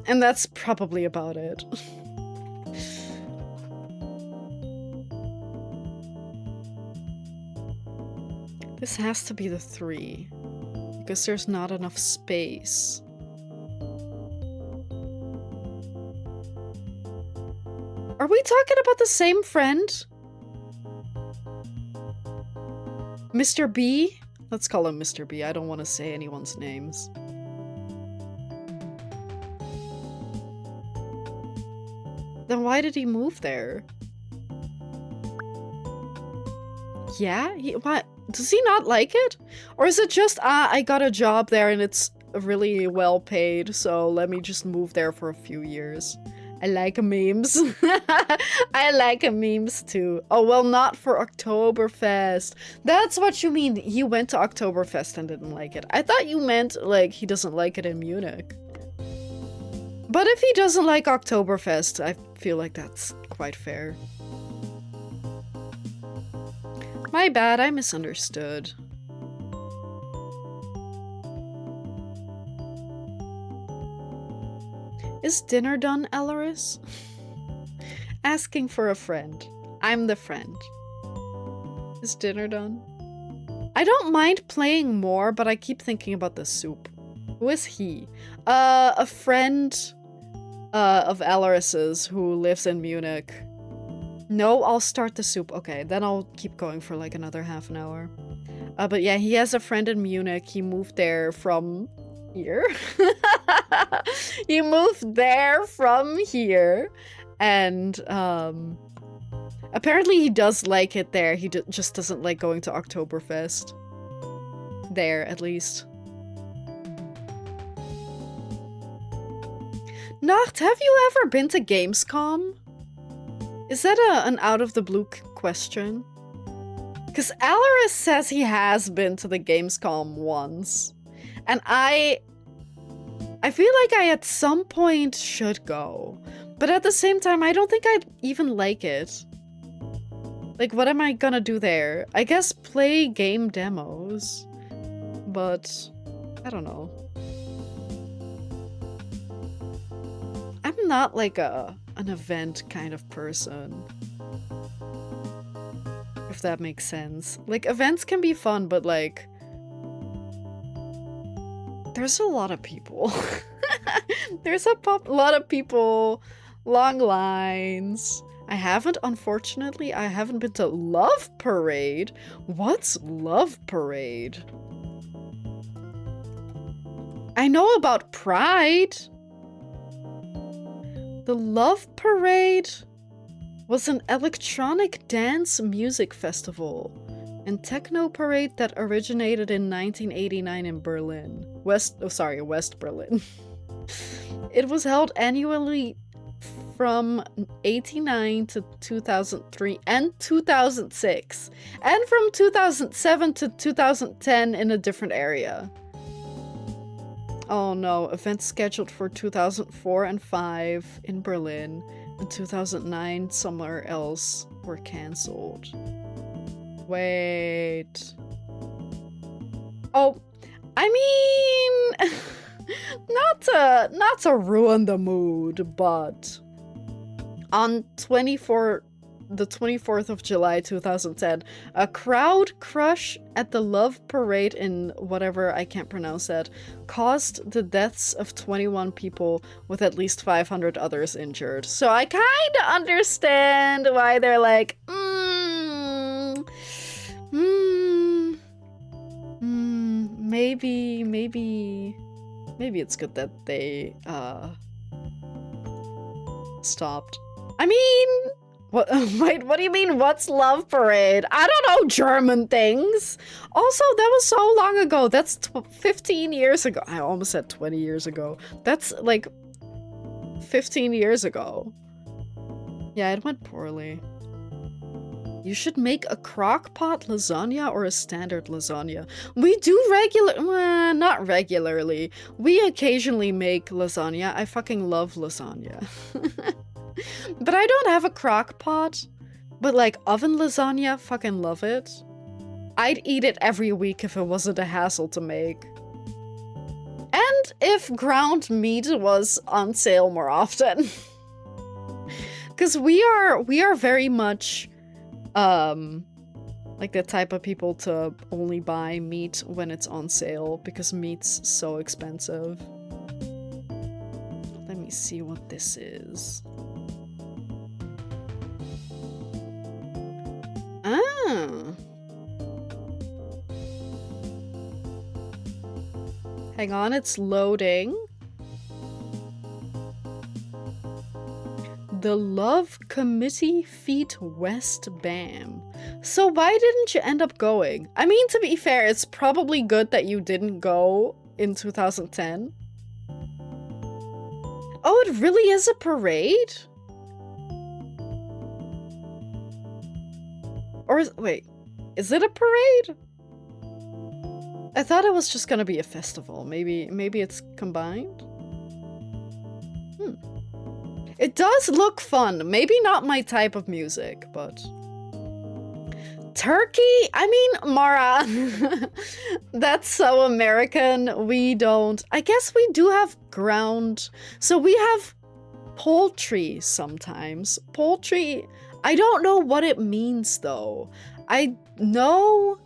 And that's probably about it. This has to be the 3. Because there's not enough space. Are we talking about the same friend? Mr. B? Let's call him Mr. B. I don't want to say anyone's names. Then why did he move there? Yeah? What? Does he not like it? Or is it just, I got a job there and it's really well paid, so let me just move there for a few years. I like memes. I like memes too. Oh, well, not for Oktoberfest. That's what you mean. He went to Oktoberfest and didn't like it. I thought you meant, like, he doesn't like it in Munich. But if he doesn't like Oktoberfest, I feel like that's quite fair. My bad, I misunderstood. Is dinner done, Elleris? Asking for a friend. I'm the friend. Is dinner done? I don't mind playing more, but I keep thinking about the soup. Who is he? A friend of Elleris's who lives in Munich. No, I'll start the soup. Okay, then I'll keep going for like another half an hour. But yeah, he has a friend in Munich. He moved there from here. He moved there from here. And apparently he does like it there. He just doesn't like going to Oktoberfest. There, at least. Nacht, have you ever been to Gamescom? Is that an out-of-the-blue question? Because Alaris says he has been to the Gamescom once. And I feel like I at some point should go. But at the same time, I don't think I'd even like it. Like, what am I gonna do there? I guess play game demos. But I don't know. I'm not like an event kind of person. If that makes sense. Like, events can be fun, but like... there's a lot of people. There's a lot of people, long lines. Unfortunately, I haven't been to Love Parade. What's Love Parade? I know about Pride. The Love Parade was an electronic dance music festival and techno parade that originated in 1989 in Berlin. West Berlin. It was held annually from 1989 to 2003 and 2006, and from 2007 to 2010 in a different area. Oh no, events scheduled for 2004 and 5 in Berlin and 2009 somewhere else were cancelled. Wait. Oh, I mean, not to ruin the mood, but on the 24th of July 2010, a crowd crush at the Love Parade in whatever, I can't pronounce that, caused the deaths of 21 people with at least 500 others injured. So I kind of understand why they're like, maybe it's good that they stopped. I mean, what? Wait, what do you mean? What's Love Parade? I don't know German things. Also, that was so long ago. That's 15 years ago. I almost said 20 years ago. That's like 15 years ago. Yeah, it went poorly. You should make a crock pot lasagna or a standard lasagna. We do not regularly. We occasionally make lasagna. I fucking love lasagna. But I don't have a crock pot. But like oven lasagna, fucking love it. I'd eat it every week if it wasn't a hassle to make. And if ground meat was on sale more often. Because we are very much like the type of people to only buy meat when it's on sale because meat's so expensive. Let me see what this is. Hang on, it's loading. The Love Committee Feet West Bam. So why didn't you end up going? I mean, to be fair, it's probably good that you didn't go in 2010. Oh, it really is a parade? Or wait, is it a parade? I thought it was just gonna be a festival. Maybe it's combined? It does look fun. Maybe not my type of music, but... Turkey? I mean, Mara, that's so American. We don't... I guess we do have ground... So we have poultry sometimes. Poultry... I don't know what it means, though. I know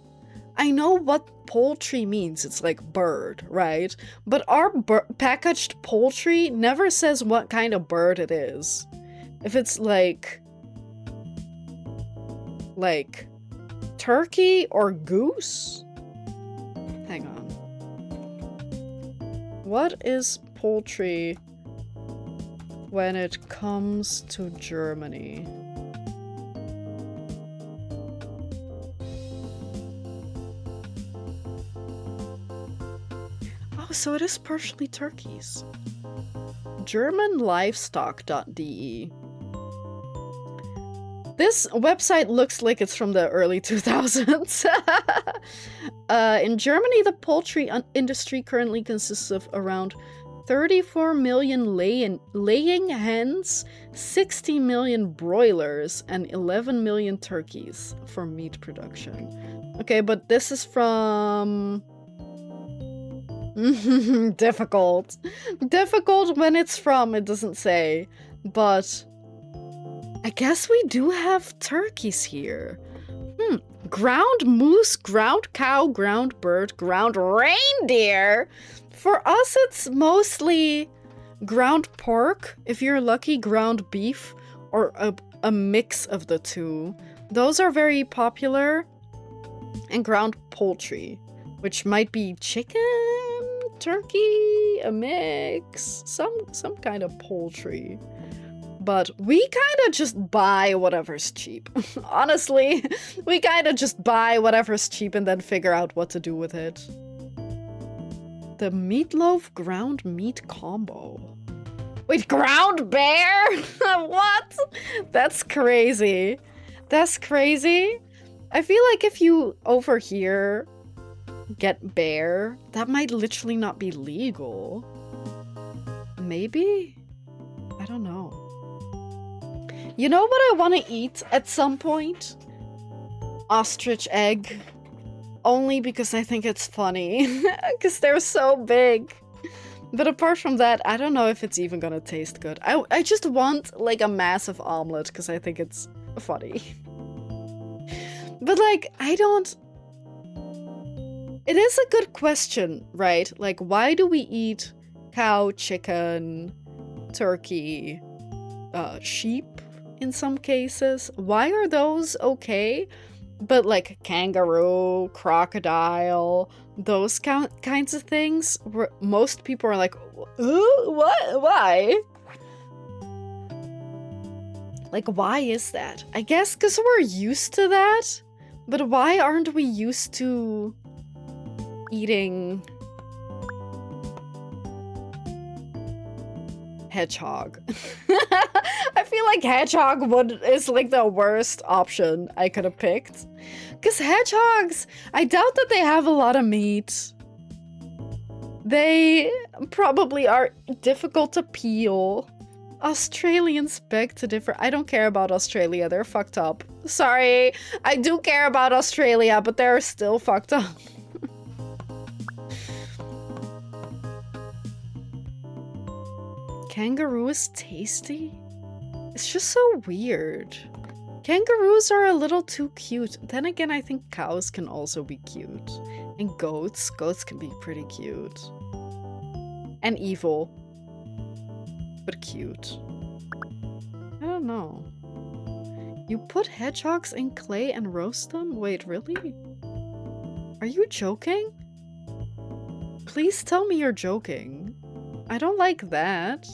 what poultry means. It's like bird, right? But our packaged poultry never says what kind of bird it is. If it's like turkey or goose? Hang on. What is poultry when it comes to Germany? So it is partially turkeys. GermanLivestock.de. This website looks like it's from the early 2000s. In Germany, the poultry industry currently consists of around 34 million laying hens, 60 million broilers, and 11 million turkeys for meat production. Okay, but this is from... Difficult. Difficult when it's from, it doesn't say. But I guess we do have turkeys here. Ground moose, ground cow, ground bird, ground reindeer. For us, it's mostly ground pork. If you're lucky, ground beef, or a mix of the two. Those are very popular. And ground poultry, which might be chicken, turkey, a mix, some kind of poultry. But we kind of just buy whatever's cheap. Honestly, we kind of just buy whatever's cheap and then figure out what to do with it. The meatloaf ground meat combo. Wait, ground bear? What? That's crazy. That's crazy. I feel like if you over here get bear, that might literally not be legal. Maybe? I don't know. You know what I want to eat at some point? Ostrich egg. Only because I think it's funny. Because they're so big. But apart from that, I don't know if it's even gonna taste good. I just want like a massive omelet because I think it's funny. But like, I don't... It is a good question, right? Like, why do we eat cow, chicken, turkey, sheep in some cases? Why are those okay? But like kangaroo, crocodile, those kinds of things, where most people are like, what? Why? Like, why is that? I guess because we're used to that. But why aren't we used to eating hedgehog? I feel like hedgehog is like the worst option I could have picked. Because hedgehogs, I doubt that they have a lot of meat. They probably are difficult to peel. Australians beg to differ. I don't care about Australia. They're fucked up. Sorry. I do care about Australia, but they're still fucked up. Kangaroo is tasty? It's just so weird. Kangaroos are a little too cute. Then again, I think cows can also be cute. And goats. Goats can be pretty cute. And evil. But cute. I don't know. You put hedgehogs in clay and roast them? Wait, really? Are you joking? Please tell me you're joking. I don't like that.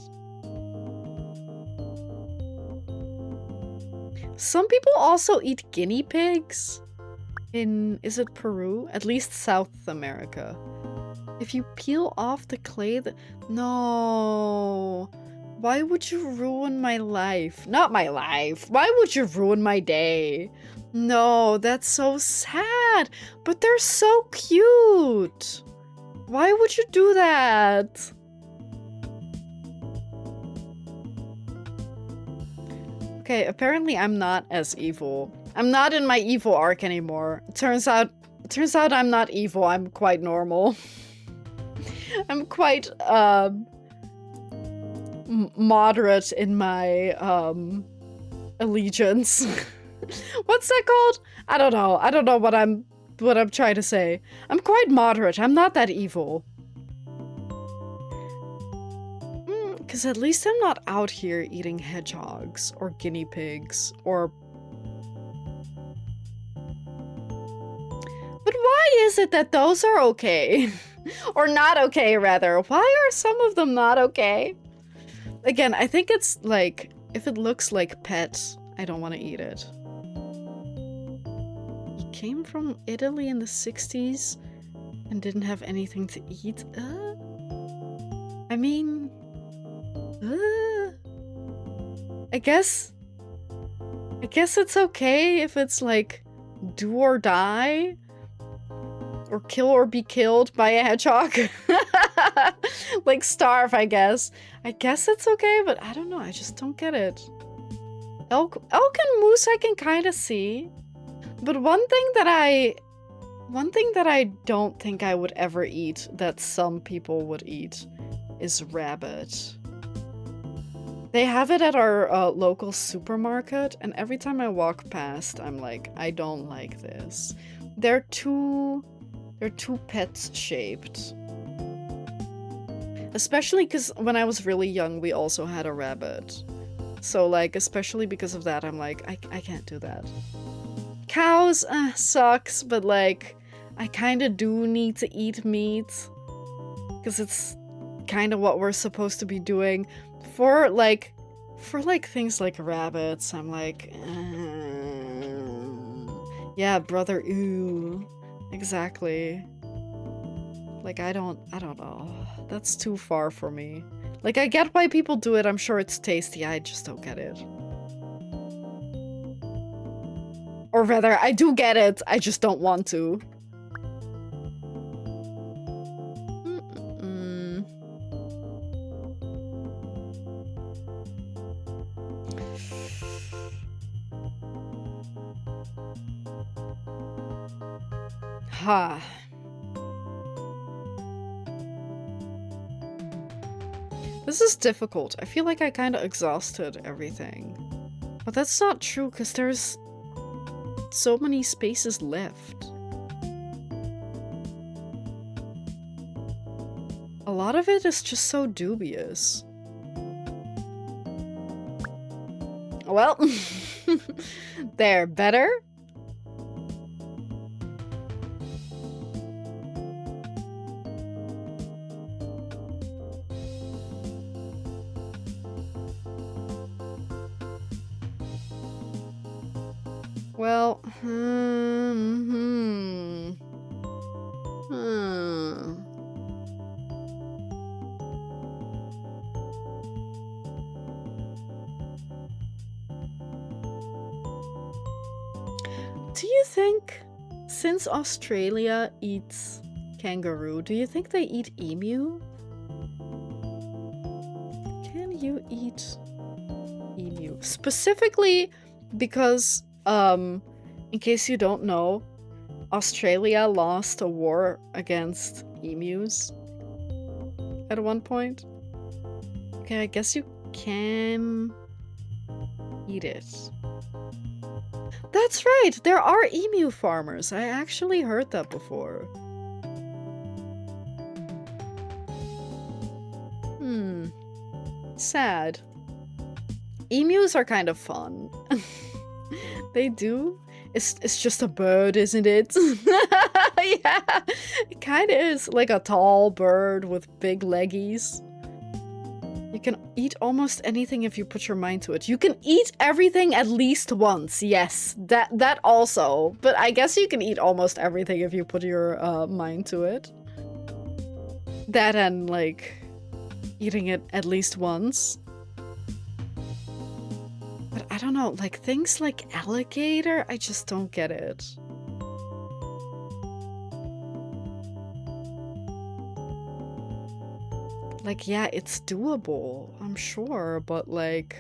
Some people also eat guinea pigs in, is it Peru? At least South America. If you peel off the clay, no. Why would you ruin my life? Not my life. Why would you ruin my day? No, that's so sad. But they're so cute. Why would you do that? Okay, apparently I'm not as evil. I'm not in my evil arc anymore. Turns out I'm not evil. I'm quite normal. I'm quite moderate in my allegiance. What's that called? I don't know. I don't know what I'm trying to say. I'm quite moderate. I'm not that evil. Because at least I'm not out here eating hedgehogs or guinea pigs or... But why is it that those are okay? Or not okay, rather. Why are some of them not okay? Again, I think it's like, if it looks like pet, I don't want to eat it. He came from Italy in the 60s and didn't have anything to eat? I mean... I guess it's okay if it's like do or die or kill or be killed by a hedgehog. Like starve, I guess. I guess it's okay, but I don't know. I just don't get it. Elk and moose I can kind of see. But one thing that I don't think I would ever eat that some people would eat is rabbit. They have it at our local supermarket, and every time I walk past, I'm like, I don't like this. They're too pet shaped. Especially because when I was really young, we also had a rabbit. So like, especially because of that, I'm like, I can't do that. Cows, sucks, but like, I kind of do need to eat meat. Because it's kind of what we're supposed to be doing. For like things like rabbits, I'm like, yeah, brother, ew. Exactly. Like, I don't know. That's too far for me. Like, I get why people do it. I'm sure it's tasty. I just don't get it. Or rather, I do get it. I just don't want to. Ha. This is difficult. I feel like I kind of exhausted everything. But that's not true, because there's so many spaces left. A lot of it is just so dubious. Well, there, better? Well, Do you think, since Australia eats kangaroo, do you think they eat emu? Can you eat emu? Specifically because, in case you don't know, Australia lost a war against emus at one point. Okay, I guess you can eat it. That's right! There are emu farmers. I actually heard that before. Sad. Emus are kind of fun. They do. It's just a bird, isn't it? Yeah, it kind of is like a tall bird with big leggies. You can eat almost anything if you put your mind to it. You can eat everything at least once. Yes, that also. But I guess you can eat almost everything if you put your mind to it. That and like eating it at least once. But I don't know, like things like alligator, I just don't get it. Like, yeah, it's doable, I'm sure, but like,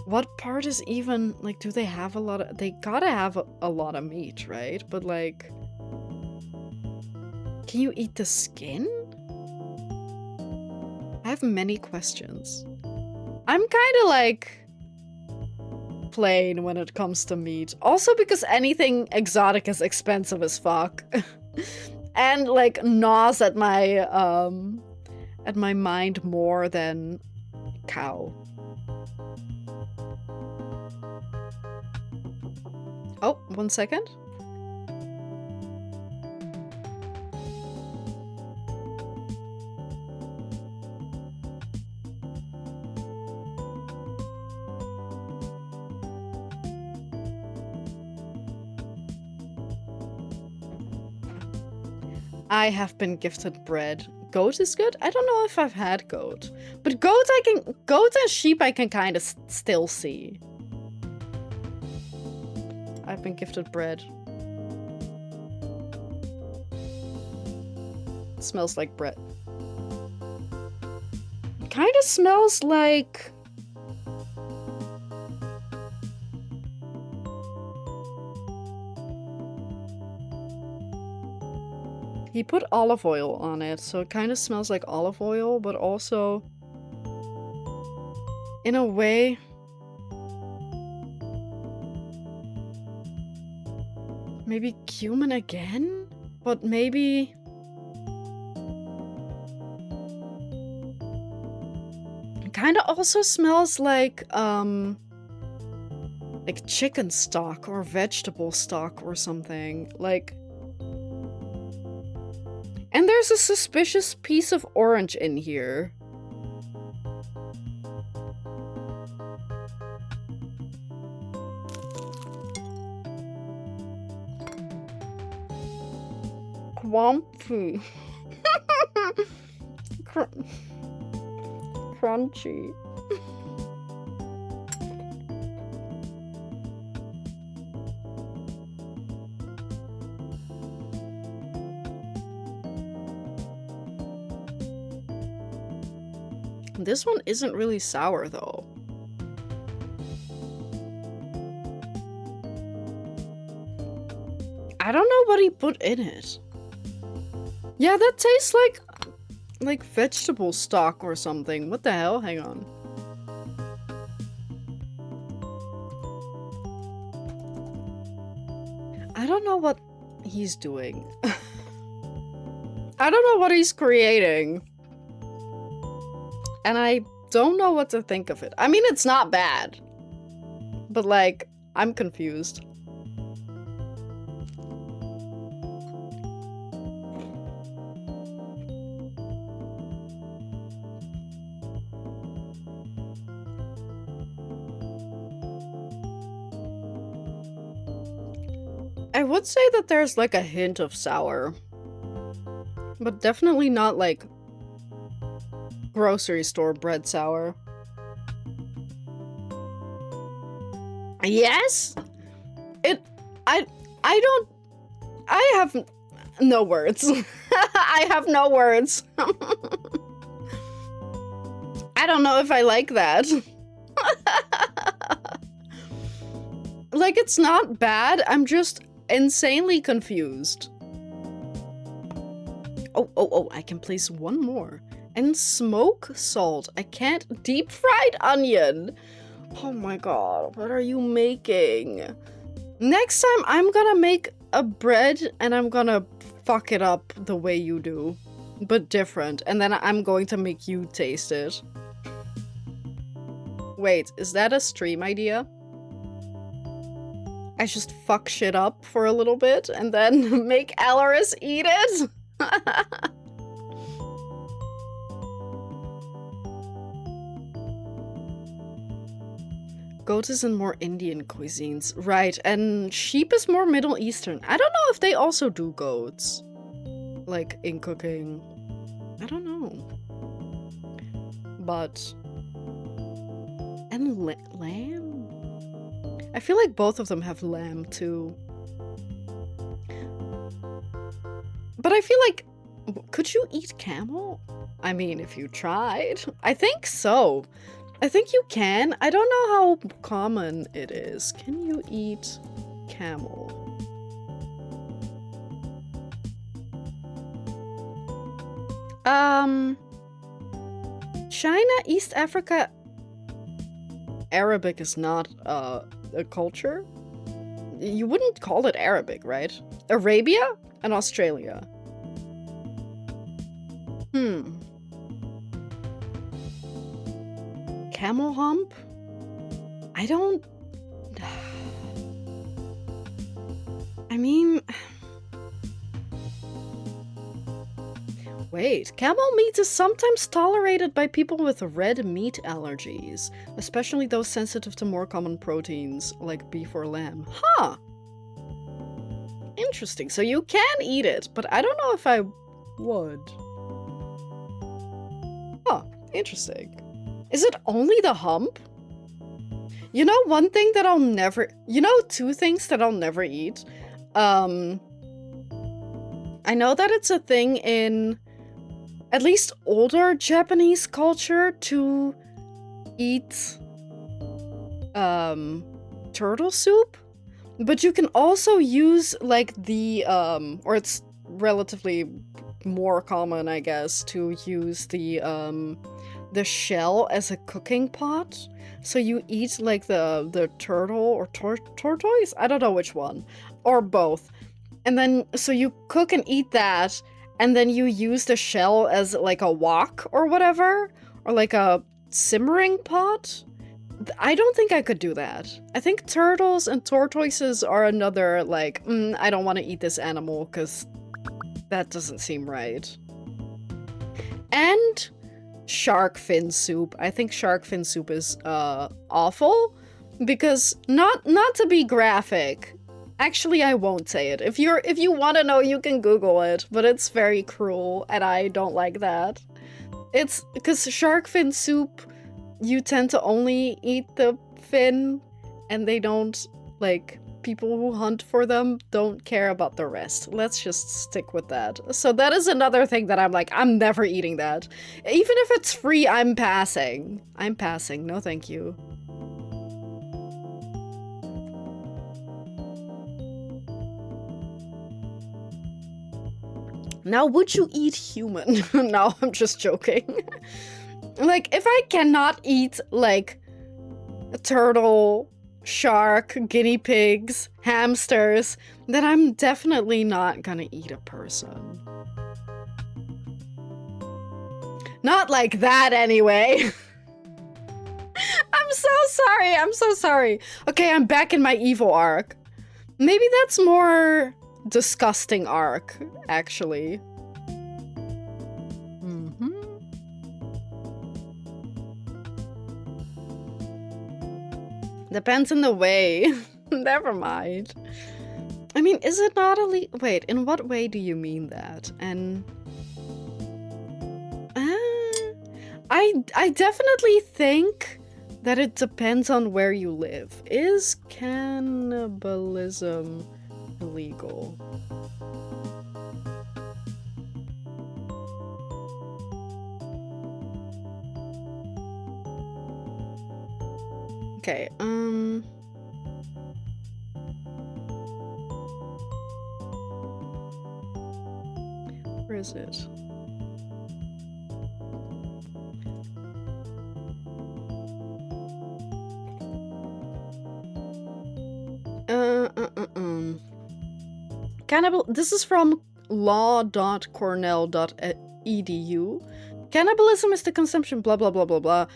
what part is even, like, do they have a lot of, they gotta have a lot of meat, right? But like, can you eat the skin? I have many questions. I'm kind of like plain when it comes to meat. Also because anything exotic is expensive as fuck. And like gnaws at my mind more than cow. Oh, 1 second. I have been gifted bread. Goat is good? I don't know if I've had goat. But goat and sheep I can kind of still see. I've been gifted bread. It smells like bread. It kind of smells like... He put olive oil on it, so it kind of smells like olive oil, but also... in a way... maybe cumin again? But maybe... it kind of also smells like chicken stock or vegetable stock or something. Like... and there's a suspicious piece of orange in here. Crumpy. Crunchy. This one isn't really sour, though. I don't know what he put in it. Yeah, that tastes like vegetable stock or something. What the hell? Hang on. I don't know what he's doing. I don't know what he's creating. And I don't know what to think of it. I mean, it's not bad. But, like, I'm confused. I would say that there's, like, a hint of sour. But definitely not, like... grocery store bread sour. Yes? I have no words. I have no words. I don't know if I like that. Like, it's not bad. I'm just insanely confused. Oh, I can place one more. And smoke salt. I can't. Deep fried onion. Oh my god, what are you making? Next time I'm gonna make a bread and I'm gonna fuck it up the way you do. But different. And then I'm going to make you taste it. Wait, is that a stream idea? I just fuck shit up for a little bit and then make Alaris eat it. Goat is in more Indian cuisines. Right, and sheep is more Middle Eastern. I don't know if they also do goats. Like, in cooking. I don't know. But... And lamb? I feel like both of them have lamb, too. But I feel like... Could you eat camel? I mean, if you tried. I think so. I think you can. I don't know how common it is. Can you eat camel? China, East Africa... Arabic is not a culture. You wouldn't call it Arabic, right? Arabia and Australia. Camel hump? I don't... I mean... Wait, camel meat is sometimes tolerated by people with red meat allergies, especially those sensitive to more common proteins, like beef or lamb. Huh! Interesting. So you can eat it, but I don't know if I would. Huh, interesting. Is it only the hump? You know, one thing that I'll never... You know, two things that I'll never eat? I know that it's a thing in... at least older Japanese culture to eat turtle soup, but you can also use like the or it's relatively more common, I guess, to use the shell as a cooking pot. So you eat like the turtle or tortoise? I don't know which one, or both. And then so you cook and eat that. And then you use the shell as like a wok or whatever, or like a simmering pot. I don't think I could do that. I think turtles and tortoises are another like, I don't want to eat this animal because that doesn't seem right. And shark fin soup. I think shark fin soup is awful because not to be graphic. Actually, I won't say it. If you want to know, you can Google it, but it's very cruel, and I don't like that. It's because shark fin soup, you tend to only eat the fin, and they don't, like, people who hunt for them don't care about the rest. Let's just stick with that. So that is another thing that I'm like, I'm never eating that. Even if it's free, I'm passing. I'm passing. No, thank you. Now, would you eat human? No, I'm just joking. Like, if I cannot eat, like, a turtle, shark, guinea pigs, hamsters, then I'm definitely not gonna eat a person. Not like that, anyway. I'm so sorry, I'm so sorry. Okay, I'm back in my evil arc. Maybe that's more... disgusting arc, actually. Depends on the way. Never mind. I mean, is it not illegal? Wait, in what way do you mean that? And... I definitely think that it depends on where you live. Is cannibalism... illegal? Okay, where is it? This is from law.cornell.edu. Cannibalism is the consumption, blah, blah, blah, blah, blah.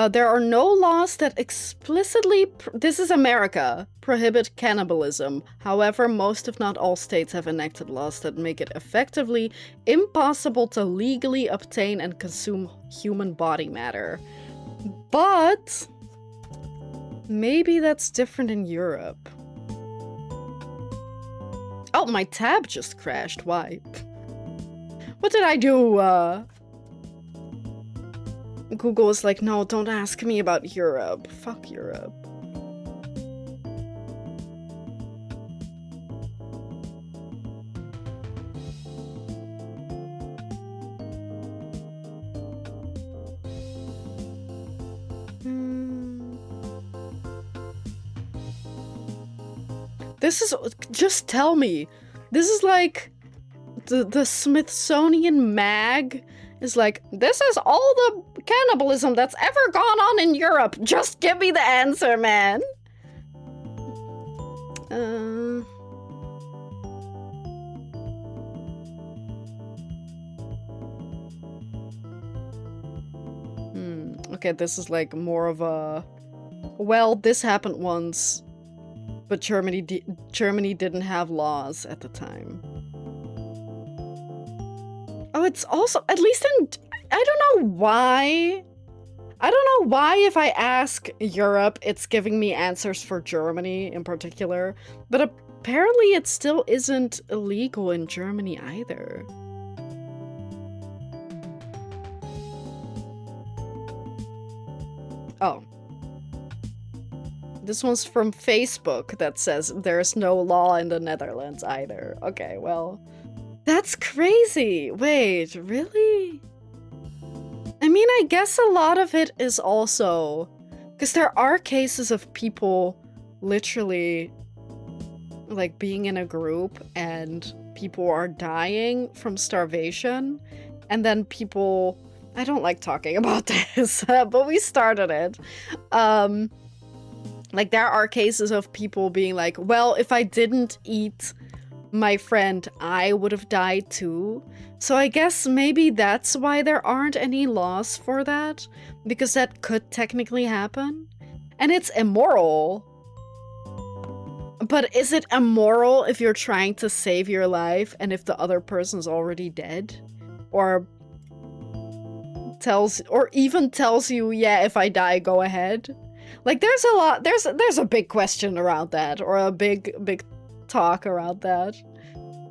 There are no laws that explicitly, this is America, prohibit cannibalism. However, most if not all states have enacted laws that make it effectively impossible to legally obtain and consume human body matter. But maybe that's different in Europe. Oh, my tab just crashed. Why? What did I do? Google was like, no, don't ask me about Europe. Fuck Europe. This is, just tell me. This is like the Smithsonian mag is like, this is all the cannibalism that's ever gone on in Europe. Just give me the answer, man. Okay, this is like more of a, well, this happened once, but Germany didn't have laws at the time. Oh, it's also, at least in, I don't know why. I don't know why if I ask Europe, it's giving me answers for Germany in particular. But apparently it still isn't illegal in Germany either. Oh. This one's from Facebook that says there's no law in the Netherlands either. Okay, well... That's crazy! Wait, really? I mean, I guess a lot of it is also... Because there are cases of people literally, like, being in a group and people are dying from starvation. And then people... I don't like talking about this, but we started it. Like, there are cases of people being like, well, if I didn't eat my friend, I would have died too. So I guess maybe that's why there aren't any laws for that, because that could technically happen. And it's immoral. But is it immoral if you're trying to save your life and if the other person's already dead? Or even tells you, yeah, if I die, go ahead? Like, there's a lot, there's a big question around that, or a big talk around that.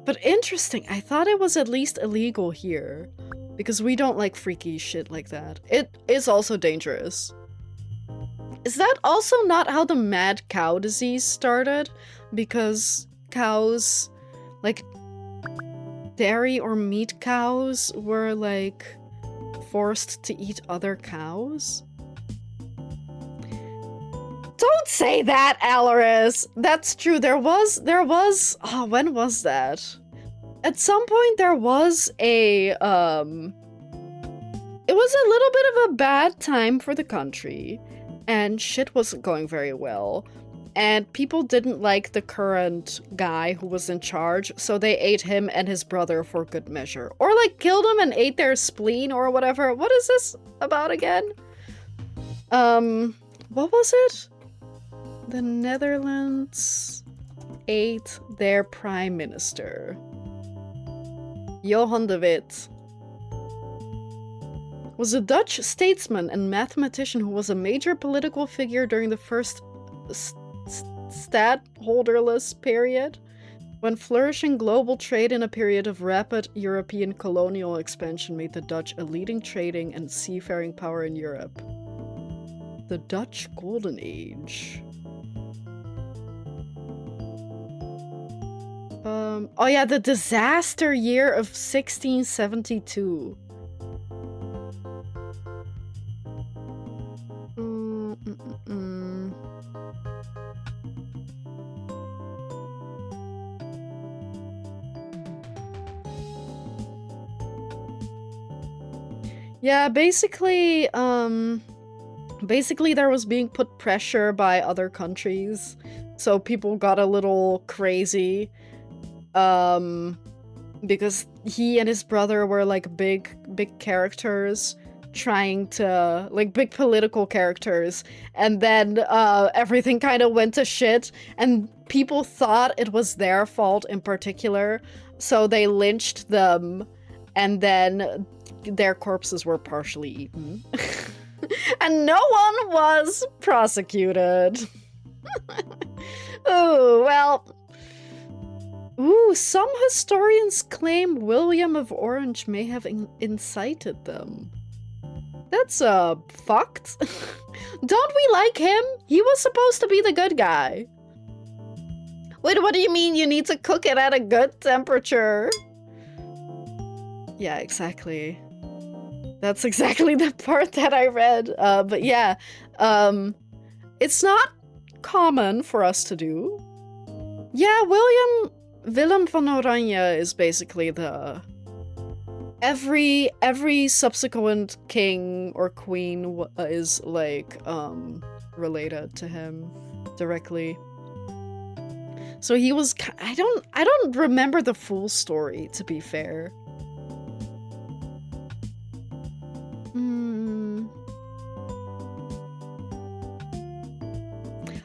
But interesting, I thought it was at least illegal here, because we don't like freaky shit like that. It is also dangerous. Is that also not how the mad cow disease started? Because cows, like, dairy or meat cows were, like, forced to eat other cows? Don't say that, Alaris! That's true, there was, oh, when was that? At some point there was a, it was a little bit of a bad time for the country, and shit wasn't going very well. And people didn't like the current guy who was in charge, so they ate him and his brother for good measure. Or, like, killed him and ate their spleen or whatever. What is this about again? What was it? The Netherlands ate their prime minister. Johan de Witt was a Dutch statesman and mathematician who was a major political figure during the first stadtholderless period, when flourishing global trade in a period of rapid European colonial expansion made the Dutch a leading trading and seafaring power in Europe. The Dutch Golden Age. Oh yeah, the disaster year of 1672. Yeah, basically there was being put pressure by other countries, so people got a little crazy. because he and his brother were like big characters trying to like big political characters, and then everything kind of went to shit and people thought it was their fault in particular, so they lynched them, and then their corpses were partially eaten. And no one was prosecuted. Oh, well. Ooh, some historians claim William of Orange may have incited them. That's, fucked. Don't we like him? He was supposed to be the good guy. Wait, what do you mean you need to cook it at a good temperature? Yeah, exactly. That's exactly the part that I read. But yeah, it's not common for us to do. Yeah, Willem van Oranje is basically the... Every subsequent king or queen is, like, related to him directly. So he was... I don't remember the full story, to be fair.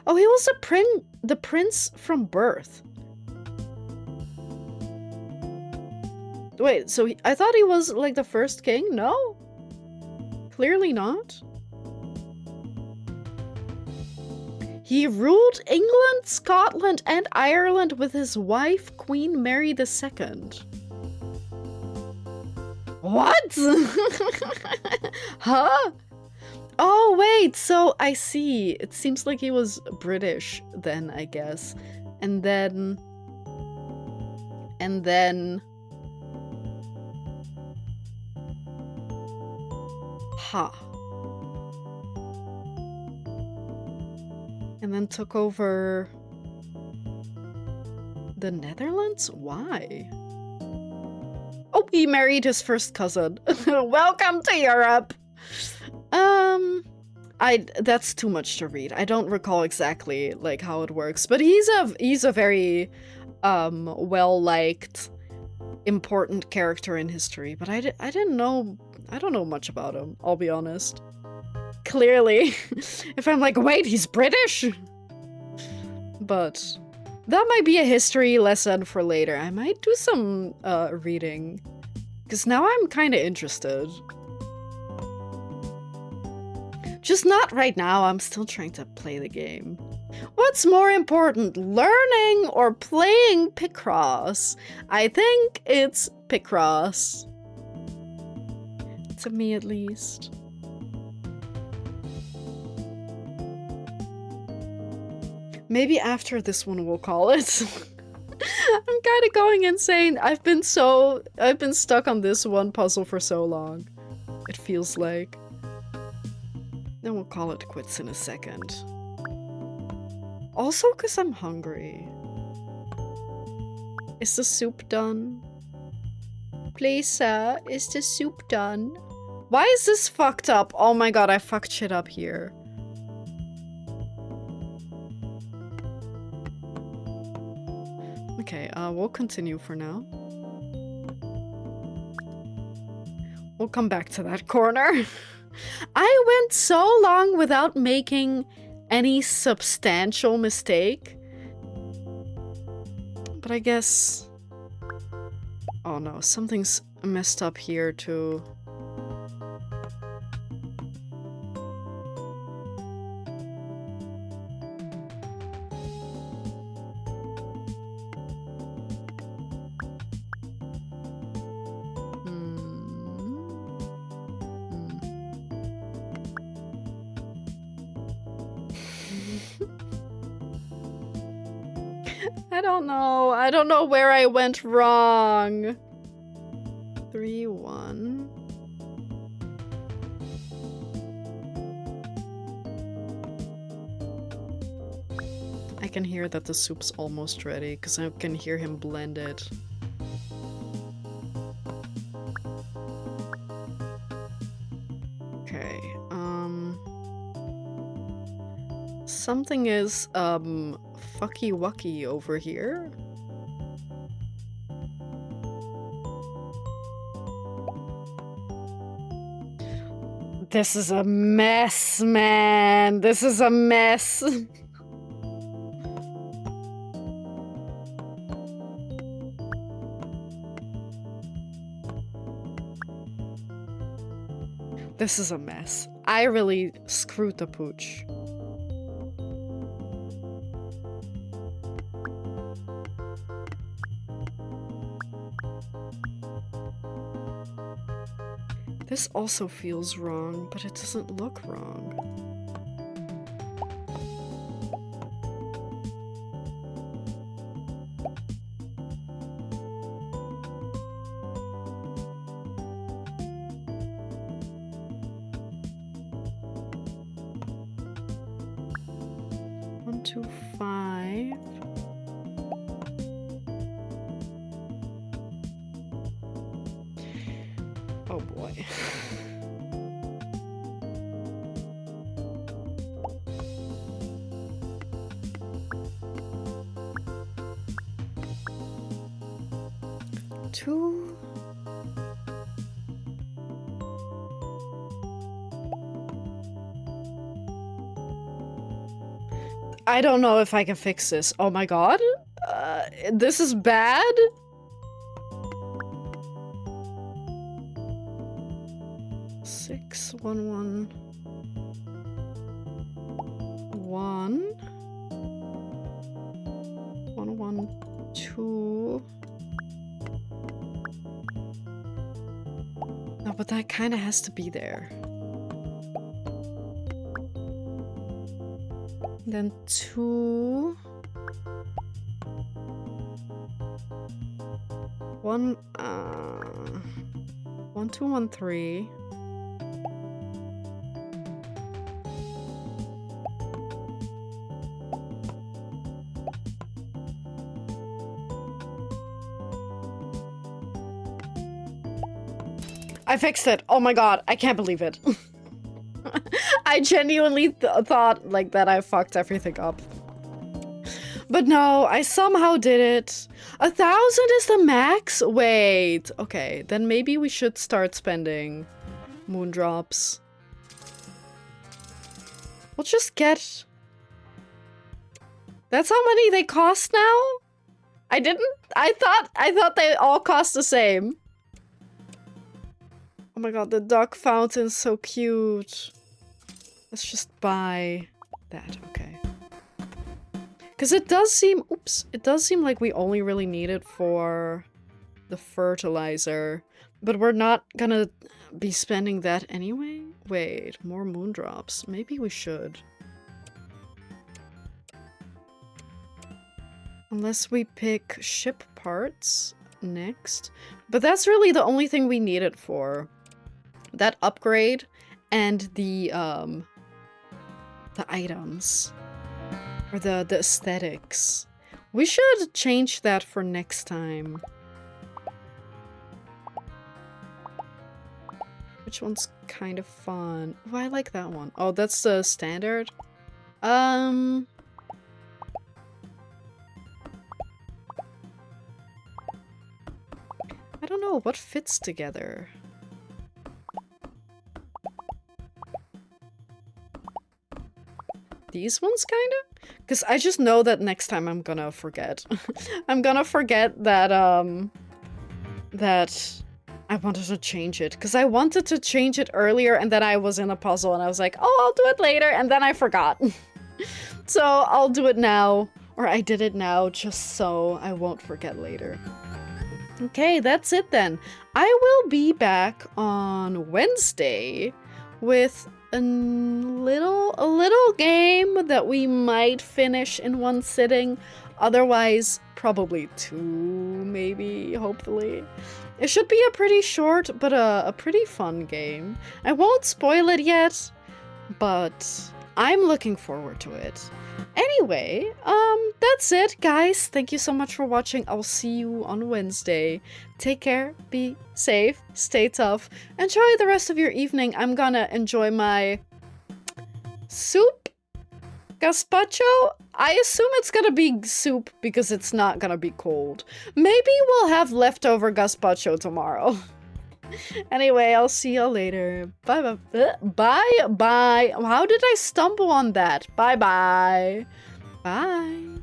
Oh, he was the prince from birth. Wait, so I thought he was like the first king? No? Clearly not. He ruled England, Scotland, and Ireland with his wife, Queen Mary II. What? Huh? Oh, wait, so I see. It seems like he was British then, I guess. And then... Ha. And then took over... the Netherlands? Why? Oh, he married his first cousin. Welcome to Europe! That's too much to read. I don't recall exactly, like, how it works, but he's a very, well-liked, important character in history, but I don't know much about him, I'll be honest. Clearly. If I'm like, wait, he's British? But that might be a history lesson for later. I might do some, reading, because now I'm kind of interested. Just not right now, I'm still trying to play the game. What's more important, learning or playing picross? I think it's picross. To me, at least. Maybe after this one we'll call it. I'm kind of going insane. I've been stuck on this one puzzle for so long. It feels like. Then we'll call it quits in a second. Also, because I'm hungry. Is the soup done? Please, sir, is the soup done? Why is this fucked up? Oh my god, I fucked shit up here. Okay, we'll continue for now. We'll come back to that corner. I went so long without making any substantial mistake. But I guess... Oh no, something's messed up here too. I don't know where I went wrong. 3-1. I can hear that the soup's almost ready, because I can hear him blend it. Okay, something is, fucky wucky over here. This is a mess, man. This is a mess. This is a mess. I really screwed the pooch. This also feels wrong, but it doesn't look wrong. One, two, five. Oh boy. Two. I don't know if I can fix this. Oh my god. This is bad. Six, one, one, one, one, one, two. No, but that kind of has to be there. Then two. One, 1, 2, 1, 3. I fixed it. Oh my god, I can't believe it. I genuinely thought like that I fucked everything up. But no, I somehow did it. 1,000 is the max? Wait, okay, then maybe we should start spending moondrops. We'll just get... That's how many they cost now? I thought they all cost the same. Oh my god, the duck fountain's so cute. Let's just buy that, okay. Because it does seem, oops, it does seem like we only really need it for the fertilizer. But we're not gonna be spending that anyway? Wait, more moondrops. Maybe we should. Unless we pick ship parts next. But that's really the only thing we need it for. That upgrade and the items. Or the aesthetics. We should change that for next time. Which one's kind of fun? Oh, I like that one. Oh, that's the standard? I don't know, what fits together? These ones, kinda? Because I just know that next time I'm gonna forget. I'm gonna forget that, that I wanted to change it. Because I wanted to change it earlier, and then I was in a puzzle, and I was like, oh, I'll do it later, and then I forgot. So I'll do it now. Or I did it now, just so I won't forget later. Okay, that's it then. I will be back on Wednesday with a little game that we might finish in one sitting. Otherwise, probably two, maybe, hopefully. It should be a pretty short, but a pretty fun game. I won't spoil it yet, but I'm looking forward to it. Anyway, that's it, guys. Thank you so much for watching. I'll see you on Wednesday. Take care, be safe, stay tough. Enjoy the rest of your evening. I'm gonna enjoy my soup? Gazpacho? I assume it's gonna be soup because it's not gonna be cold. Maybe we'll have leftover gazpacho tomorrow. Anyway, I'll see you later. Bye bye. Bye bye. How did I stumble on that? Bye bye. Bye.